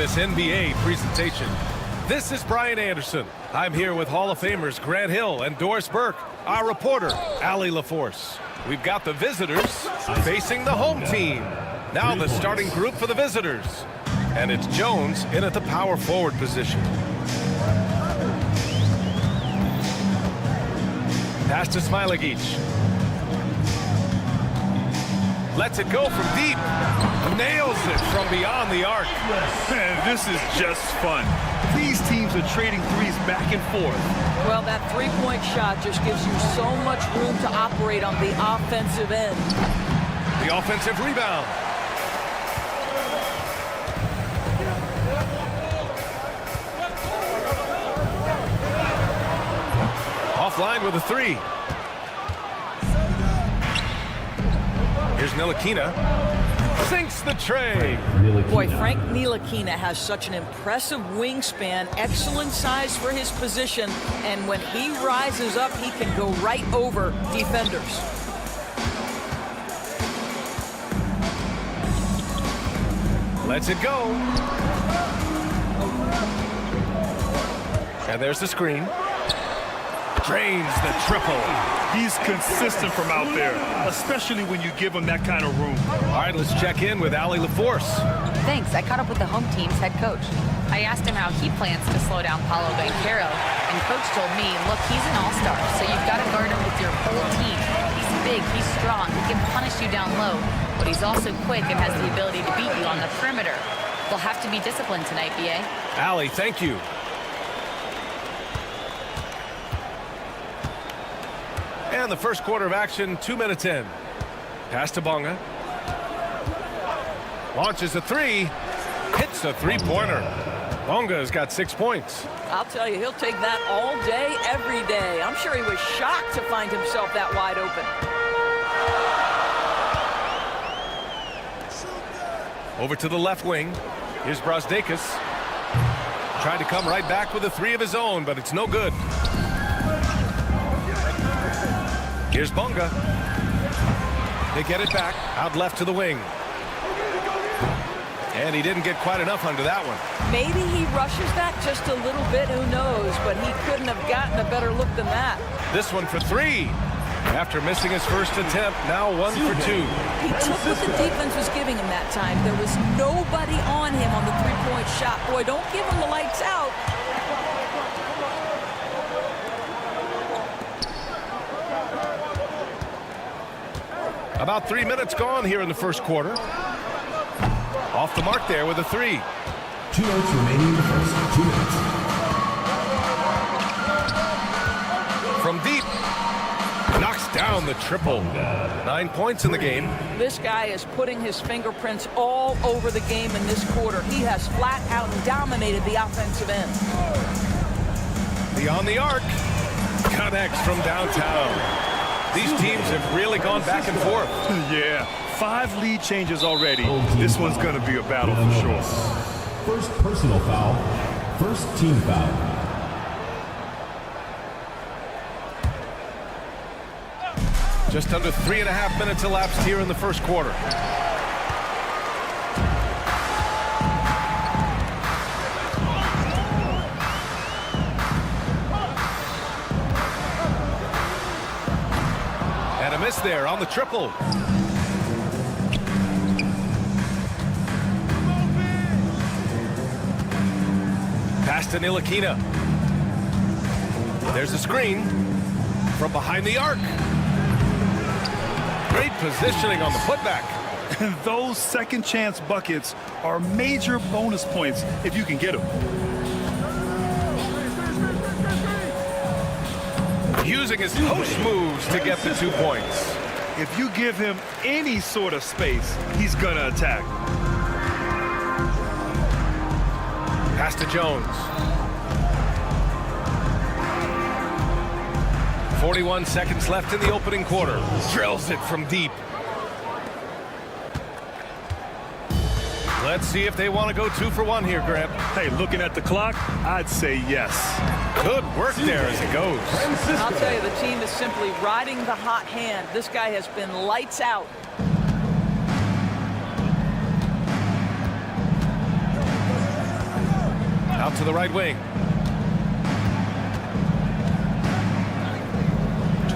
This NBA presentation. This is Brian Anderson. I'm here with Hall of Famers Grant Hill and Doris Burke, our reporter, Allie LaForce. We've got the visitors facing the home team. Now the starting group for the visitors. And it's Jones in at the power forward position. Pass to Smilagic. Lets it go from deep. Nails it from beyond the arc. Man, this is just fun. These teams are trading threes back and forth. Well, that three-point shot just gives you so much room to operate on the offensive end. The offensive rebound. Offline with a three. Here's Ntilikina. Sinks the tray. Boy, Frank Ntilikina has such an impressive wingspan, excellent size for his position, and when he rises up, he can go right over defenders. Lets it go. And there's the screen. Drains the triple. He's consistent from out there, especially when you give him that kind of room. All right, let's check in with Ali LaForce. Thanks. I caught up with the home team's head coach. I asked him how he plans to slow down Paolo Banchero, and coach told me, look, he's an all-star, so you've got to guard him with your whole team. He's big, he's strong, he can punish you down low, but he's also quick and has the ability to beat you on the perimeter. They'll have to be disciplined tonight, BA. Ali, thank you. And the first quarter of action, 2 minutes in. Pass to Bonga. Launches a three. Hits a three-pointer. Bonga's got 6 points. I'll tell you, he'll take that all day, every day. I'm sure he was shocked to find himself that wide open. Over to the left wing. Here's Brasdeikis. Tried to come right back with a three of his own, but it's no good. Here's Bonga. They get it back. Out left to the wing. And he didn't get quite enough under that one. Maybe he rushes that just a little bit, who knows, but he couldn't have gotten a better look than that. This one for three. After missing his first attempt, now 1 for 2. He took what the defense was giving him that time. There was nobody on him on the three-point shot. Boy, don't give him the lights out. About 3 minutes gone here in the first quarter. Off the mark there with a three. 2 minutes remaining in the first. 2 minutes. From deep. Knocks down the triple. 9 points in the game. This guy is putting his fingerprints all over the game in this quarter. He has flat out dominated the offensive end. Beyond the arc. Connects from downtown. These teams have really gone back and forth. Yeah, 5 lead changes already. This one's going to be a battle for sure. First personal foul. First team foul. Just under 3.5 minutes elapsed here in the first quarter. And a miss there on the triple. Pass to Ntilikina. There's a screen from behind the arc. Great positioning on the putback. Those second chance buckets are major bonus points if you can get them. Using his post moves to get the 2 points. If you give him any sort of space, he's going to attack. Pass to Jones. 41 seconds left in the opening quarter. Drills it from deep. Let's see if they want to go 2 for 1 here, Grant. Hey, looking at the clock, I'd say yes. Good work there as it goes. I'll tell you, the team is simply riding the hot hand. This guy has been lights out. Out to the right wing.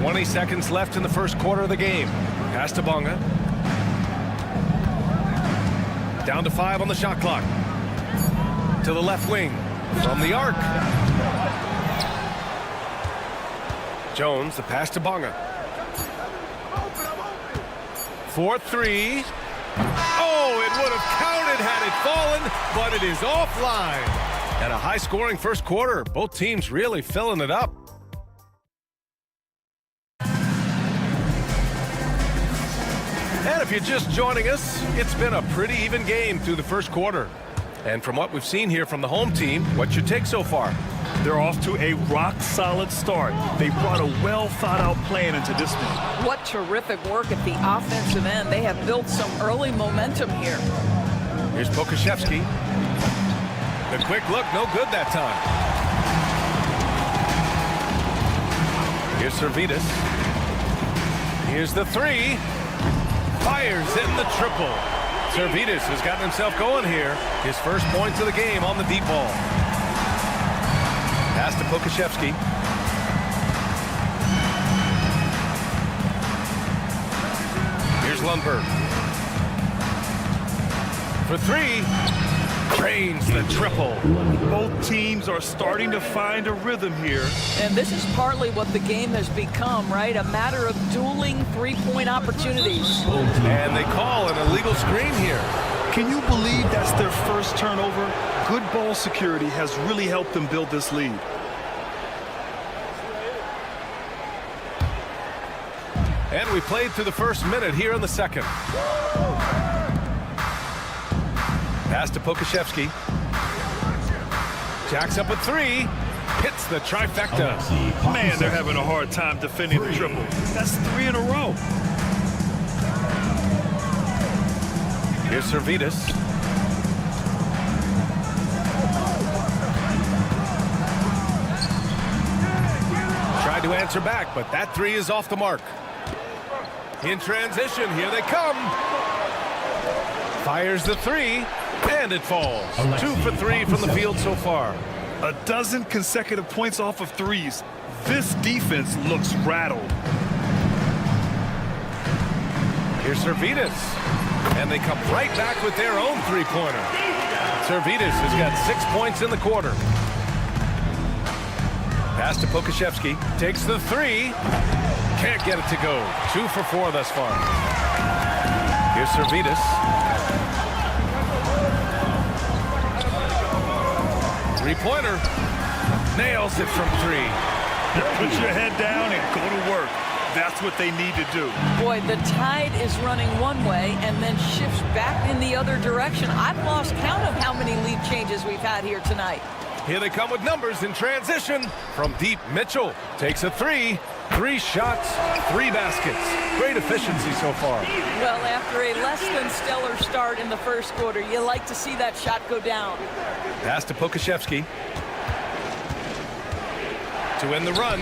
20 seconds left in the first quarter of the game. Pass to Bonga. Down to 5 on the shot clock. To the left wing. From the arc. Jones, the pass to Bonga. 4-3. Oh, it would have counted had it fallen, but it is offline. And a high-scoring first quarter. Both teams really filling it up. And if you're just joining us, it's been a pretty even game through the first quarter. And from what we've seen here from the home team, what's your take so far? They're off to a rock-solid start. They brought a well-thought-out plan into this one. What terrific work at the offensive end. They have built some early momentum here. Here's Pokashevsky. The quick look, no good that time. Here's Servetus. Here's the three. Fires in the triple. Servetus has gotten himself going here. His first points of the game on the deep ball. Pass to Pokashevsky. Here's Lundberg. For three. Drains the triple. Both teams are starting to find a rhythm here. And this is partly what the game has become, right? A matter of dueling three-point opportunities. And they call an illegal screen here. Can you believe that's their first turnover? Good ball security has really helped them build this lead. And we played through the first minute here in the second. Pass to Pokashevsky. Jacks up with three. Hits the trifecta. Man, they're having a hard time defending the triple. That's 3 in a row. Here's Servetus. Tried to answer back, but that three is off the mark. In transition, here they come. Fires the three, and it falls. 2 for 3 from the field so far. A dozen consecutive points off of threes. This defense looks rattled. Here's Servetus, and they come right back with their own three-pointer. Servetus has got 6 points in the quarter. Pass to Pokashevsky, takes the three, can't get it to go. 2 for 4 thus far. Here's Servetus. Three-pointer, nails it from three. Put your head down and go to work. That's what they need to do. Boy, the tide is running one way and then shifts back in the other direction. I've lost count of how many lead changes we've had here tonight. Here they come with numbers in transition. From deep, Mitchell takes a three. 3 shots, 3 baskets. Great efficiency so far. Well, after a less than stellar start in the first quarter, you like to see that shot go down. Pass to Pokashevsky. To end the run.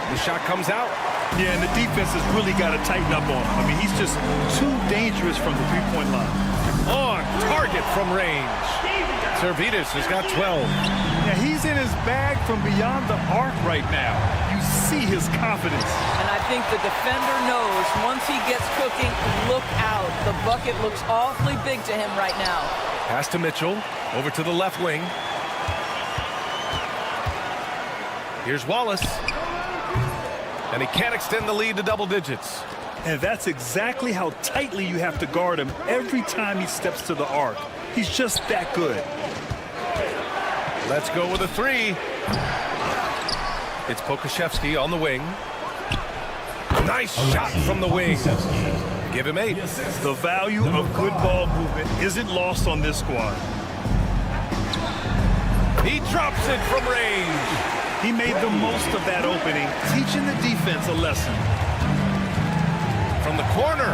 The shot comes out. Yeah, and the defense has really got to tighten up on him. I mean, he's just too dangerous from the three-point line. On target from range. Servetus has got 12. Yeah, he's in his bag from beyond the arc right now. You see his confidence. And I think the defender knows once he gets cooking, look out. The bucket looks awfully big to him right now. Pass to Mitchell. Over to the left wing. Here's Wallace. And he can't extend the lead to double digits. And that's exactly how tightly you have to guard him every time he steps to the arc. He's just that good. Let's go with a three. It's Pokashevsky on the wing. Nice shot from the wing. Give him 8. The value of good ball movement isn't lost on this squad. He drops it from range. He made the most of that opening, teaching the defense a lesson. From the corner.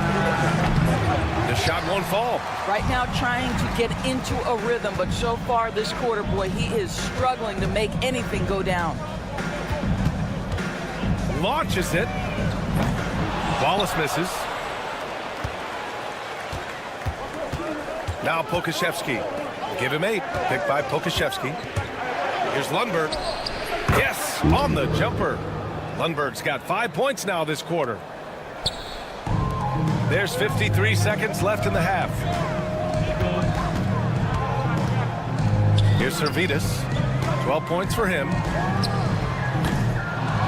The shot won't fall. Right now trying to get into a rhythm, but so far this quarter, boy, he is struggling to make anything go down. Launches it. Wallace misses. Now Pokashevsky. Give him 8. Picked by Pokashevsky. Here's Lundberg. Yes, on the jumper. Lundberg's got 5 points now this quarter. There's 53 seconds left in the half. Here's Servetus. 12 points for him.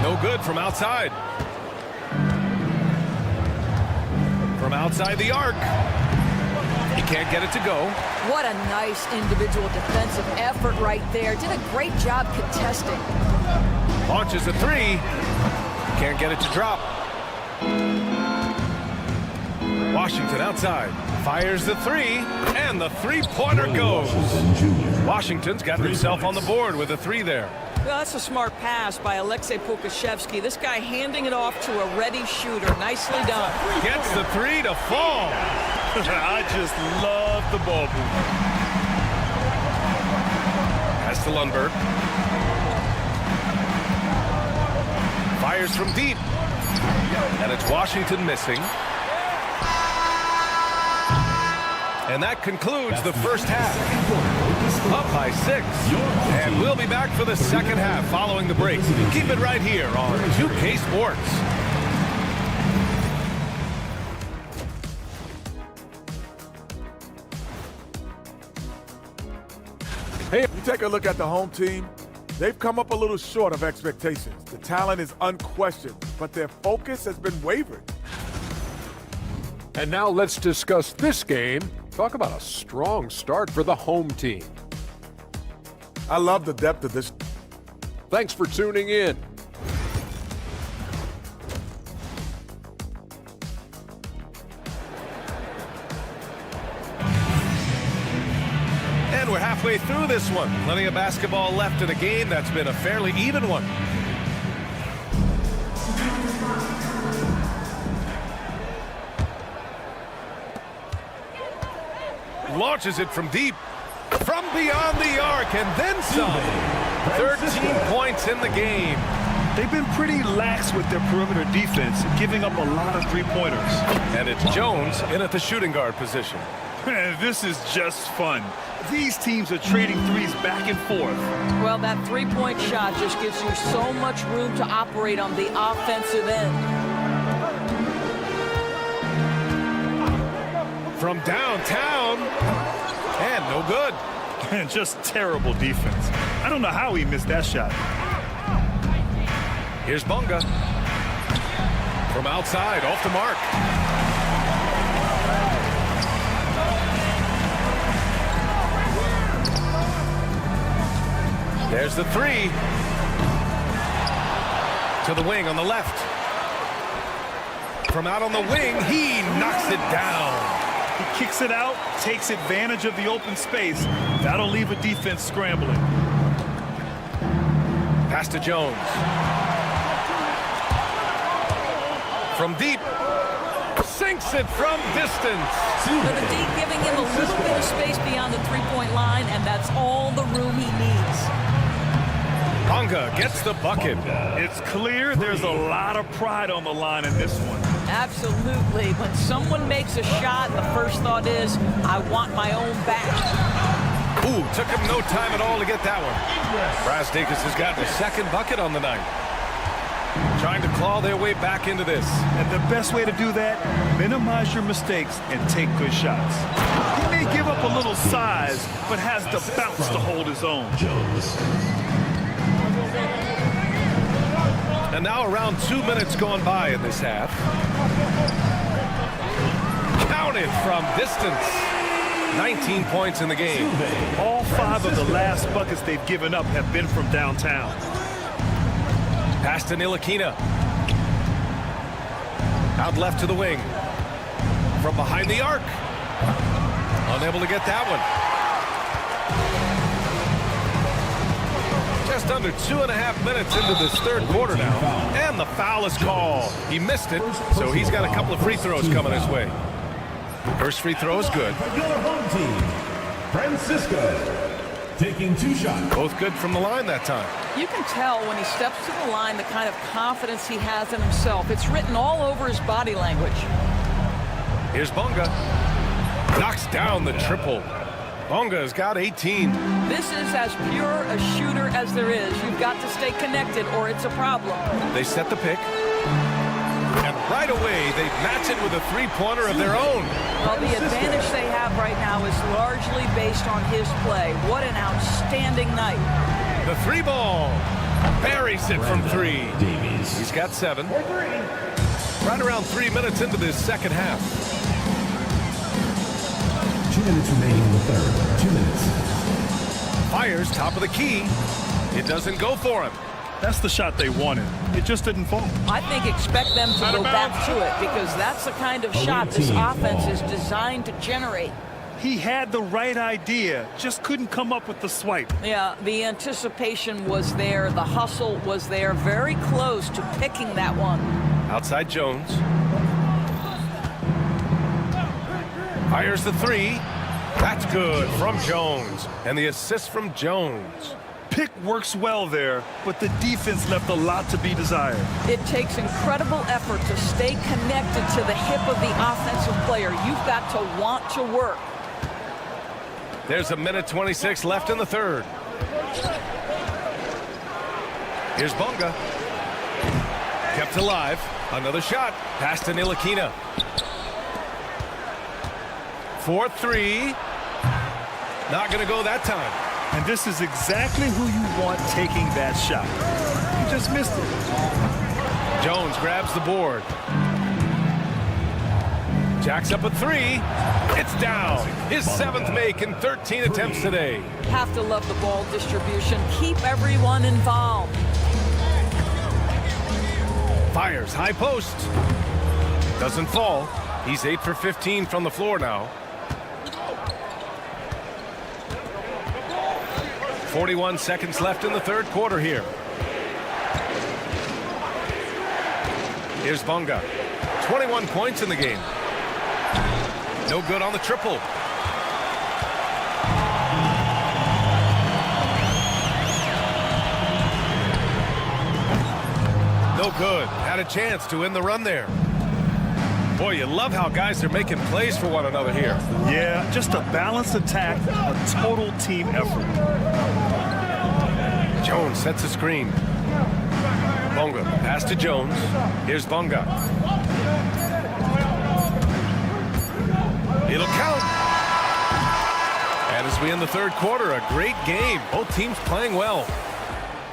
No good from outside. From outside the arc. He can't get it to go. What a nice individual defensive effort right there. Did a great job contesting. Launches a 3. Can't get it to drop. Washington outside. Fires the three, and the three-pointer goes. Washington's got himself on the board with a three there. Well, that's a smart pass by Alexei Pokusevski. This guy handing it off to a ready shooter. Nicely done. Gets the three to fall. I just love the ball movement. Pass to Lundberg. Fires from deep. And it's Washington missing. And that concludes the first half. Up by 6. And we'll be back for the second half following the break. Keep it right here on 2K Sports. Hey, you take a look at the home team. They've come up a little short of expectations. The talent is unquestioned, but their focus has been wavering. And now let's discuss this game. Talk about a strong start for the home team. I love the depth of this. Thanks for tuning in. And we're halfway through this one. Plenty of basketball left in a game that's been a fairly even one. Launches it from deep. From beyond the arc, and then some. 13 points in the game. They've been pretty lax with their perimeter defense, giving up a lot of three-pointers. And it's Jones in at the shooting guard position. This is just fun. These teams are trading threes back and forth. Well, that three-point shot just gives you so much room to operate on the offensive end. From downtown, and no good. Just terrible defense. I don't know how he missed that shot. Here's Bunga. From outside, off the mark. There's the three. To the wing on the left. From out on the wing, he knocks it down. He kicks it out, takes advantage of the open space. That'll leave a defense scrambling. Pass to Jones. From deep. Sinks it from distance. But the D giving him a little bit of space beyond the three-point line, and that's all the room he needs. Bunga gets the bucket. It's clear there's a lot of pride on the line in this one. Absolutely. When someone makes a shot, the first thought is, I want my own back. Ooh, took him no time at all to get that one. Brasdeikis has gotten a second bucket on the night. Trying to claw their way back into this. And the best way to do that, minimize your mistakes and take good shots. He may give up a little size, but has the bounce to hold his own. And now around 2 minutes gone by in this half. Counted from distance. 19 points in the game. All 5 of the last buckets they've given up have been from downtown. Pass to Ntilikina. Out left to the wing. From behind the arc. Unable to get that one. Just under 2.5 minutes into this third quarter now. And the foul is called. He missed it, so he's got a couple of free throws coming his way. First free throw is good. Francisco taking 2 shots. Both good from the line that time. You can tell when he steps to the line the kind of confidence he has in himself. It's written all over his body language. Here's Bunga. Knocks down the triple. Bunga's got 18. This is as pure a shooter as there is. You've got to stay connected or it's a problem. They set the pick. And right away, they match it with a three-pointer of their own. Well, the advantage they have right now is largely based on his play. What an outstanding night. The three ball. Buries it from 3. He's got 7. Right around 3 minutes into this second half. 2 minutes remaining in the third. 2 minutes. Fires top of the key. It doesn't go for him. That's the shot they wanted. It just didn't fall. I think expect them to go back to it because that's the kind of shot this offense is designed to generate. He had the right idea, just couldn't come up with the swipe. Yeah, the anticipation was there. The hustle was there. Very close to picking that one. Outside Jones. Fires the three. That's good from Jones. And the assist from Jones. Pick works well there, but the defense left a lot to be desired. It takes incredible effort to stay connected to the hip of the offensive player. You've got to want to work. There's 1:26 left in the third. Here's Bonga. Kept alive. Another shot. Pass to Ntilikina. 4-3. Not going to go that time. And this is exactly who you want taking that shot. You just missed it. Jones grabs the board. Jacks up a three. It's down. His 7th make in 13 attempts today. Have to love the ball distribution. Keep everyone involved. Fires high post. Doesn't fall. He's 8 for 15 from the floor now. 41 seconds left in the third quarter here. Here's Bonga. 21 points in the game. No good on the triple. No good. Had a chance to win the run there. Boy, you love how guys are making plays for one another here. Yeah, just a balanced attack, a total team effort. Jones sets a screen. Bonga, pass to Jones. Here's Bonga. It'll count. And as we end the third quarter, a great game. Both teams playing well.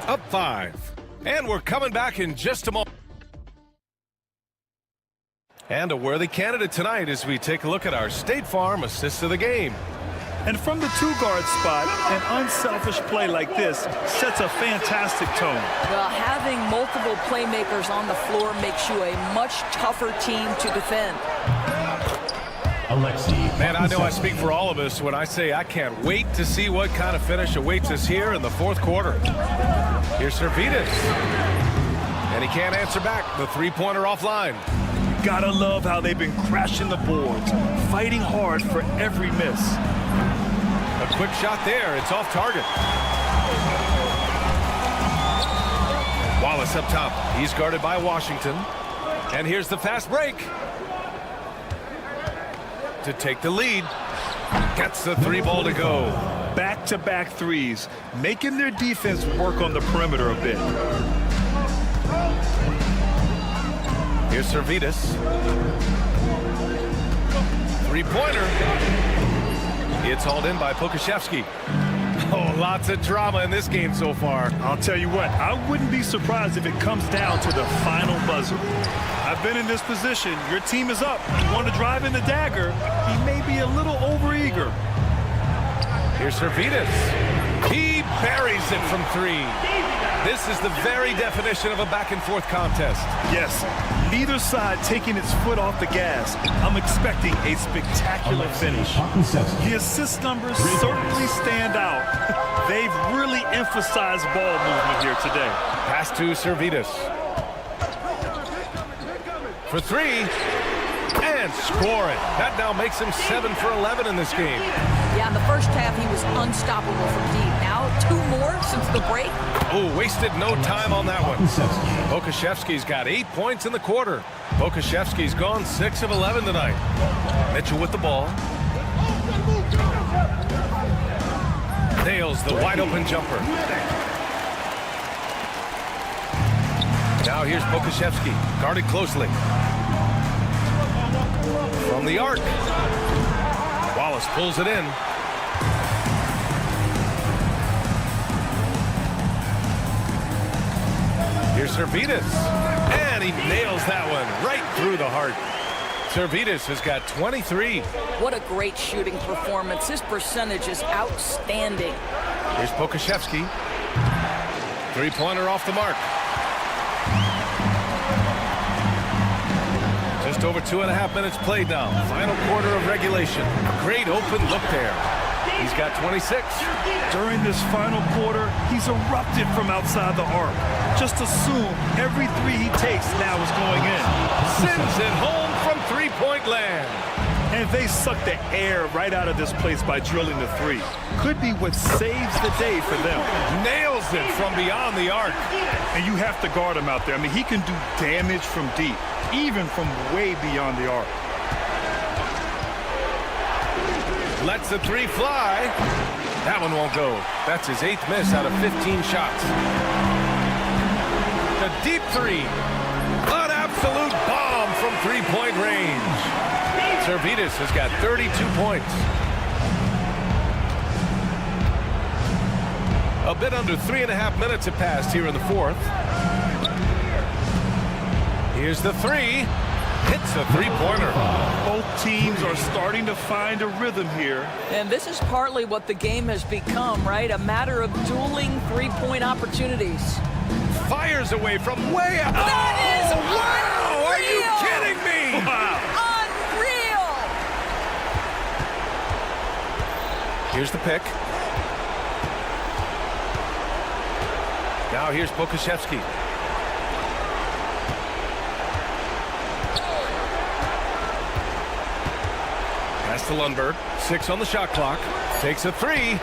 Up 5. And we're coming back in just a moment. And a worthy candidate tonight as we take a look at our State Farm assists of the game. And from the two-guard spot, an unselfish play like this sets a fantastic tone. Well, having multiple playmakers on the floor makes you a much tougher team to defend. Man, I know I speak for all of us when I say I can't wait to see what kind of finish awaits us here in the fourth quarter. Here's Servidis. And he can't answer back. The three-pointer offline. Gotta love how they've been crashing the boards, fighting hard for every miss. A quick shot there. It's off target. Wallace up top. He's guarded by Washington. And here's the fast break. To take the lead. Gets the three ball to go. Back-to-back threes, making their defense work on the perimeter a bit. Here's Servidis. Three-pointer. It's hauled in by Pokashevsky. Oh, lots of drama in this game so far. I'll tell you what, I wouldn't be surprised if it comes down to the final buzzer. I've been in this position. Your team is up. You want to drive in the dagger. He may be a little overeager. Here's Servidis. He buries it from 3. This is the very definition of a back-and-forth contest. Yes, neither side taking its foot off the gas. I'm expecting a spectacular finish. The assist numbers certainly stand out. They've really emphasized ball movement here today. Pass to Servidis. For 3. And score it. That now makes him 7 for 11 in this game. Yeah, in the first half, he was unstoppable from deep. Now, 2 more since the break. Oh, wasted no time on that one. Pokashevsky's got 8 points in the quarter. Pokashevsky's gone 6 of 11 tonight. Mitchell with the ball. Nails the wide-open jumper. Now here's Pokashevsky, guarded closely. From the arc. Wallace pulls it in. Here's Servidis. And he nails that one right through the heart. Servidis has got 23. What a great shooting performance. His percentage is outstanding. Here's Pokashevsky. Three-pointer off the mark. Just over 2.5 minutes played now. Final quarter of regulation. Great open look there. He's got 26. During this final quarter, he's erupted from outside the arc. Just assume every three he takes now is going in. Sends it home from three-point land. And they suck the air right out of this place by drilling the three. Could be what saves the day for them. Nails it from beyond the arc. And you have to guard him out there. I mean, he can do damage from deep, even from way beyond the arc. Lets the three fly. That one won't go. That's his 8th miss out of 15 shots. The deep three. An absolute bomb from three-point range. Zalgiris has got 32 points. A bit under 3.5 minutes have passed here in the fourth. Here's the three. Hits a three-pointer. Both teams are starting to find a rhythm here. And this is partly what the game has become, right? A matter of dueling three-point opportunities. Fires away from way out. That is wow! Are you kidding me? Wow. Unreal! Here's the pick. Now here's Pokashevsky. Pass to Lundberg. 6 on the shot clock. Takes a three.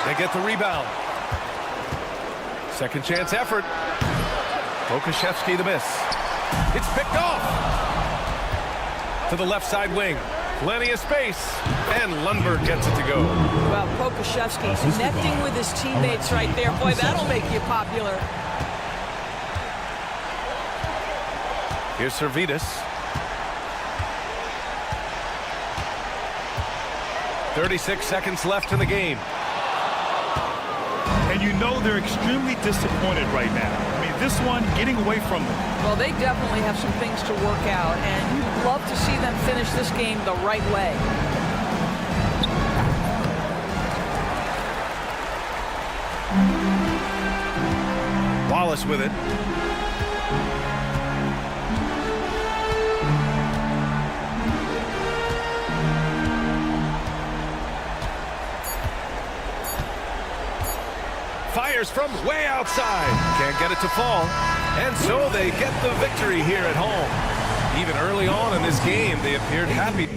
They get the rebound. Second chance effort. Pokashevsky the miss. It's picked off. To the left side wing. Plenty of space. And Lundberg gets it to go. Well, Pokashevsky connecting with his teammates right there. Boy, that'll make you popular. Here's Zalgiris. 36 seconds left in the game. And you know they're extremely disappointed right now. I mean, this one getting away from them. Well, they definitely have some things to work out, and you'd love to see them finish this game the right way. Wallace with it. Fires from way outside. Can't get it to fall. And so they get the victory here at home. Even early on in this game, they appeared happy.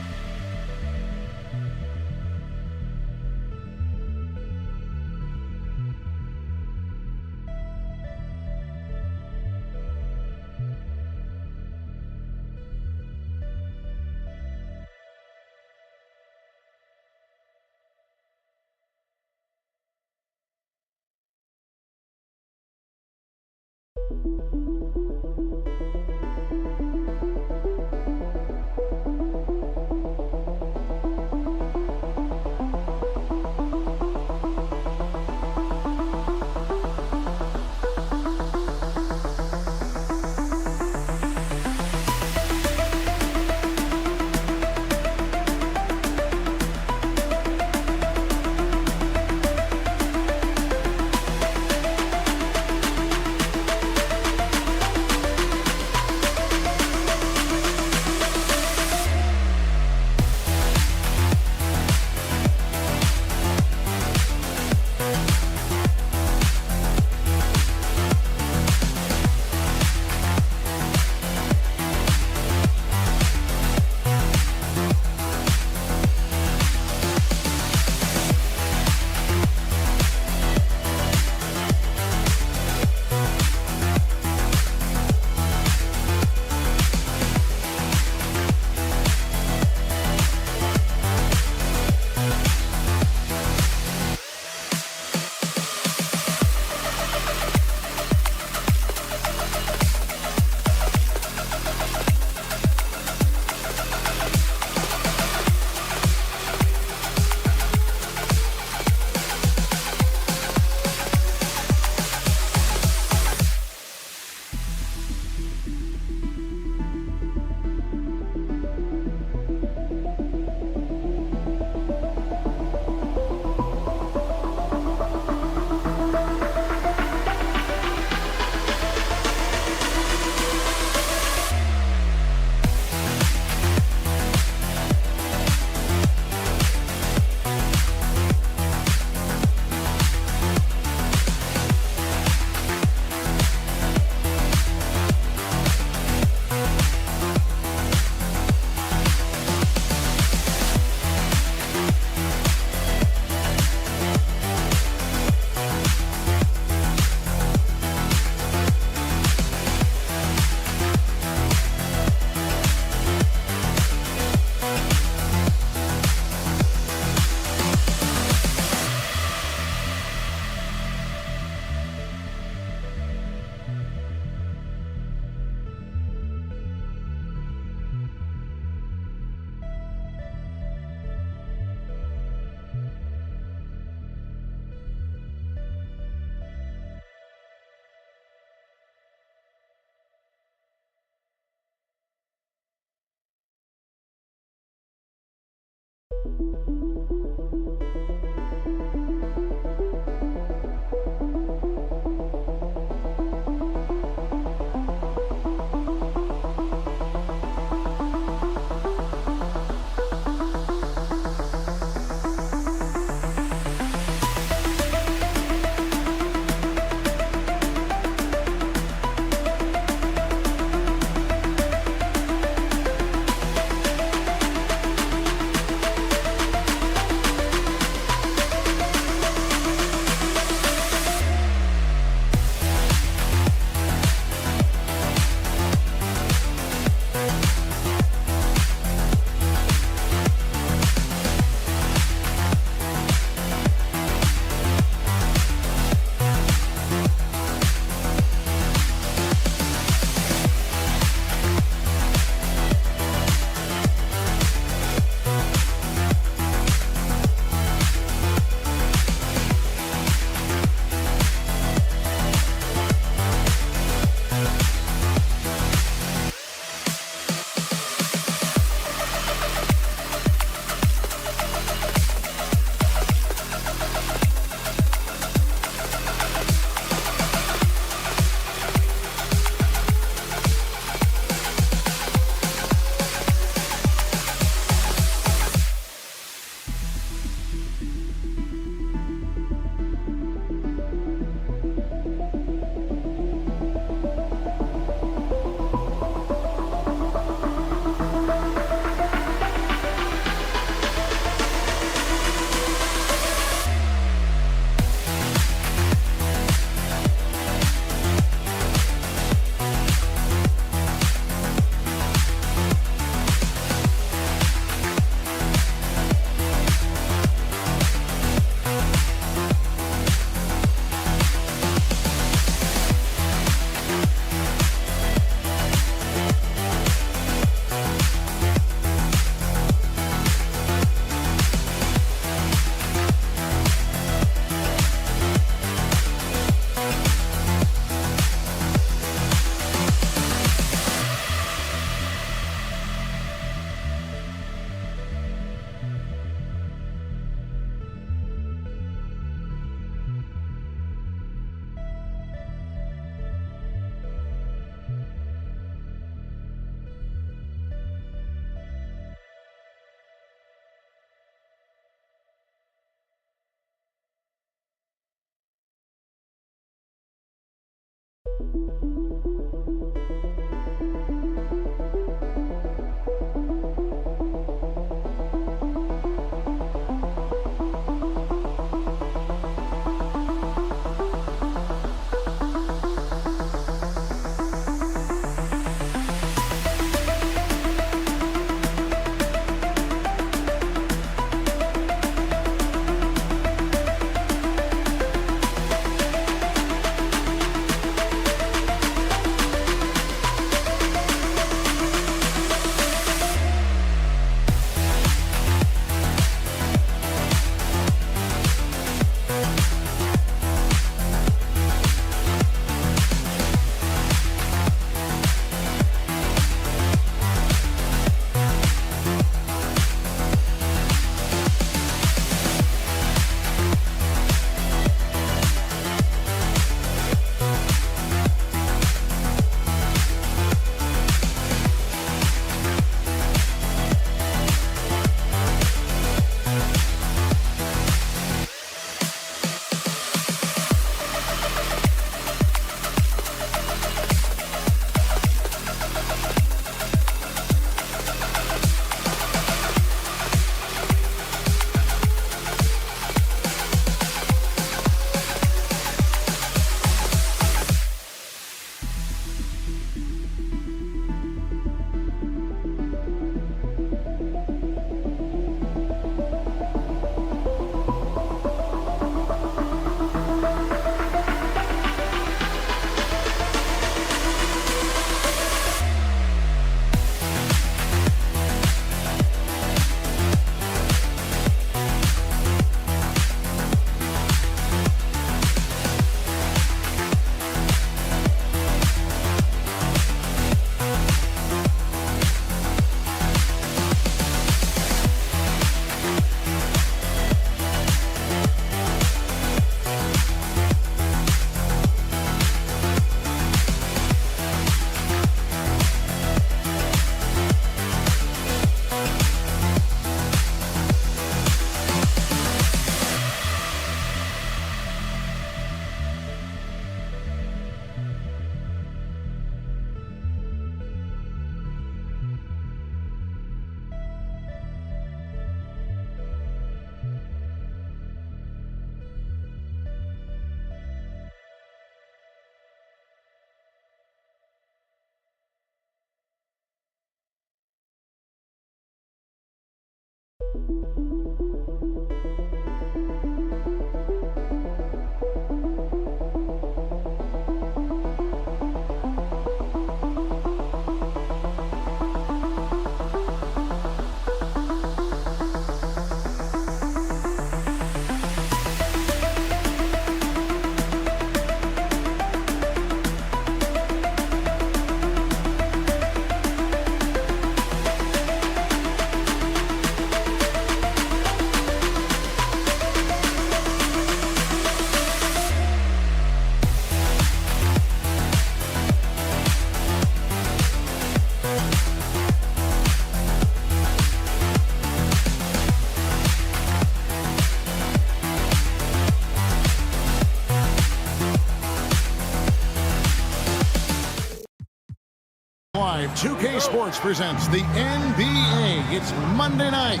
Live 2K Sports presents the NBA. It's Monday night.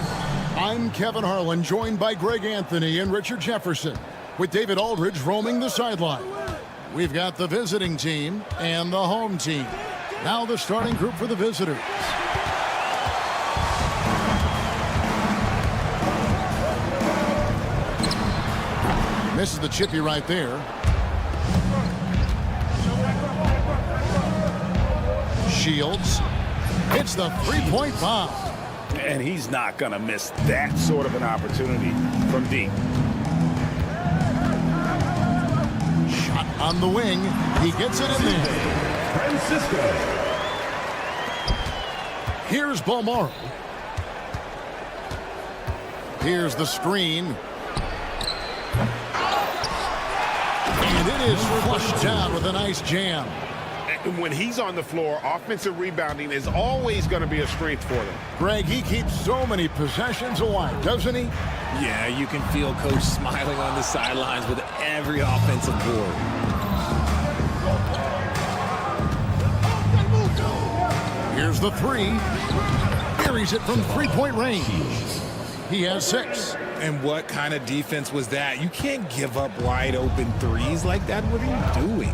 I'm Kevin Harlan, joined by Greg Anthony and Richard Jefferson, with David Aldridge roaming the sideline. We've got the visiting team and the home team. Now the starting group for the visitors. Misses the chippy right there. Shields hits the three-point bomb. And he's not going to miss that sort of an opportunity from deep. Shot on the wing. He gets it in there. Francisco. Here's Balmaro. Here's the screen. And it is flushed down with a nice jam. When he's on the floor, offensive rebounding is always going to be a strength for them. Greg, he keeps so many possessions alive, doesn't he? Yeah, you can feel Coach smiling on the sidelines with every offensive board. Here's the three. Buries it from three-point range. He has 6. And what kind of defense was that? You can't give up wide open threes like that. What are you doing?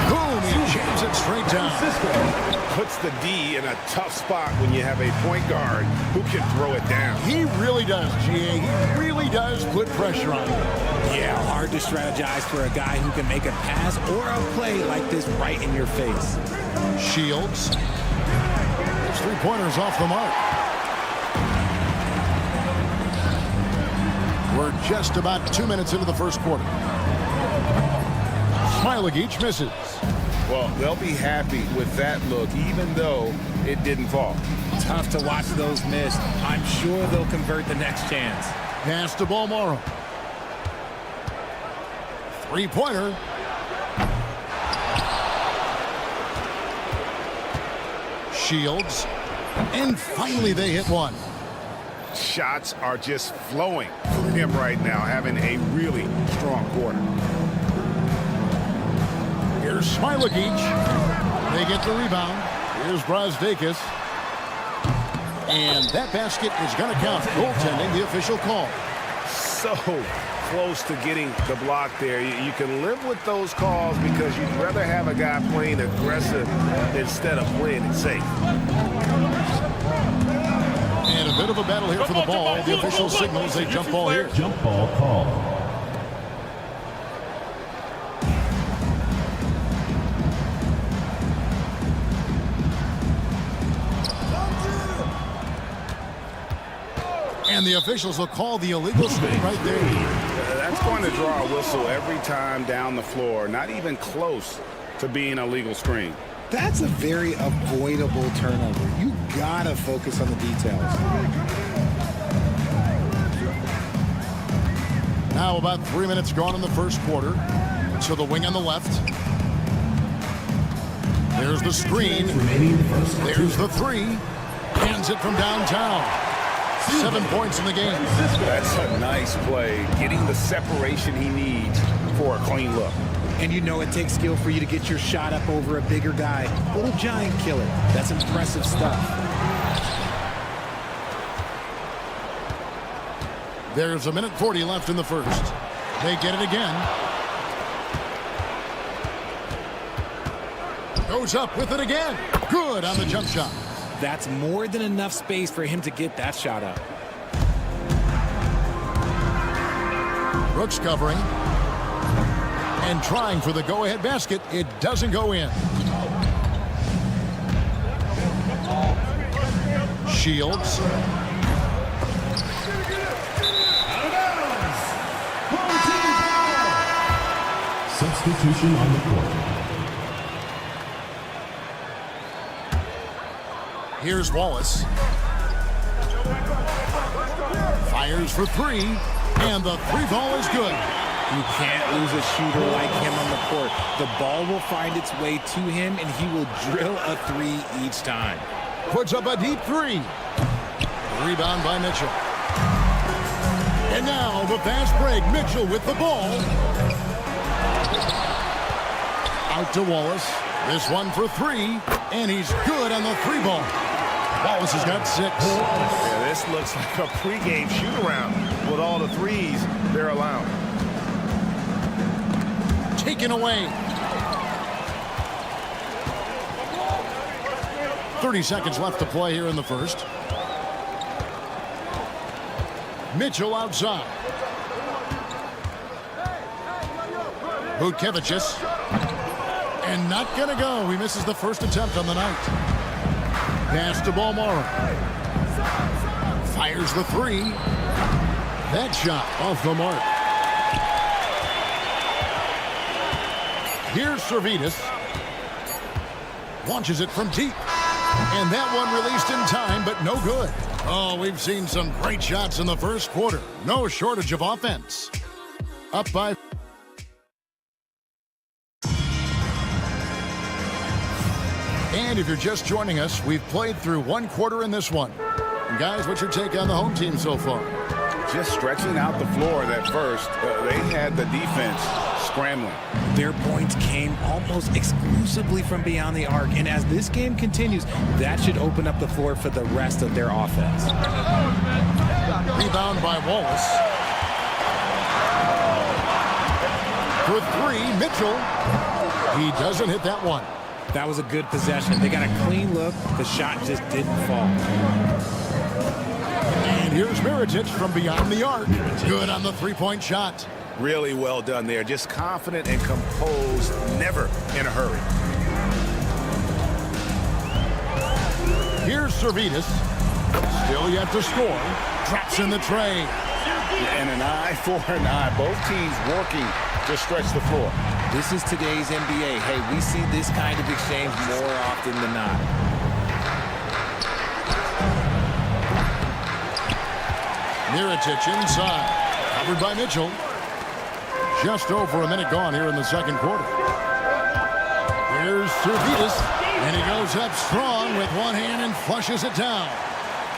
Boom, he jams it straight down. Puts the D in a tough spot when you have a point guard who can throw it down. He really does, GA. He really does put pressure on him. Yeah, hard to strategize for a guy who can make a pass or a play like this right in your face. Shields. His three-pointers off the mark. We're just about 2 minutes into the first quarter. Smailagic misses. Well, they'll be happy with that look, even though it didn't fall. Tough to watch those miss. I'm sure they'll convert the next chance. Pass to Balmoro. Three-pointer. Shields. And finally they hit one. Shots are just flowing for him right now, having a really strong quarter. Here's Smailagic. They get the rebound. Here's Brazdakis. And that basket is going to count. Goaltending, the official call. So close to getting the block there. You can live with those calls because you'd rather have a guy playing aggressive instead of playing it safe. And a bit of a battle here for the ball. The official signals a jump ball here. Jump ball call. And the officials will call the illegal screen right there. That's going to draw a whistle every time down the floor. Not even close to being a legal screen. That's a very avoidable turnover. You gotta focus on the details. Now about 3 minutes gone in the first quarter. To the wing on the left. There's the screen. There's the three. Hands it from downtown. 7 points in the game. That's a nice play. Getting the separation he needs for a clean look. And you know it takes skill for you to get your shot up over a bigger guy. Little giant killer. That's impressive stuff. There's a minute 40 left in the first. They get it again. Goes up with it again. Good on the jump shot. That's more than enough space for him to get that shot up. Brooks covering. And trying for the go-ahead basket. It doesn't go in. Shields. Substitution on the court. Here's Wallace. Fires for three. And the three ball is good. You can't lose a shooter like him on the court. The ball will find its way to him, and he will drill a three each time. Puts up a deep three. Rebound by Mitchell. And now the fast break. Mitchell with the ball. Out to Wallace. This one for three. And he's good on the three ball. Wallace has got 6. Yeah, this looks like a pregame shoot-around with all the threes they're allowing. Taken away. 30 seconds left to play here in the first. Mitchell outside. Butkevicius. And not going to go. He misses the first attempt on the night. Pass to Balmoro. Fires the three. That shot off the mark. Here's Servetus. Launches it from deep. And that one released in time, but no good. Oh, we've seen some great shots in the first quarter. No shortage of offense. Up by... And if you're just joining us, we've played through one quarter in this one. And guys, what's your take on the home team so far? just stretching out the floor at first. They had the defense scrambling. Their points came almost exclusively from beyond the arc, and as this game continues, that should open up the floor for the rest of their offense. Rebound by Wallace. For three, Mitchell. He doesn't hit that one. That was a good possession. They got a clean look. The shot just didn't fall. And here's Mirotic from beyond the arc. Good on the three-point shot. Really well done there. Just confident and composed, never in a hurry. Here's Servetus. Still yet to score. Drops in the tray. And an eye for an eye. Both teams working to stretch the floor. This is today's NBA. Hey, we see this kind of exchange more often than not. Mirotic inside. Covered by Mitchell. Just over a minute gone here in the second quarter. Here's Servetus. And he goes up strong with one hand and flushes it down.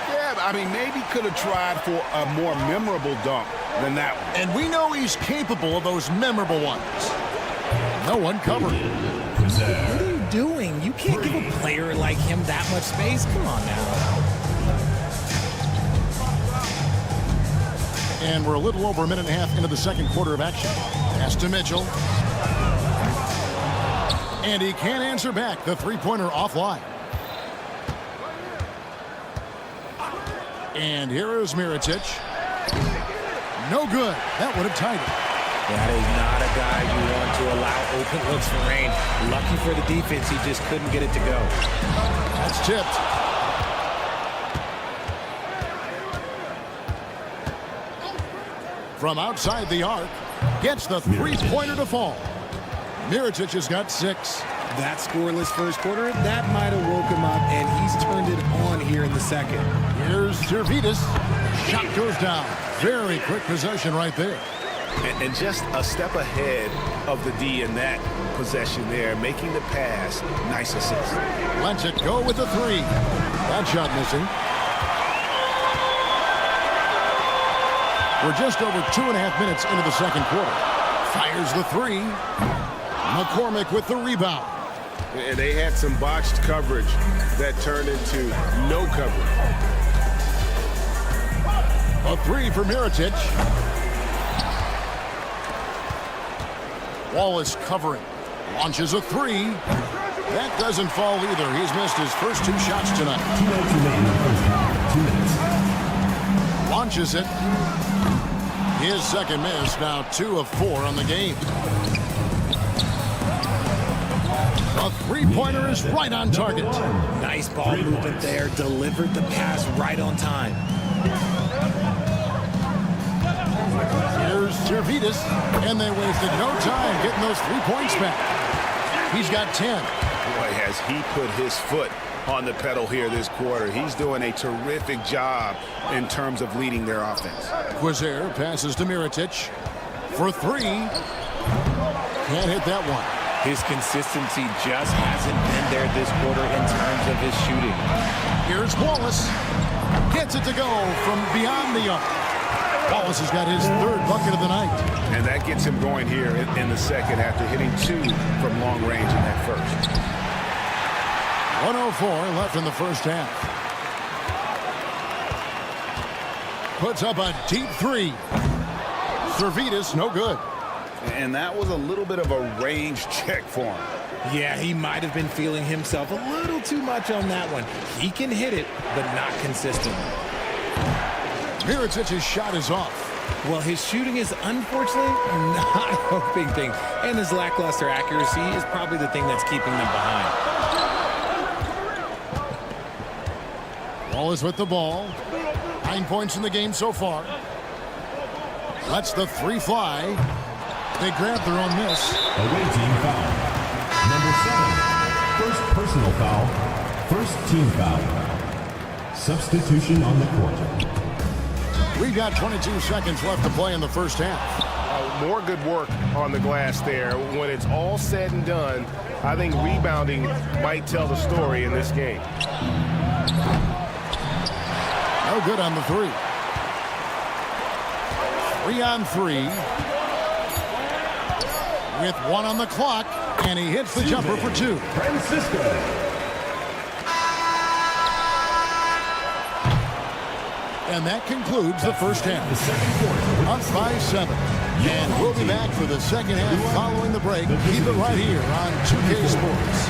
Yeah, I mean, maybe could have tried for a more memorable dunk than that one. And we know he's capable of those memorable ones. No one covered. What are you doing? You can't give a player like him that much space. Come on now. And we're a little over a minute and a half into the second quarter of action. Pass to Mitchell. And he can't answer back. The three-pointer offline. And here is Mirotic. No good. That would have tied it. That is not a guy you want to allow open looks for rain. Lucky for the defense, he just couldn't get it to go. That's tipped. From outside the arc, gets the three-pointer to fall. Mirotic has got 6. That scoreless first quarter, that might have woke him up, and he's turned it on here in the second. Here's Servetus. Shot goes down. Very quick possession right there. And just a step ahead of the D in that possession there, making the pass. Nice assist. Lets it go with the 3. That shot missing. We're just over 2.5 minutes into the second quarter. Fires the 3. McCormick with the rebound. And they had some botched coverage that turned into no coverage. A 3 for Mirotic. Wallace covering. Launches a 3. That doesn't fall either. He's missed his first 2 shots tonight. 2 minutes remaining in the first half. 2 minutes. Launches it. His second miss, now 2 of 4 on the game. A three-pointer is right on target. Nice ball movement there. Delivered the pass right on time. Here's Servetus, and they wasted no time getting those 3 points back. He's got 10. Boy, has he put his foot on the pedal here this quarter. He's doing a terrific job in terms of leading their offense. Quizer passes to Mirotic for 3. Can't hit that one. His consistency just hasn't been there this quarter in terms of his shooting. Here's Wallace. Gets it to go from beyond the arc. Wallace has got his 3rd bucket of the night. And that gets him going here in the second after hitting 2 from long range in that first. 1:04 left in the first half. Puts up a deep 3. Servetus, no good. And that was a little bit of a range check for him. Yeah, he might have been feeling himself a little too much on that one. He can hit it, but not consistently. Mirotic's shot is off. Well, his shooting is unfortunately not a hoping thing. And his lackluster accuracy is probably the thing that's keeping them behind. Wallace with the ball. 9 points in the game so far. Lets the 3 fly. They grab their own miss. Away team foul. Number 7. First personal foul. First team foul. Substitution on the court. We've got 22 seconds left to play in the first half. More good work on the glass there. When it's all said and done, I think rebounding might tell the story in this game. No good on the 3. 3-on-3. With 1 on the clock, and he hits the jumper for 2. And that concludes the first half. Up by 7. And we'll be back for the second half following the break. Keep it right here on 2K Sports.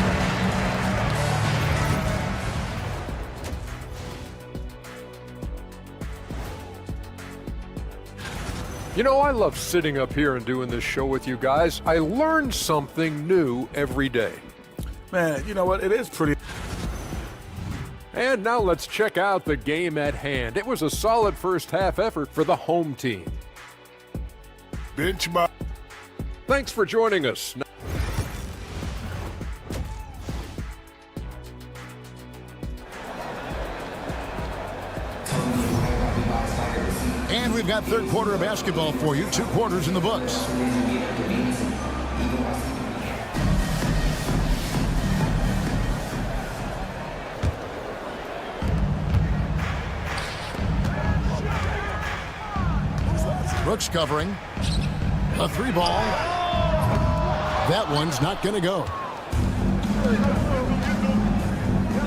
You know, I love sitting up here and doing this show with you guys. I learn something new every day. Man, you know what? It is pretty. And now let's check out the game at hand. It was a solid first half effort for the home team. Benchmark. Thanks for joining us. And we've got third quarter of basketball for you. 2 quarters in the books. Brooks covering. A 3 ball. That one's not going to go.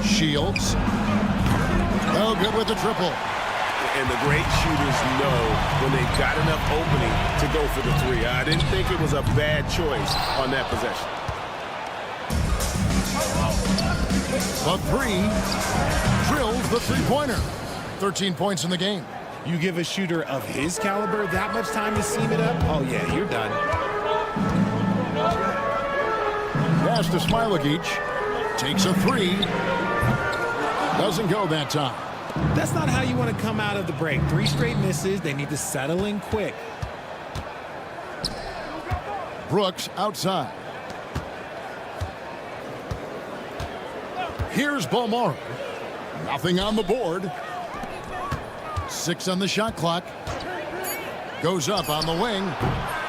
Shields. Oh, good with the triple. And the great shooters know when they've got enough opening to go for the 3. I didn't think it was a bad choice on that possession. A 3 drills the 3-pointer. 13 points in the game. You give a shooter of his caliber that much time to seam it up? Oh, yeah, you're done. Pass to Smilagic. Takes a 3. Doesn't go that time. That's not how you want to come out of the break. 3 straight misses. They need to settle in quick. Brooks outside. Here's Bomaro. Nothing on the board. 6 on the shot clock. Goes up on the wing.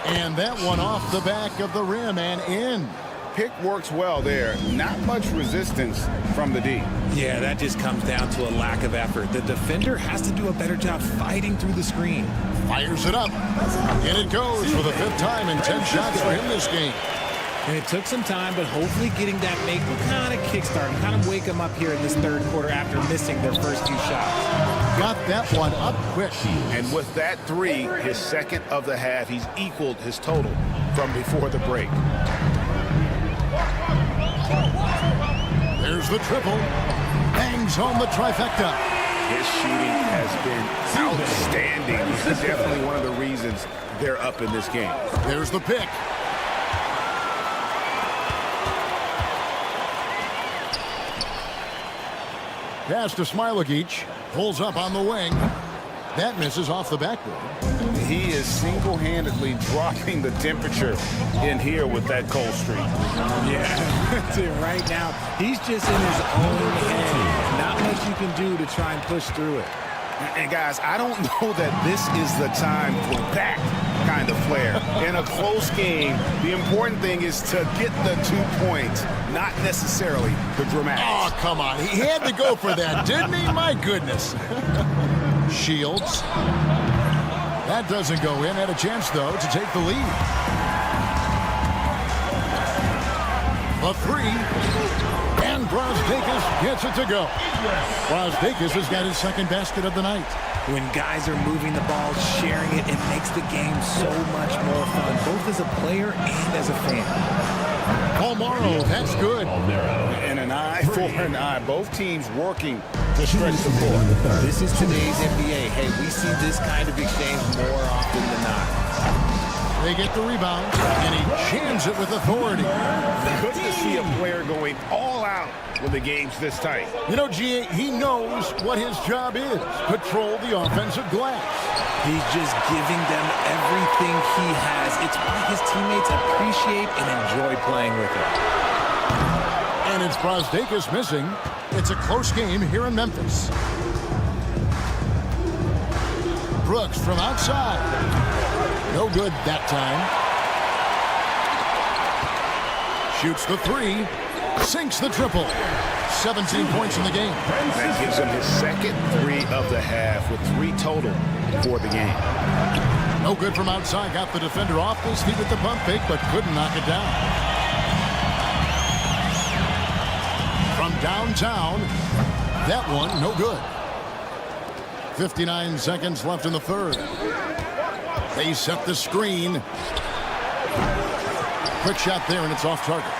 And that one off the back of the rim and in. Pick works well there. Not much resistance from the D. Yeah, that just comes down to a lack of effort. The defender has to do a better job fighting through the screen. Fires it up. And it goes for the 5th time in 10 shots for him this game. And it took some time, but hopefully getting that make will kind of kickstart him, kind of wake him up here in this third quarter after missing their first few shots. Got that one up quick. And with that 3, his second of the half, he's equaled his total from before the break. There's the triple. Bangs home the trifecta. His shooting has been outstanding. He's definitely one of the reasons they're up in this game. There's the pick. Pass to Smilagic. Pulls up on the wing. That misses off the backboard. He is single-handedly dropping the temperature in here with that cold streak. Yeah, right now, he's just in his own head. Not much you can do to try and push through it. And guys, I don't know that this is the time for that kind of flair. In a close game, the important thing is to get the 2 points, not necessarily the dramatics. Oh, come on. He had to go for that, didn't he? My goodness. Shields. That doesn't go in. Had a chance, though, to take the lead. A 3. And Brosdakis gets it to go. Brosdakis has got his second basket of the night. When guys are moving the ball, sharing it, it makes the game so much more fun, both as a player and as a fan. Palmaro, that's good. And an eye for an eye. Both teams working to stretch the floor. This is today's NBA. Hey, we see this kind of exchange more often than not. They get the rebound, and he jams it with authority. Good to see a player going all out when the game's this tight. You know, G.A., he knows what his job is. Patrol the offensive glass. He's just giving them everything he has. It's why his teammates appreciate and enjoy playing with him. And it's Brosdakis missing. It's a close game here in Memphis. Brooks from outside. No good that time. Shoots the 3. Sinks the triple. 17 points in the game. That gives him his second 3 of the half with 3 total for the game. No good from outside. Got the defender off his feet with the pump fake, but couldn't knock it down. From downtown, that one no good. 59 seconds left in the third. They set the screen. Quick shot there, and it's off target.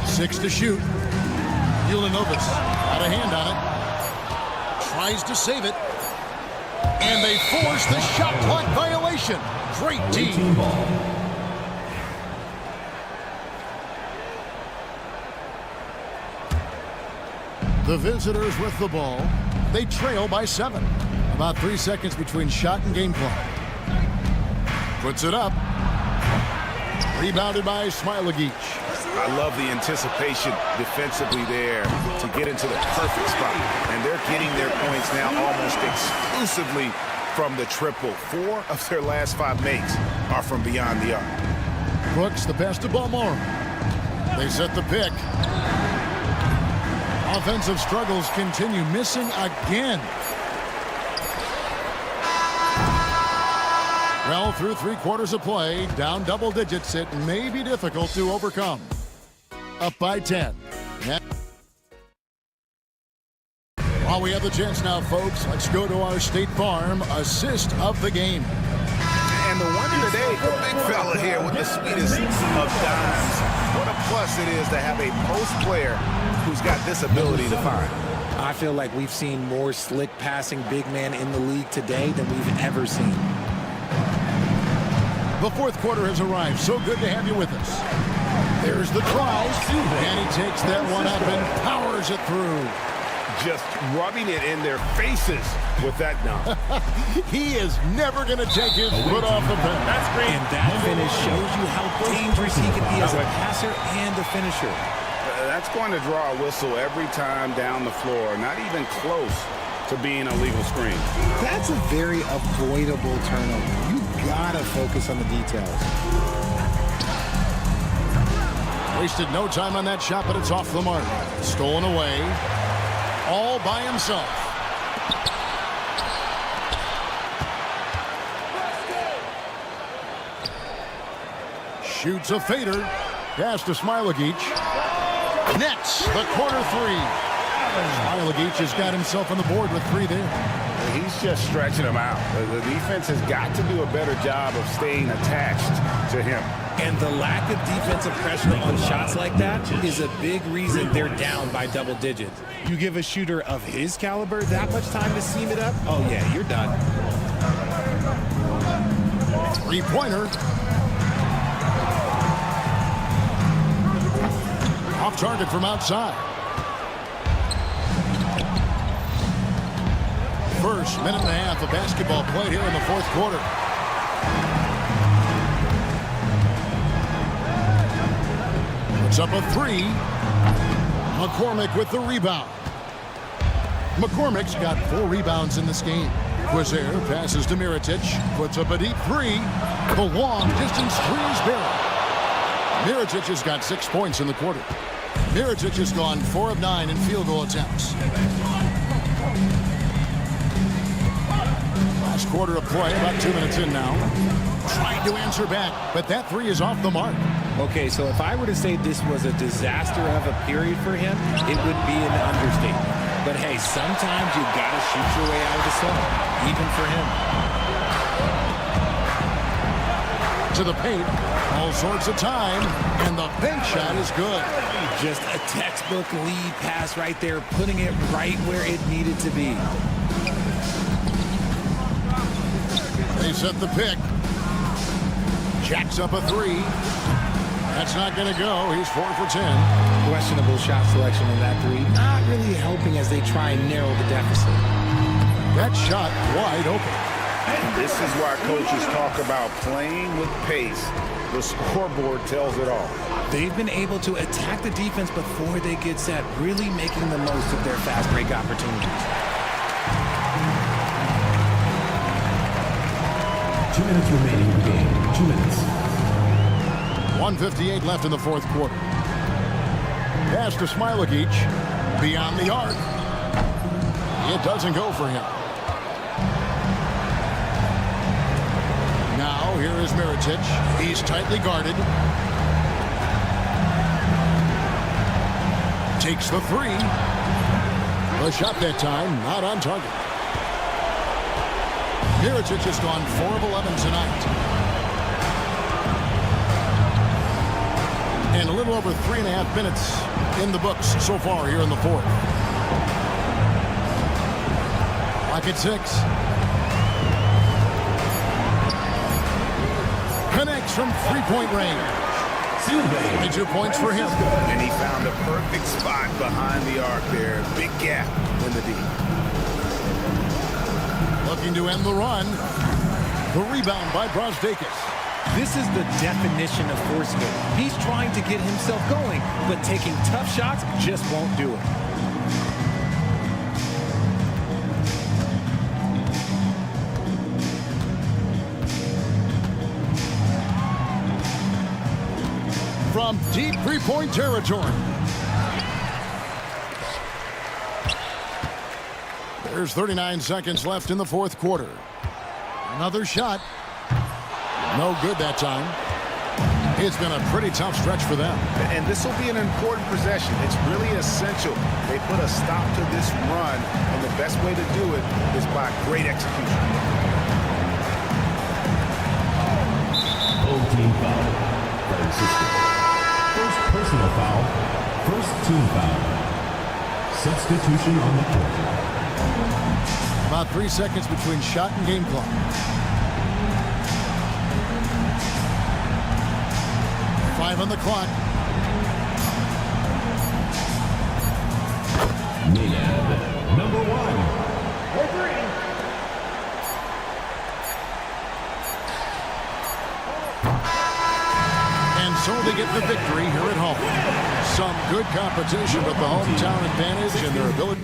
Six to shoot. Ulanovas got a hand on it. Tries to save it. And they force the shot clock violation. Great team. The visitors with the ball. They trail by 7. About 3 seconds between shot and game clock. Puts it up. Rebounded by Smailagic. I love the anticipation defensively there to get into the perfect spot. And they're getting their points now almost exclusively from the triple. 4 of their last 5 makes are from beyond the arc. Brooks, the pass to Balmore. They set the pick. Offensive struggles continue. Missing again. Well, through 3 quarters of play, down double digits, it may be difficult to overcome. Up by 10. While we have the chance now, folks, let's go to our State Farm assist of the game. And the wonder today, the big fella here with the sweetest of dimes. What a plus it is to have a post player who's got this ability to find. I feel like we've seen more slick passing big man in the league today than we've ever seen. The fourth quarter has arrived. So good to have you with us. There's the try, and he takes that one up and powers it through. Just rubbing it in their faces with that dunk. He is never going to take his foot off the bench. That's great. And that finish shows you how dangerous he can be as a passer and a finisher. That's going to draw a whistle every time down the floor. Not even close to being a legal screen. That's a very avoidable turnover. You gotta focus on the details. Wasted no time on that shot, but it's off the mark. Stolen away. All by himself. Shoots a fader. Pass to Smailagic. Nets the corner 3. Smailagic has got himself on the board with 3 there. He's just stretching him out. The defense has got to do a better job of staying attached to him. And the lack of defensive pressure on shots like that is a big reason they're down by double digits. You give a shooter of his caliber that much time to seam it up, oh yeah, you're done. 3-pointer. Off target from outside. First minute and a half of basketball played here in the fourth quarter. Puts up a 3. McCormick with the rebound. McCormick's got 4 rebounds in this game. Quizer passes to Mirotic. Puts up a deep 3. The long distance 3 is buried. Mirotic has got 6 points in the quarter. Mirotic has gone 4 of 9 in field goal attempts. Last quarter of play, about 2 minutes in now. Trying to answer back, but that 3 is off the mark. Okay, so if I were to say this was a disaster of a period for him, it would be an understatement. But hey, sometimes you gotta shoot your way out of the slump, even for him. To the paint, all sorts of time, and the bank shot is good. Just a textbook lead pass right there, putting it right where it needed to be. They set the pick. Jacks up a 3. That's not going to go. He's 4 for 10. Questionable shot selection on that 3. Not really helping as they try and narrow the deficit. That shot wide open. And this is why coaches talk about playing with pace. The scoreboard tells it all. They've been able to attack the defense before they get set, really making the most of their fast break opportunities. 2 minutes remaining in the game. 2 minutes. 1:58 left in the fourth quarter. Pass to Smilagic. Beyond the arc. It doesn't go for him. Now, here is Mirotic. He's tightly guarded. Takes the three. The shot that time, not on target. Mirotic has gone 4 of 11 tonight. And a little over 3.5 minutes in the books so far here in the fourth. Lock at 6. Connects from three-point range. 2 points for him. And he found a perfect spot behind the arc there. Big gap in the D. Looking to end the run. The rebound by Brosdakis. This is the definition of forcing it. He's trying to get himself going, but taking tough shots just won't do it. From deep three-point territory. There's 39 seconds left in the fourth quarter. Another shot. No good that time. It's been a pretty tough stretch for them. And this will be an important possession. It's really essential. They put a stop to this run, and the best way to do it is by great execution. Full team foul. Francisco. First personal foul. First team foul. Substitution on the court. About 3 seconds between shot and game clock. Five on the clock. Milan, number 1. And so they get the victory here at home. Some good competition with the hometown advantage and their ability.